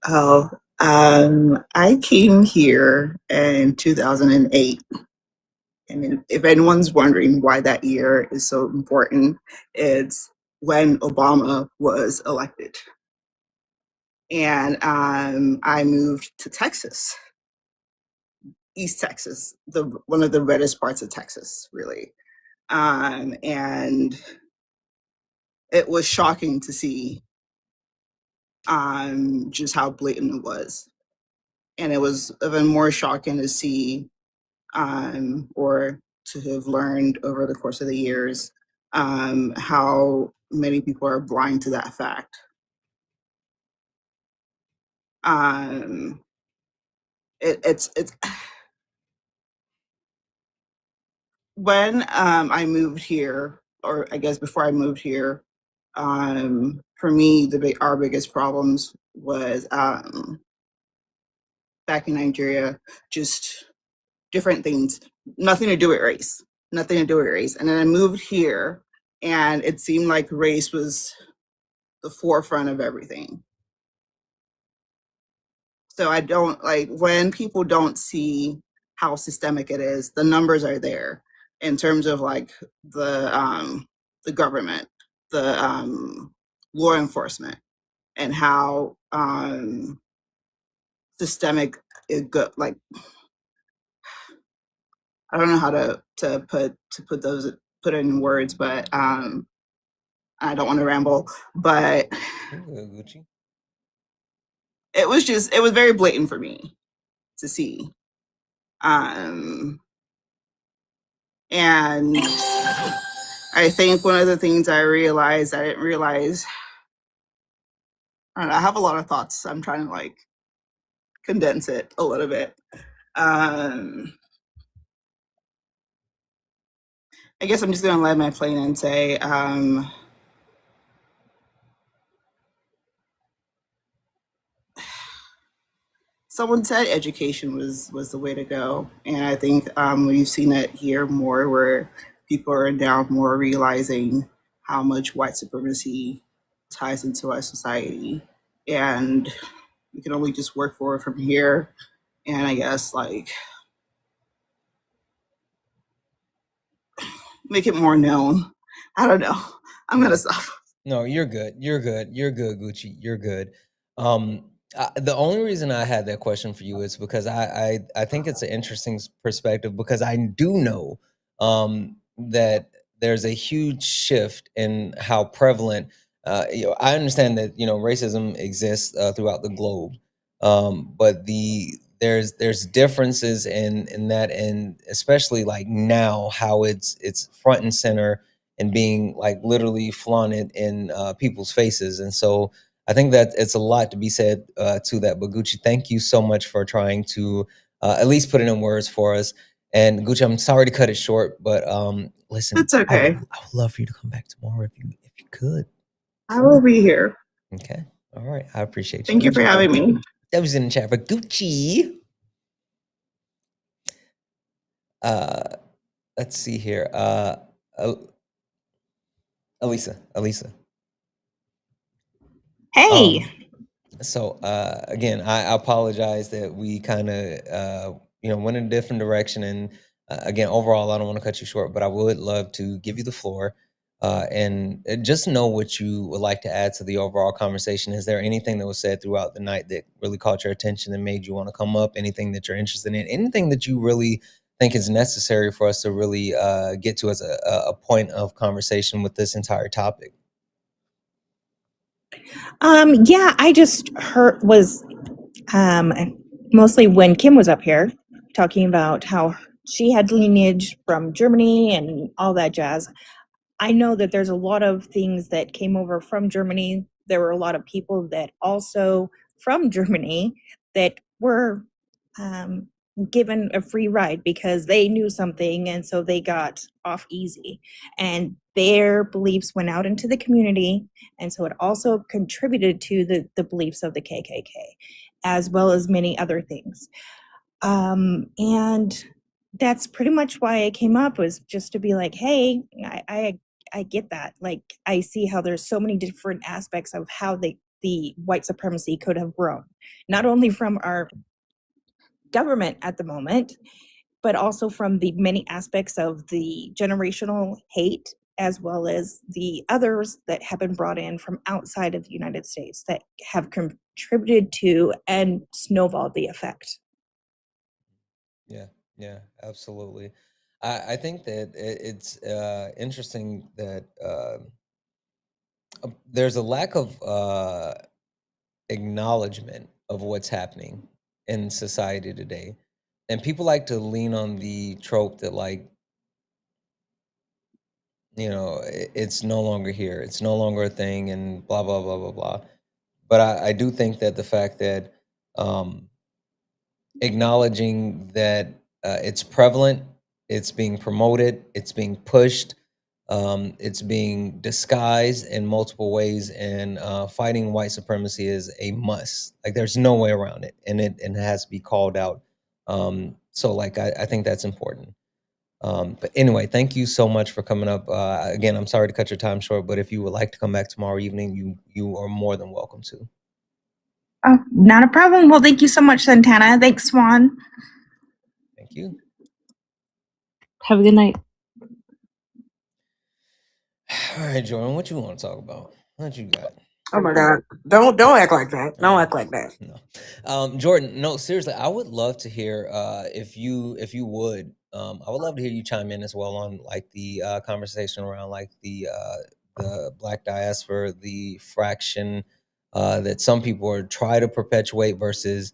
Oh, I came here in 2008. And if anyone's wondering why that year is so important, it's when Obama was elected. And I moved to Texas, East Texas, one of the reddest parts of Texas, really. And it was shocking to see just how blatant it was. And it was even more shocking to see or to have learned over the course of the years how many people are blind to that fact. It's when I moved here, or I guess before I moved here, for me, our biggest problems was back in Nigeria, just different things, nothing to do with race, nothing to do with race. And then I moved here, and it seemed like race was the forefront of everything. So I don't like when people don't see how systemic it is. The numbers are there in terms of like the government, the law enforcement, and how systemic it go. Like I don't know how to put it in words, but I don't want to ramble, but Gucci. it was very blatant for me to see. And I think one of the things I realized, I didn't realize, I don't know, I have a lot of thoughts. I'm trying to like condense it a little bit. I guess I'm just going to land my plane and say, someone said education was the way to go, and I think we've seen it here more, where people are now more realizing how much white supremacy ties into our society, and we can only just work forward from here. And I guess like make it more known. I don't know. I'm gonna stop. No, you're good. You're good. You're good, Gucci. You're good. The only reason I had that question for you is because I think it's an interesting perspective, because I do know that there's a huge shift in how prevalent. I understand that racism exists throughout the globe, but there's differences in that, and especially like now how it's front and center and being like literally flaunted in people's faces. And so I think that it's a lot to be said to that. But Gucci, thank you so much for trying to at least put it in words for us. And Gucci, I'm sorry to cut it short, but listen, It's okay. I would love for you to come back tomorrow if you could. I will be here. Okay. All right. I appreciate you. Thank you for having me. That was in the chat for Gucci. Let's see here. Elisa. Hey. So again, I apologize that we kind of went in a different direction, and again, overall, I don't want to cut you short, but I would love to give you the floor and just know what you would like to add to the overall conversation. Is there anything that was said throughout the night that really caught your attention and made you want to come up? Anything that you're interested in? Anything that you really think is necessary for us to really get to as a point of conversation with this entire topic? Yeah, I just was mostly when Kim was up here talking about how she had lineage from Germany and all that jazz. I know that there's a lot of things that came over from Germany. There were a lot of people that also from Germany that were given a free ride because they knew something, and so they got off easy. And their beliefs went out into the community, and so it also contributed to the beliefs of the KKK, as well as many other things. And that's pretty much why I came up, was just to be like, hey, I get that. Like, I see how there's so many different aspects of how the white supremacy could have grown, not only from our government at the moment, but also from the many aspects of the generational hate, as well as the others that have been brought in from outside of the United States that have contributed to and snowballed the effect. Yeah, absolutely. I think that it's interesting that there's a lack of acknowledgement of what's happening in society today. And people like to lean on the trope that, like, it's no longer here, it's no longer a thing, and blah, blah, blah, blah, blah. But I do think that the fact that acknowledging that it's prevalent, it's being promoted, it's being pushed, it's being disguised in multiple ways, and fighting white supremacy is a must. Like, there's no way around it, and it has to be called out. So, like, I think that's important. But anyway, thank you so much for coming up. Again, I'm sorry to cut your time short, but if you would like to come back tomorrow evening, you are more than welcome to. Oh, not a problem. Well, thank you so much, Santana. Thanks, Swan. Thank you. you. Have a good night. All right, Jordan, what you want to talk about? What you got? Oh my God! Don't act like that. Don't act like that. No, Jordan. No, seriously, I would love to hear if you would. I would love to hear you chime in as well on like the conversation around like the Black diaspora, the fraction that some people are try to perpetuate versus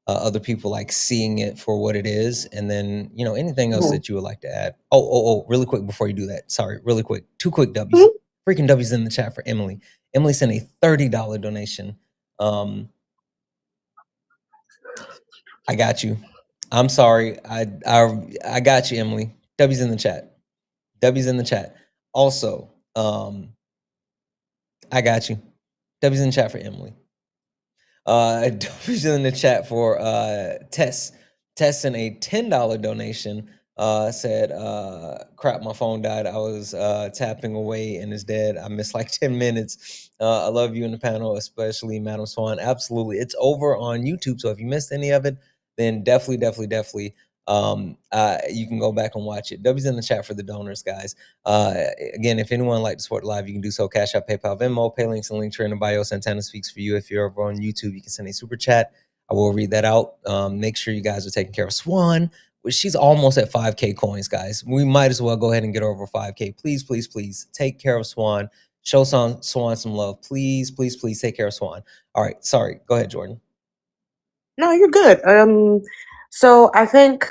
other people like seeing it for what it is, and then anything else Mhm. that you would like to add. Oh, really quick before you do that. Sorry, really quick. 2 quick W's. Mhm. Freaking W's in the chat for Emily. Emily sent a $30 donation. I got you. I'm sorry. I got you, Emily. W's in the chat. W's in the chat. Also, I got you. W's in the chat for Emily. W's in the chat for Tess. Tess sent a $10 donation. Said, crap, my phone died. I was tapping away and it's dead. I missed like 10 minutes. I love you in the panel, especially Madam Swan. Absolutely. It's over on YouTube. So if you missed any of it, then definitely you can go back and watch it. W's in the chat for the donors, guys. Again, if anyone would like to support live, you can do so. Cash App, PayPal, Venmo, pay links and link tree in the bio. Santana speaks for you. If you're over on YouTube, you can send a super chat. I will read that out. Make sure you guys are taking care of Swan. She's almost at 5K coins, guys. We might as well go ahead and get over 5K. Please take care of Swan. Show Swan some love. Please take care of Swan. All right, sorry. Go ahead, Jordan. No, you're good. So I think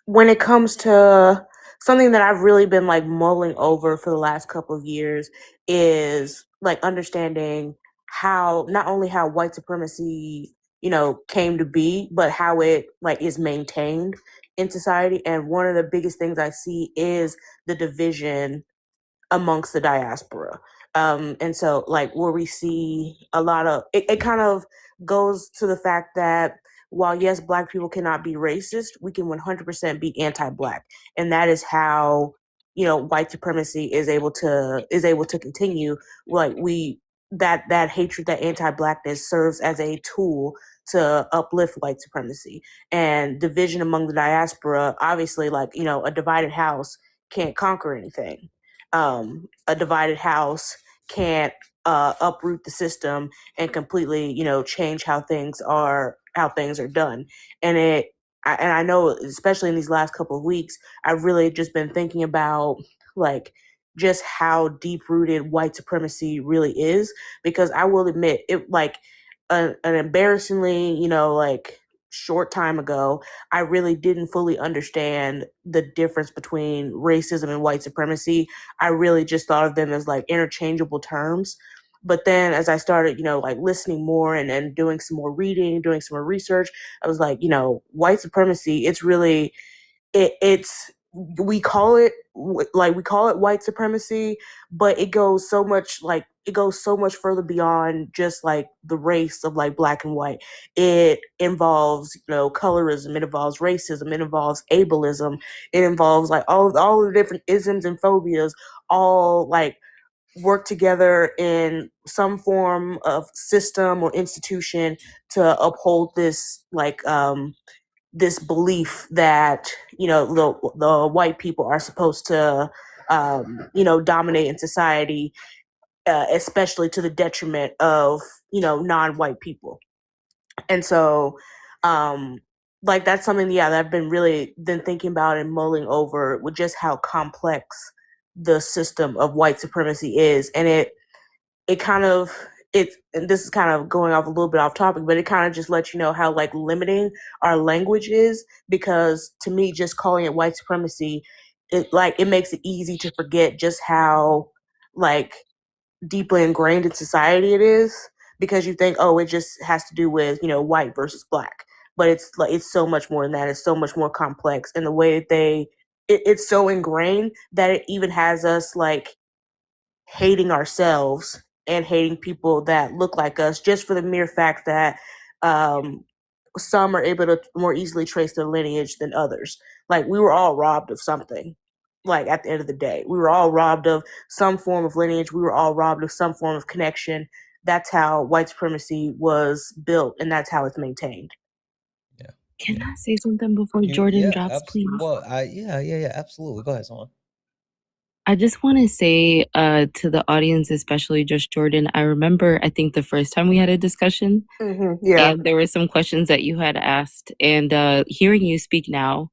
when it comes to something that I've really been like mulling over for the last couple of years is like understanding how not only how white supremacy, came to be, but how it like is maintained in society. And one of the biggest things I see is the division amongst the diaspora. And so like where we see a lot of it kind of goes to the fact that while yes, black people cannot be racist, we can 100% be anti-black. And that is how, white supremacy is able to continue. Like that hatred, that anti-blackness serves as a tool to uplift white supremacy. And division among the diaspora, obviously, like, a divided house can't conquer anything. A divided house can't uproot the system and completely, change how things are done. And I know, especially in these last couple of weeks, I've really just been thinking about like just how deep rooted white supremacy really is. Because I will admit, it like an embarrassingly, like short time ago, I really didn't fully understand the difference between racism and white supremacy. I really just thought of them as like interchangeable terms. But then as I started, like listening more and doing some more reading, doing some more research, I was like, white supremacy, it's really, it's we call it white supremacy, but it goes so much further beyond just like the race of like black and white. It involves colorism, it involves racism, it involves ableism, it involves like all the different isms and phobias, all like work together in some form of system or institution to uphold this this belief that the white people are supposed to dominate in society, especially to the detriment of non-white people. And so like that's something that I've been thinking about and mulling over, with just how complex the system of white supremacy is. And it kind of and this is kind of going off a little bit off topic, but it kind of just lets you know how like limiting our language is. Because to me, just calling it white supremacy, it makes it easy to forget just how like deeply ingrained in society it is. Because you think, oh, it just has to do with white versus black, but it's so much more than that. It's so much more complex. And the way that it's so ingrained that it even has us like hating ourselves and hating people that look like us, just for the mere fact that um, some are able to more easily trace their lineage than others. Like we were all robbed of something. Like at the end of the day, we were all robbed of some form of lineage. We were all robbed of some form of connection. That's how white supremacy was built, and that's how it's maintained. Yeah. Can I say something before Jordan drops, please? Well, yeah, absolutely. Go ahead, Swan. I just want to say to the audience, especially just Jordan, I remember, I think the first time we had a discussion, Yeah. and there were some questions that you had asked. And hearing you speak now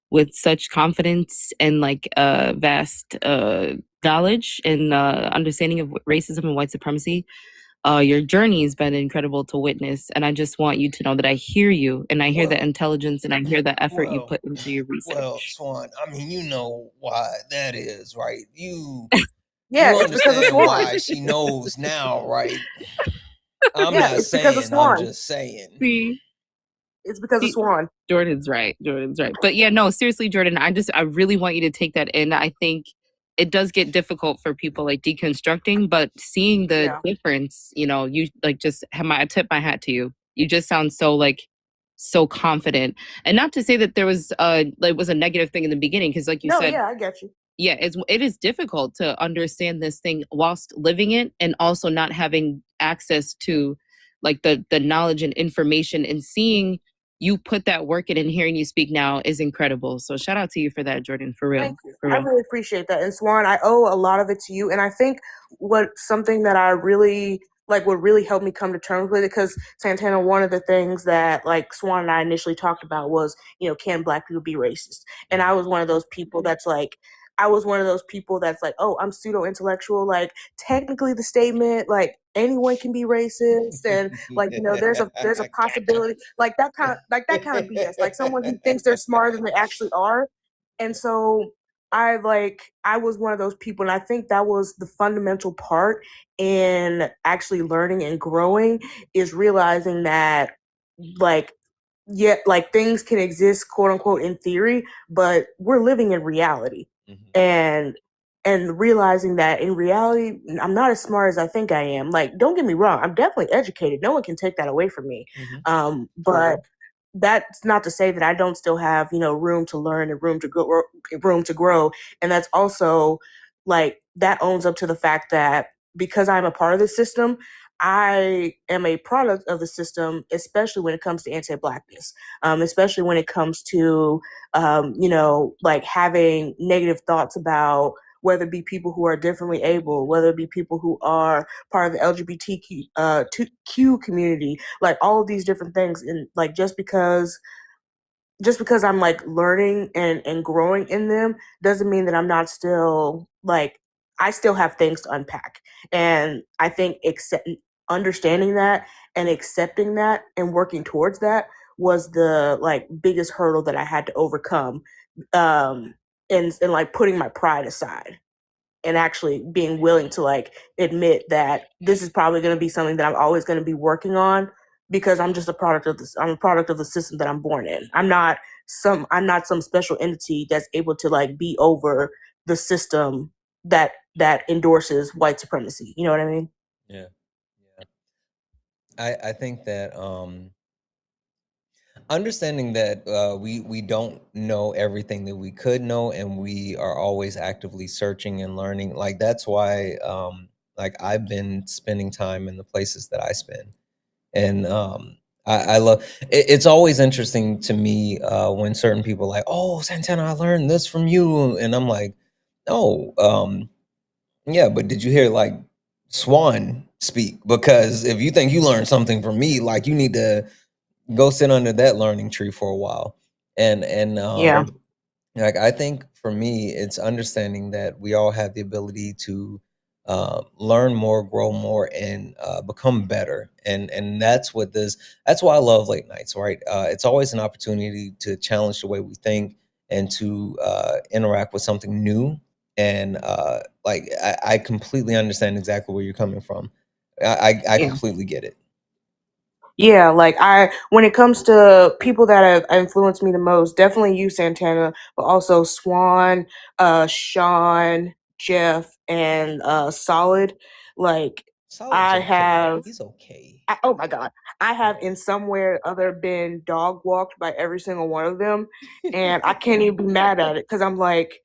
with such confidence and like vast knowledge and understanding of racism and white supremacy, your journey has been incredible to witness. And I just want you to know that I hear you and I hear the intelligence and I hear the effort you put into your research. Well, Swan, I mean, you know why that is, right? You Yeah, you it's because of understand Swan. why she knows now, right? I'm Yeah, not it's because of saying, I'm Swan. just saying. See? It's because of See, Swan. Jordan's right. But yeah, no, seriously, Jordan, I really want you to take that in. I think it does get difficult for people like deconstructing, but seeing the difference, you know, you like just I tip my hat to you. You just sound so like so confident. And not to say that there was like was a negative thing in the beginning, because like you said, I get you. yeah, it is difficult to understand this thing whilst living it and also not having access to like the knowledge and information, and seeing you put that work in and hearing you speak now is incredible. So shout out to you for that, Jordan, for real. Thank you. For I real. really appreciate that. And Swan, I owe a lot of it to you. And I think something that I really like what really helped me come to terms with it, because Santana, one of the things that like Swan and I initially talked about was, can Black people be racist? And I was one of those people that's like, oh, I'm pseudo intellectual. Like technically the statement, like anyone can be racist, and like there's a possibility, like that kind of BS. Like someone who thinks they're smarter than they actually are. And so I was one of those people, and I think that was the fundamental part in actually learning and growing, is realizing that like things can exist, quote unquote, in theory, but we're living in reality. And realizing that in reality, I'm not as smart as I think I am. Like, don't get me wrong, I'm definitely educated. No one can take that away from me. But that's not to say that I don't still have, room to learn and room to grow. And that's also like that owns up to the fact that because I'm a part of the system, I am a product of the system, especially when it comes to anti-Blackness, especially when it comes to, like having negative thoughts about whether it be people who are differently able, whether it be people who are part of the LGBTQ Q community, like all of these different things. And like just because I'm like learning and growing in them doesn't mean that I'm not still like, I still have things to unpack. And I think understanding that and accepting that and working towards that was the like biggest hurdle that I had to overcome. And like putting my pride aside and actually being willing to like admit that this is probably going to be something that I'm always going to be working on, because I'm just a product of this. I'm a product of the system that I'm born in. I'm not some special entity that's able to like be over the system that endorses white supremacy. You know what I mean? Yeah. I think that understanding that we don't know everything that we could know, and we are always actively searching and learning. Like that's why like I've been spending time in the places that I spend. And I love it's always interesting to me when certain people are like, oh, Santana, I learned this from you. And I'm like, oh, yeah, but did you hear like Swan speak? Because if you think you learned something from me, like you need to go sit under that learning tree for a while. And Yeah. like I think for me, it's understanding that we all have the ability to learn more, grow more, and become better. And that's what this. That's why I love late nights. Right? It's always an opportunity to challenge the way we think and to interact with something new. And like I completely understand exactly where you're coming from. I Yeah. completely get it. Yeah, like when it comes to people that have influenced me the most, definitely you, Santana, but also Swan, Sean, Jeff, and Solid. Like Solid's I okay. have, He's okay. oh my God, I have Yeah. in some way or other been dog walked by every single one of them, and I can't even be mad at it because I'm like,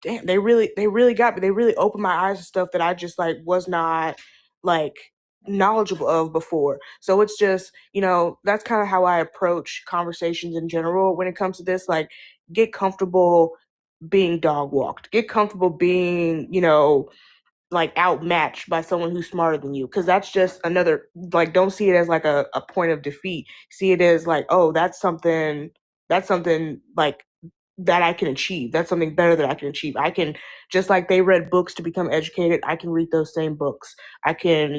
damn, they really got me. They really opened my eyes to stuff that I just like was not like knowledgeable of before. So it's just, that's kind of how I approach conversations in general when it comes to this. Like, get comfortable being dog walked, get comfortable being, like outmatched by someone who's smarter than you. Cause that's just another, like, don't see it as like a point of defeat. See it as like, oh, that's something like that I can achieve. That's something better that I can achieve. I can, just like they read books to become educated, I can read those same books. I can,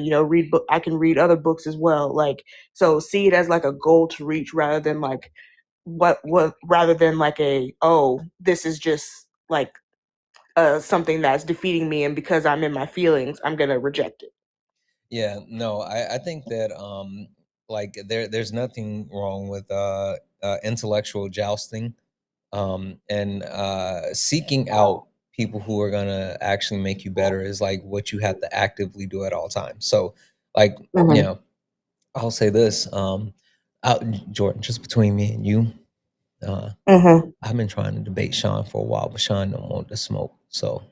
I can read other books as well. Like, so see it as like a goal to reach rather than like rather than like this is just like something that's defeating me, and because I'm in my feelings, I'm gonna reject it. Yeah, no, I think that like there's nothing wrong with intellectual jousting, and seeking out people who are gonna actually make you better is like what you have to actively do at all times. So, like, you know, I'll say this, Jordan, just between me and you, I've been trying to debate Sean for a while, but Sean don't want to smoke, so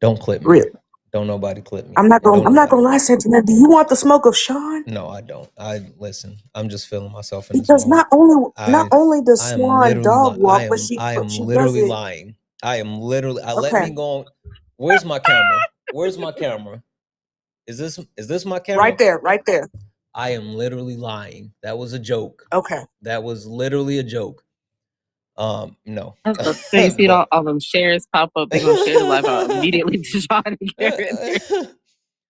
don't clip me. Really, Don't nobody clip me. I'm not Don't gonna nobody. lie, Santana. Do you want the smoke of Sean? No, I don't. I listen. I'm just feeling myself in this Because moment. not I only does I am Swan literally dog lying. walk, but I am she does literally it. lying. I am literally. I let Okay, me go on. Where's my camera? Where's my camera? Is this my camera? right there. I am literally lying. That was a joke. Okay. That was literally a joke. No. I was about to say, see But all them shares pop up, they're gonna share the live out immediately to Sean and Karen.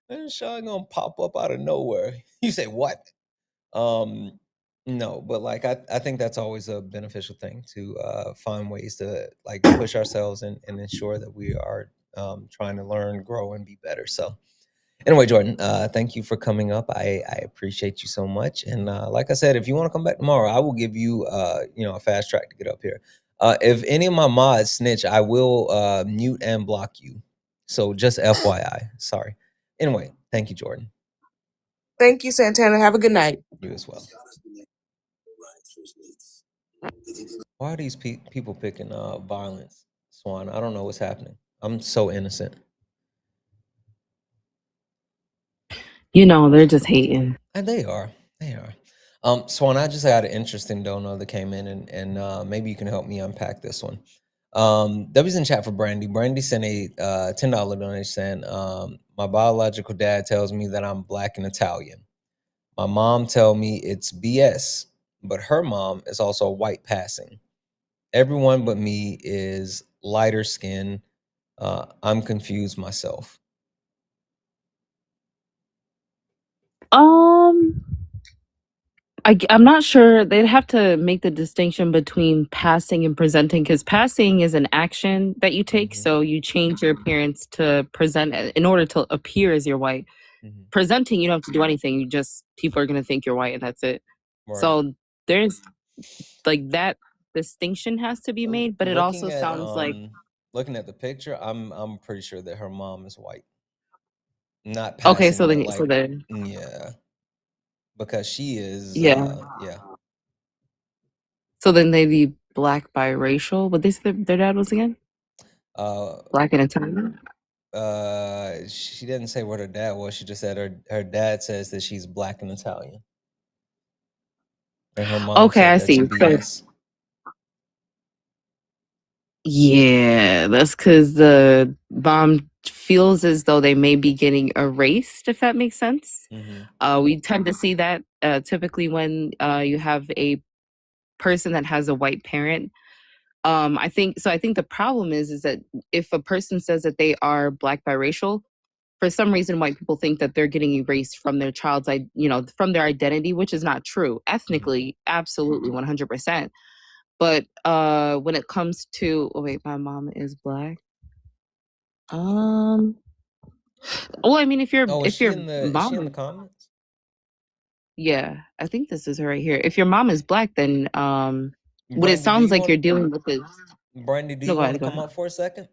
and Sean gonna pop up out of nowhere. You say what? Um, no, but like I think that's always a beneficial thing to find ways to like push ourselves and ensure that we are trying to learn, grow, and be better. So anyway, Jordan, thank you for coming up. I appreciate you so much. And like I said, if you want to come back tomorrow, I will give you a fast track to get up here. If any of my mods snitch, I will mute and block you. So just FYI. Sorry. Anyway, thank you, Jordan. Thank you, Santana. Have a good night. You as well. Why are these people picking violence, Swan? I don't know what's happening. I'm so innocent. They're just hating. And they are. They are. Swan, I just had an interesting donor that came in, and maybe you can help me unpack this one. That was in chat for Brandy. Brandy sent a $10 donation saying, my biological dad tells me that I'm Black and Italian. My mom tell me it's BS, but her mom is also white passing. Everyone but me is lighter skin. I'm confused myself. I'm not sure. They'd have to make the distinction between passing and presenting, because passing is an action that you take. Mhm. So you change your appearance to present in order to appear as you're white. Mhm. Presenting, you don't have to do anything. You just, people are going to think you're white and that's it. Right. So there's like that distinction has to be made, but it also Looking at sounds like, looking at the picture, I'm pretty sure that her mom is white. Not okay, passing, so but then, like yeah, because she is yeah. yeah. So then they'd be Black biracial. What they said their dad was again? Black and Italian. She didn't say what her dad was. She just said her dad says that she's Black and Italian, and her mom Okay, said I that's see. BS. Yeah, that's because the mom feels as though they may be getting erased, if that makes sense. Mm-hmm. We tend to see that typically when you have a person that has a white parent. I think the problem is that if a person says that they are Black biracial, for some reason white people think that they're getting erased from their child's from their identity, which is not true. Ethnically, absolutely 100%. But when it comes to, oh wait, my mom is Black. Well, I mean, if Is she in the mom, comments? yeah, I think this is her right here. If your mom is Black, then what it Brandy, do sounds you like want you're dealing with is, Brandy, do no, you go want to ahead, go come ahead. up for a second?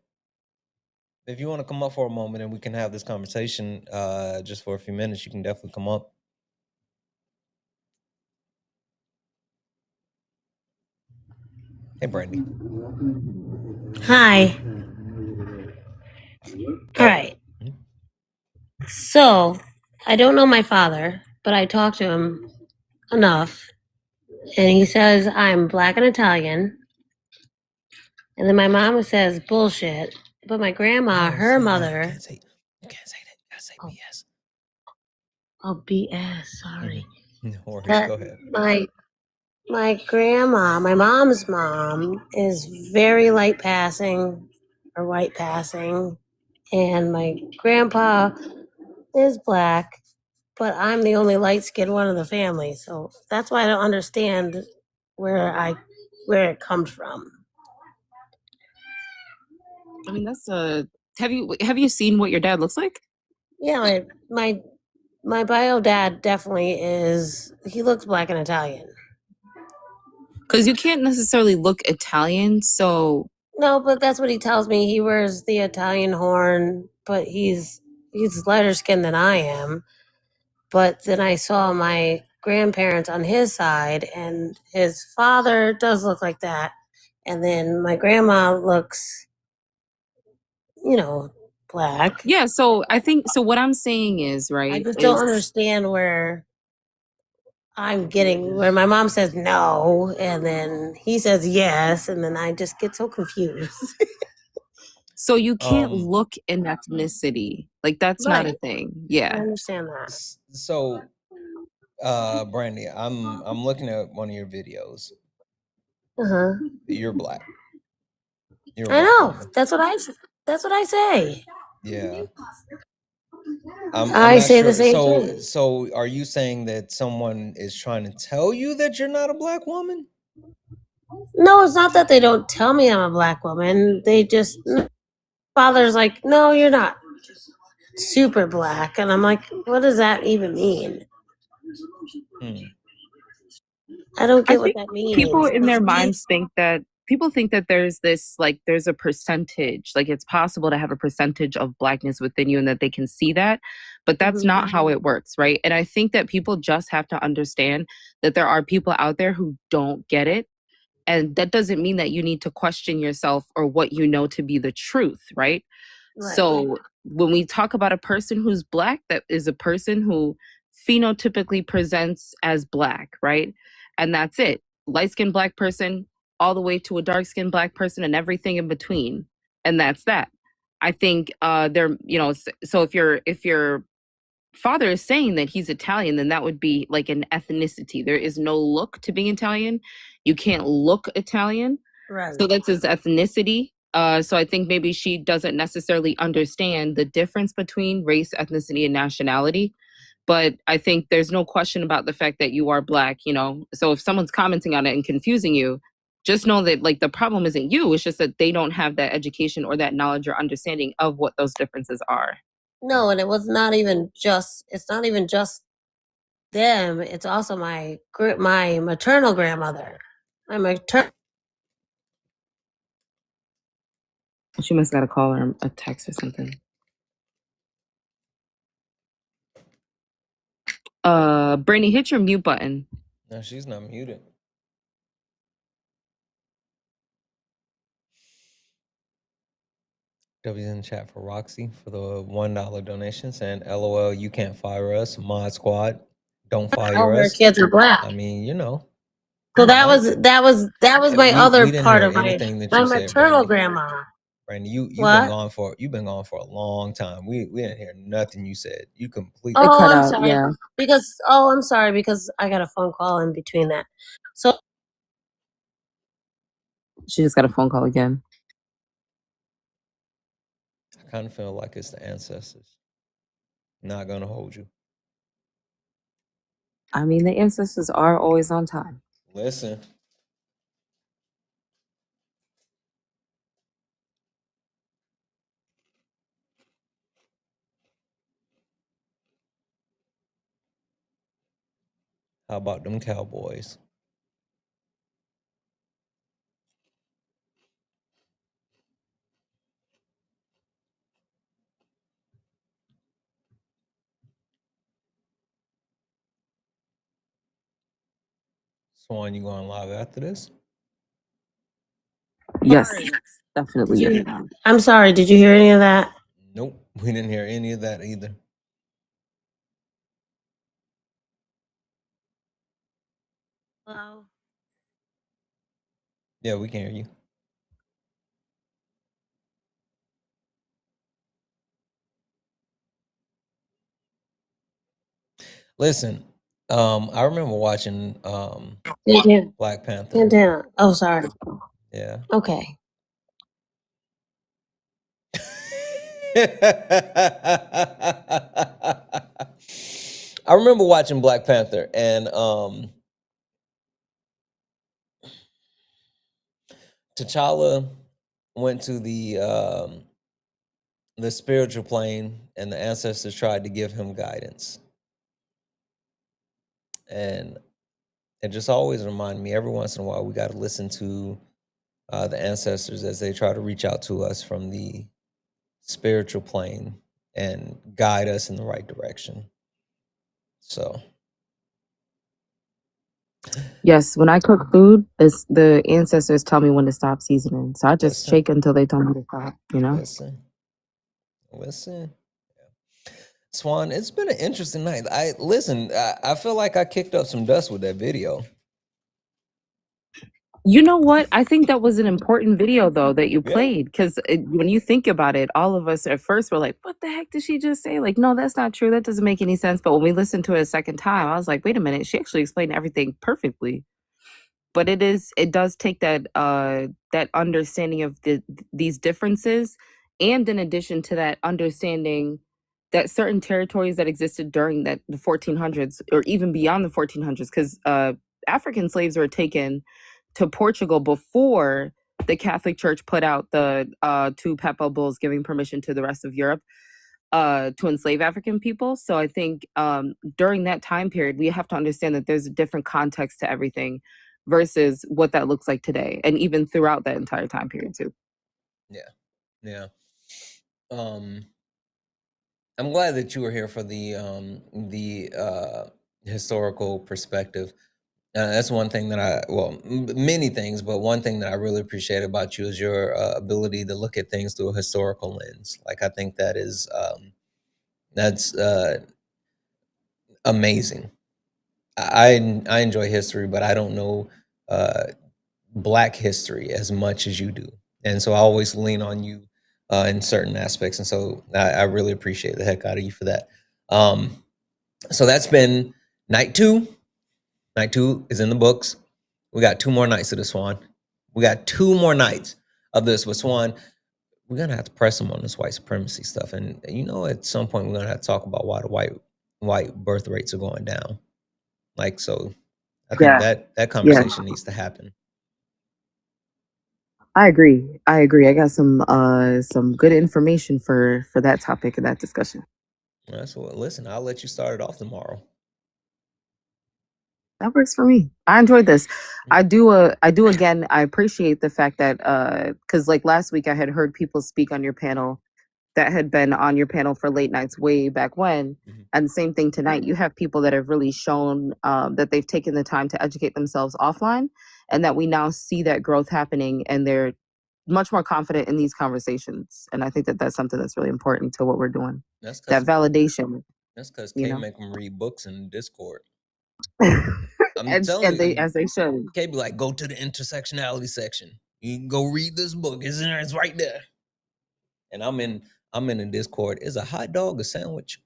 If you want to come up for a moment and we can have this conversation just for a few minutes, you can definitely come up. Hey, Brandy. Hi. All right. So, I don't know my father, but I talk to him enough, and he says I'm black and Italian. And then my mama says bullshit, but my grandma, No, her you mother, can't say that. You gotta say oh, BS. oh BS, sorry. No worries. That Go ahead. my grandma, my mom's mom, is very light passing or white passing, and my grandpa is black, but I'm the only light skinned one in the family, so that's why I don't understand where it comes from. I mean, that's a. Have you seen what your dad looks like? Yeah, my bio dad definitely is. He looks black and Italian. Because you can't necessarily look Italian, so No, but that's what he tells me. He wears the Italian horn, but he's lighter skinned than I am. But then I saw my grandparents on his side, and his father does look like that. And then my grandma looks, black. yeah. So I think so. What I'm saying is I right just don't is understand where where my mom says no, and then he says yes, and then I just get so confused. so you can't Um, look in ethnicity. Like that's not Right. a thing. I Yeah. understand that. so, Brandy, I'm looking at one of your videos. Uh-huh. You're black. You're a I black know. woman. That's what I say. Yeah. I'm I not say the sure. same thing. So are you saying that someone is trying to tell you that you're not a black woman? No, it's not that they don't tell me I'm a black woman. They just father's like, no, you're not super black, and I'm like, what does that even mean? Hmm. I don't I get what think that people means. in their minds think that there's this like there's a percentage, like it's possible to have a percentage of blackness within you and that they can see that, but that's Mhm. not how it works, right? And I think that people just have to understand that there are people out there who don't get it. And that doesn't mean that you need to question yourself or what you know to be the truth, right? Right. So when we talk about a person who's black, that is a person who phenotypically presents as black, right? And that's it. Light-skinned black person all the way to a dark-skinned black person and everything in between. And that's that. I think so if your father is saying that he's Italian, then that would be like an ethnicity. There is no look to being Italian. You can't look Italian. Right. So that's his ethnicity. So I think maybe she doesn't necessarily understand the difference between race, ethnicity, and nationality. But I think there's no question about the fact that you are black, So if someone's commenting on it and confusing you, just know that like the problem isn't you. It's just that they don't have that education or that knowledge or understanding of what those differences are. No, and it's not even just them. It's also my maternal grandmother. She must got a call or a text or something. Brittany, hit your mute button. No, she's not muted. W's in the chat for Roxy for the $1 donation saying, LOL, you can't fire us. Mod Squad, don't all fire her us. kids are black. I mean, So that Mike, was my we other didn't part hear of anything that my you said, maternal Brandy. grandma. Brandy, you've been What? gone for a long time. We didn't hear nothing you said. You completely. It Oh, cut I'm out, sorry. yeah. I'm sorry because I got a phone call in between that. So She just got a phone call again. I kind of feel like it's the ancestors. Not gonna hold you. I mean, the ancestors are always on time. Listen. How about them Cowboys? Swan, you going live after this? Yes, definitely. I'm sorry. Did you hear any of that? Nope. We didn't hear any of that either. Hello. Yeah, we can hear you. Listen, I remember watching Santana. Black Panther. Santana. Oh, sorry. Yeah. Okay. I remember watching Black Panther, and T'Challa went to the spiritual plane, and the ancestors tried to give him guidance. And it just always reminded me, every once in a while, we got to listen to the ancestors as they try to reach out to us from the spiritual plane and guide us in the right direction. So, Yes, when I cook food, it's the ancestors tell me when to stop seasoning. So I just listen, shake until they tell me to stop, you know? listen. Swan, it's been an interesting night. I feel like I kicked up some dust with that video. You know what? I think that was an important video though that you Yeah. played because when you think about it, all of us at first were like, "What the heck did she just say?" Like, no, that's not true. That doesn't make any sense. But when we listened to it a second time, I was like, "Wait a minute, she actually explained everything perfectly." But it does take that understanding of these differences, and in addition to that, understanding that certain territories that existed during the 1400s or even beyond the 1400s, because African slaves were taken to Portugal before the Catholic Church put out the two papal bulls giving permission to the rest of Europe to enslave African people. So I think during that time period, we have to understand that there's a different context to everything versus what that looks like today, and even throughout that entire time period too. Yeah. I'm glad that you were here for the historical perspective. That's one thing that many things, but one thing that I really appreciate about you is your ability to look at things through a historical lens. Like, I think that's amazing. I enjoy history, but I don't know Black history as much as you do, and so I always lean on you in certain aspects, and so I really appreciate the heck out of you for that. So that's been night 2. Night 2 is in the books. We got 2 more nights of this, Swan. We got 2 more nights of this with Swan. We're gonna have to press him on this white supremacy stuff, and at some point we're gonna have to talk about why the white birth rates are going down. Like, so, I think Yeah, that yeah, conversation needs to happen. I agree. I agree. I got some good information for that topic and that discussion. That's what. Listen, I'll let you start it off tomorrow. That works for me. I enjoyed this. I do again. I appreciate the fact that because like last week I had heard people speak on your panel that had been on your panel for late nights way back when. Mhm. And same thing tonight. You have people that have really shown that they've taken the time to educate themselves offline, and that we now see that growth happening, and they're much more confident in these conversations. And I think that that's something that's really important to what we're doing. That's That because validation, Kay you know, make them read books in Discord. I'm telling and they you, as they should. Kay be like, go to the intersectionality section. You can go read this book. It's right there. And I'm in the Discord. Is a hot dog a sandwich?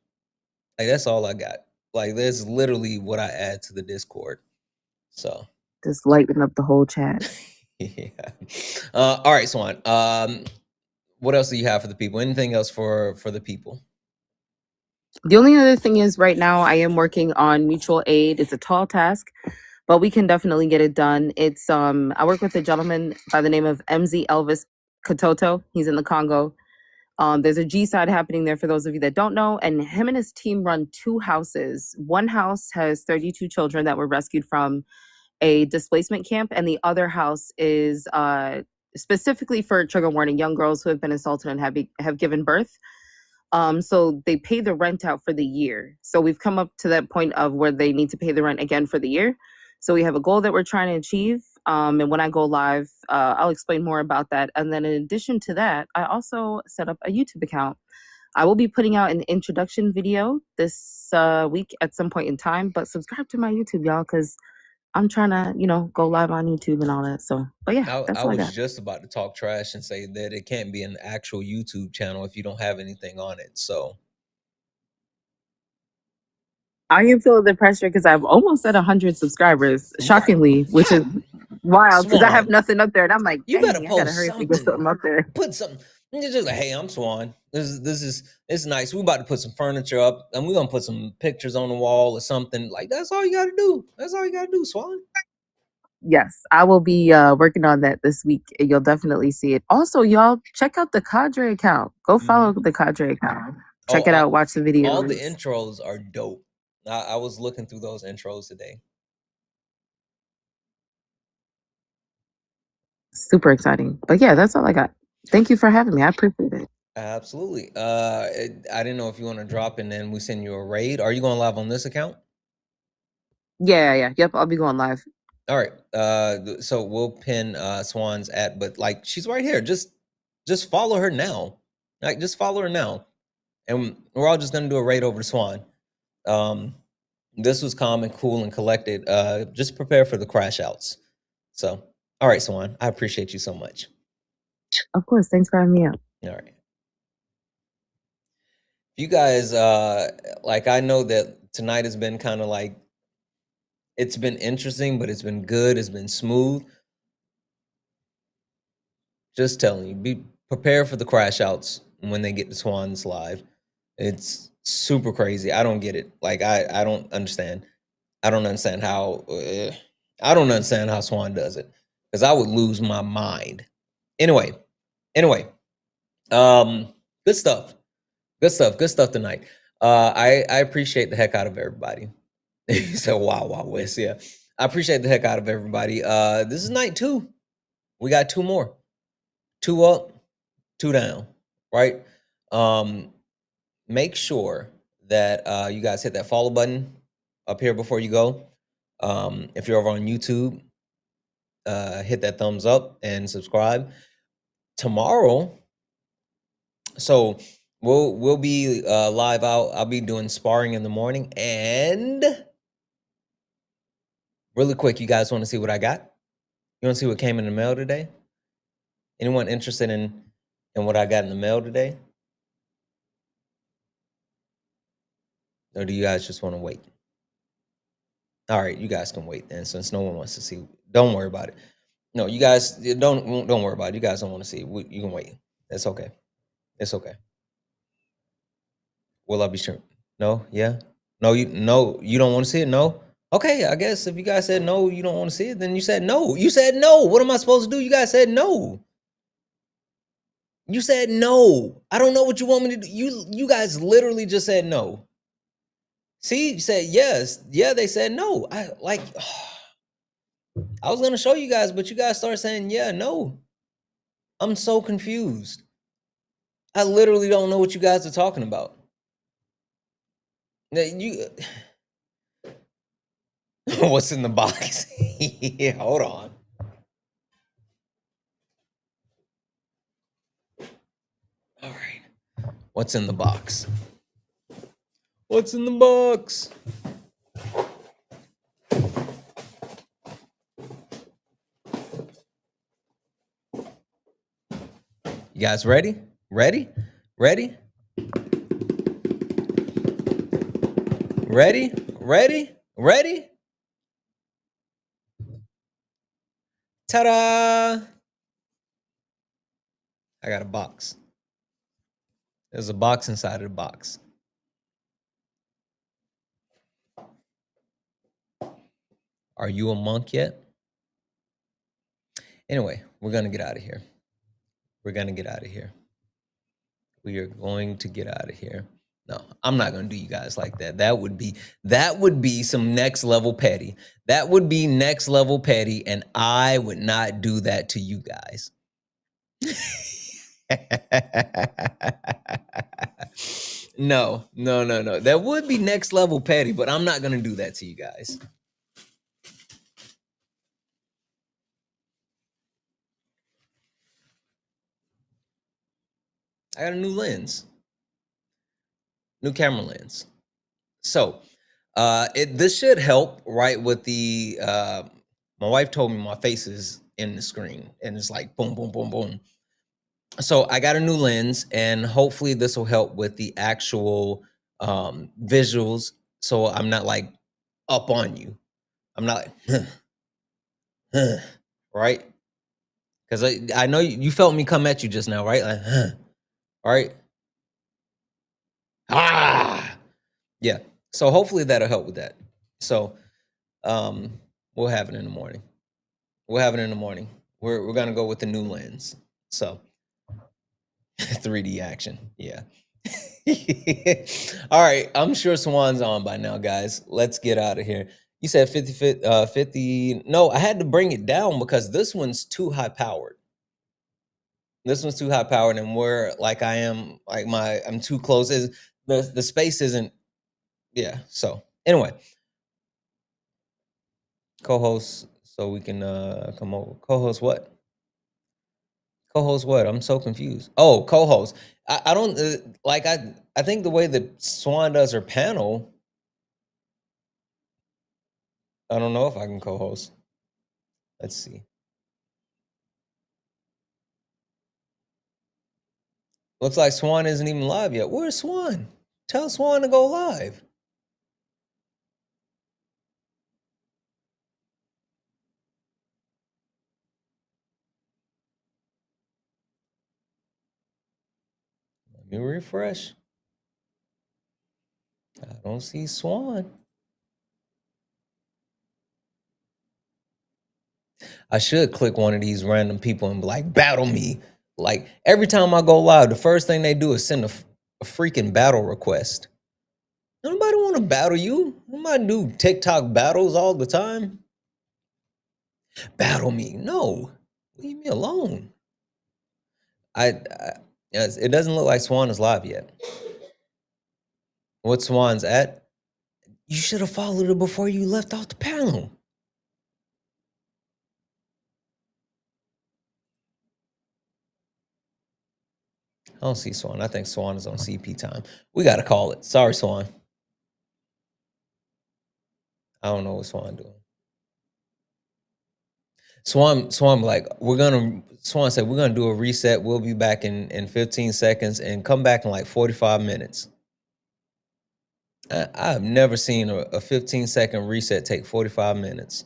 Like, that's all I got. Like, that's literally what I add to the Discord. So Just lighten up the whole chat. yeah. All right, Swan. What else do you have for the people? Anything else for the people? The only other thing is right now I am working on mutual aid. It's a tall task, but we can definitely get it done. It's I work with a gentleman by the name of MZ Elvis Katoto. He's in the Congo. There's a G-side happening there for those of you that don't know, and him and his team run 2 houses. One house has 32 children that were rescued from a displacement camp, and the other house is specifically for, trigger warning, young girls who have been assaulted and have given birth. So they pay the rent out for the year. So we've come up to that point of where they need to pay the rent again for the year. So we have a goal that we're trying to achieve. And when I go live, I'll explain more about that. And then in addition to that, I also set up a YouTube account. I will be putting out an introduction video this week at some point in time, but subscribe to my YouTube, y'all, because I'm trying to, go live on YouTube and all that. So, but yeah, that's I all I was got. just about to talk trash and say that it can't be an actual YouTube channel if you don't have anything on it. So I am feeling the pressure because I'm almost at 100 subscribers, right, shockingly, which is wild because I have Swan, nothing up there. And I'm like, you better dang, I got to post hurry up and get something. something up there. Put something. You're just like, hey, I'm Swan. It's nice. We about to put some furniture up, and we're gonna put some pictures on the wall or something. Like that's all you gotta do. That's all you gotta do, Swan. Yes, I will be working on that this week. And you'll definitely see it. Also, y'all, check out the Cadre account. Go follow the Cadre account. Oh, Check it out. Watch the all the videos. intros are dope. I was looking through those intros today. Super exciting. But yeah, that's all I got. Thank you for having me. I appreciate it. Absolutely. I didn't know if you want to drop and then we send you a raid. Are you going live on this account? Yeah. Yep, I'll be going live. All right. So we'll pin Swan's at, but like she's right here. Just follow her now. Like just follow her now, and we're all just gonna do a raid over to Swan. This was calm and cool and collected. Just prepare for the crash outs. So, all right, Swan. I appreciate you so much. Of course. Thanks for having me out. All right. You guys, like I know that tonight has been kind of like it's been interesting, but it's been good. It's been smooth. Just telling you, be prepared for the crash outs when they get to Swan's live. It's super crazy. I don't get it. Like I don't understand. I don't understand how I don't understand how Swan does it because I would lose my mind. Anyway, um, good stuff. Good stuff tonight. I appreciate the heck out of everybody. He said, "Wow, West." Yeah, I appreciate the heck out of everybody. This is night 2. We got 2 more. 2 up, 2 down. Right. Make sure that you guys hit that follow button up here before you go. If you're over on YouTube, hit that thumbs up and subscribe. Tomorrow, so we'll be live out. I'll be doing sparring in the morning, and really quick, you guys want to see what I got? You want to see what came in the mail today? Anyone interested in what I got in the mail today? Or do you guys just want to wait? All right, you guys can wait then, since no one wants to see. Don't worry about it. No, you guys don't worry about it. You guys don't want to see. You can wait. It's okay. It's okay. Will I be sure? No. Yeah. No. You don't want to see it. No. Okay. I guess if you guys said no, you don't want to see it. Then you said no. You said no. What am I supposed to do? You guys said no. You said no. I don't know what you want me to do. You guys literally just said no. See, you said yes. Yeah, they said no. I like. I was gonna show you guys, but you guys start saying yeah, no. I'm so confused. I literally don't know what you guys are talking about. You, what's in the box? Yeah, hold on. All right, what's in the box? What's in the box? You guys ready? Ready? Ready? Ready? Ready? Ready? Ta-da! I got a box. There's a box inside of the box. Are you a monk yet? Anyway, we're gonna get out of here. We're gonna get out of here. We are going to get out of here. No, I'm not gonna do you guys like that. That would be some next level petty. That would be next level petty, and I would not do that to you guys. No. That would be next level petty, but I'm not gonna do that to you guys. I got a new lens, new camera lens. So, This should help, right? With the my wife told me my face is in the screen and it's like boom, boom, boom, boom. So I got a new lens, and hopefully this will help with the actual visuals. So I'm not like up on you. I'm not like, right? Because I know you felt me come at you just now, right? Like, right? Ah, yeah. So hopefully that'll help with that. So we'll have it in the morning. We'll have it in the morning. We're gonna go with the new lens. So 3D action. Yeah. All right. I'm sure Swan's on by now, guys. Let's get out of here. You said 50. No, I had to bring it down because this one's too high powered. This one's too high powered, and where like I am, like I'm too close. Is the space isn't, yeah. So anyway, co-host, so we can come over. Co-host what? Co-host what? I'm so confused. Oh, co-host. I don't like I think the way that Swan does her panel, I don't know if I can co-host. Let's see. Looks like Swan isn't even live yet. Where's Swan? Tell Swan to go live. Let me refresh. I don't see Swan. I should click one of these random people and be like, battle me. Like every time I go live, the first thing they do is send a freaking battle request. Nobody want to battle you. Nobody do TikTok battles all the time. Battle me. No. Leave me alone. Yes, it doesn't look like Swan is live yet. What Swan's at? You should have followed her before you left off the panel. I don't see Swan. I think Swan is on CP time. We got to call it. Sorry, Swan. I don't know what Swan doing. Swan said we're gonna do a reset. We'll be back in 15 seconds and come back in like 45 minutes. I've never seen a 15-second reset take 45 minutes.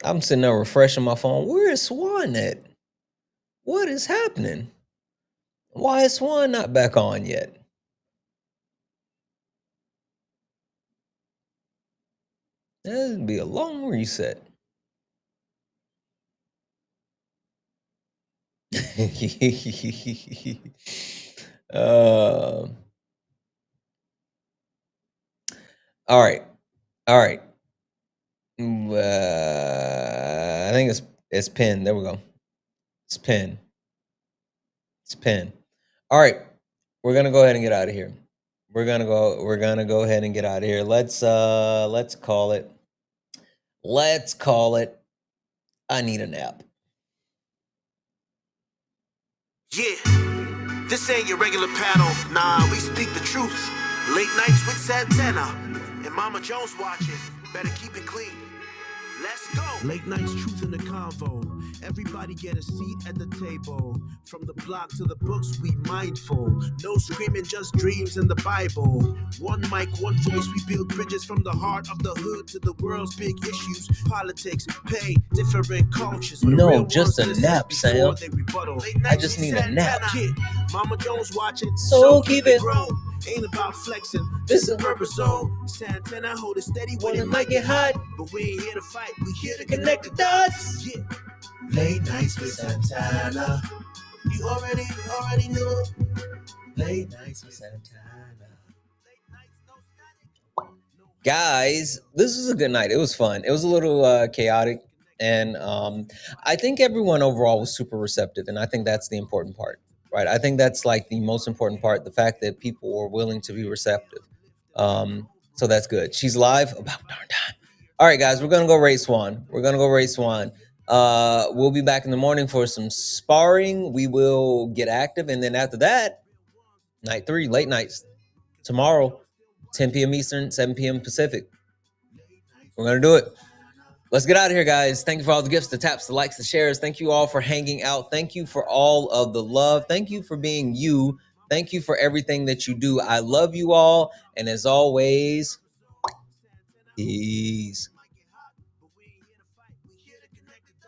I'm sitting there refreshing my phone. Where is Swan at? What is happening? Why is Swan not back on yet? That'd be a long reset. All right. All right. I think it's pinned. There we go. It's pinned. It's pinned. All right. We're gonna go ahead and get out of here. We're gonna go ahead and get out of here. Let's call it. Let's call it. I need a nap. Yeah, this ain't your regular panel. Nah, we speak the truth. Late nights with Santana and Mama Jones watching. Better keep it clean. Let's go. Late nights, truth in the convo. Everybody get a seat at the table. From the block to the books, we mindful. No screaming, just dreams in the Bible. One mic, one voice, we build bridges from the heart of the hood to the world's big issues. Politics, pay, different cultures. No, just a nap, Sam. I just need a nap. Yeah. Mama Jones watching, So keep it grown. Ain't about flexing, this is purpose zone. Santana hold it steady when it might get hot. But we ain't here to fight, we here to connect the dots. Yeah. Late nights with Santana. You already know. Late nights with Santana. Guys, this was a good night. It was fun. It was a little chaotic, and I think everyone overall was super receptive, and I think that's the important part, right? I think that's like the most important part, the fact that people were willing to be receptive. So that's good. She's live about darn time. All right, guys, we're gonna go race Swan. We'll be back in the morning for some sparring. We will get active, and then after that, night 3, late nights tomorrow. 10 p.m. Eastern, 7 p.m. Pacific. We're going to do it. Let's get out of here, guys. Thank you for all the gifts, the taps, the likes, the shares. Thank you all for hanging out. Thank you for all of the love. Thank you for being you. Thank you for everything that you do. I love you all. And as always, peace.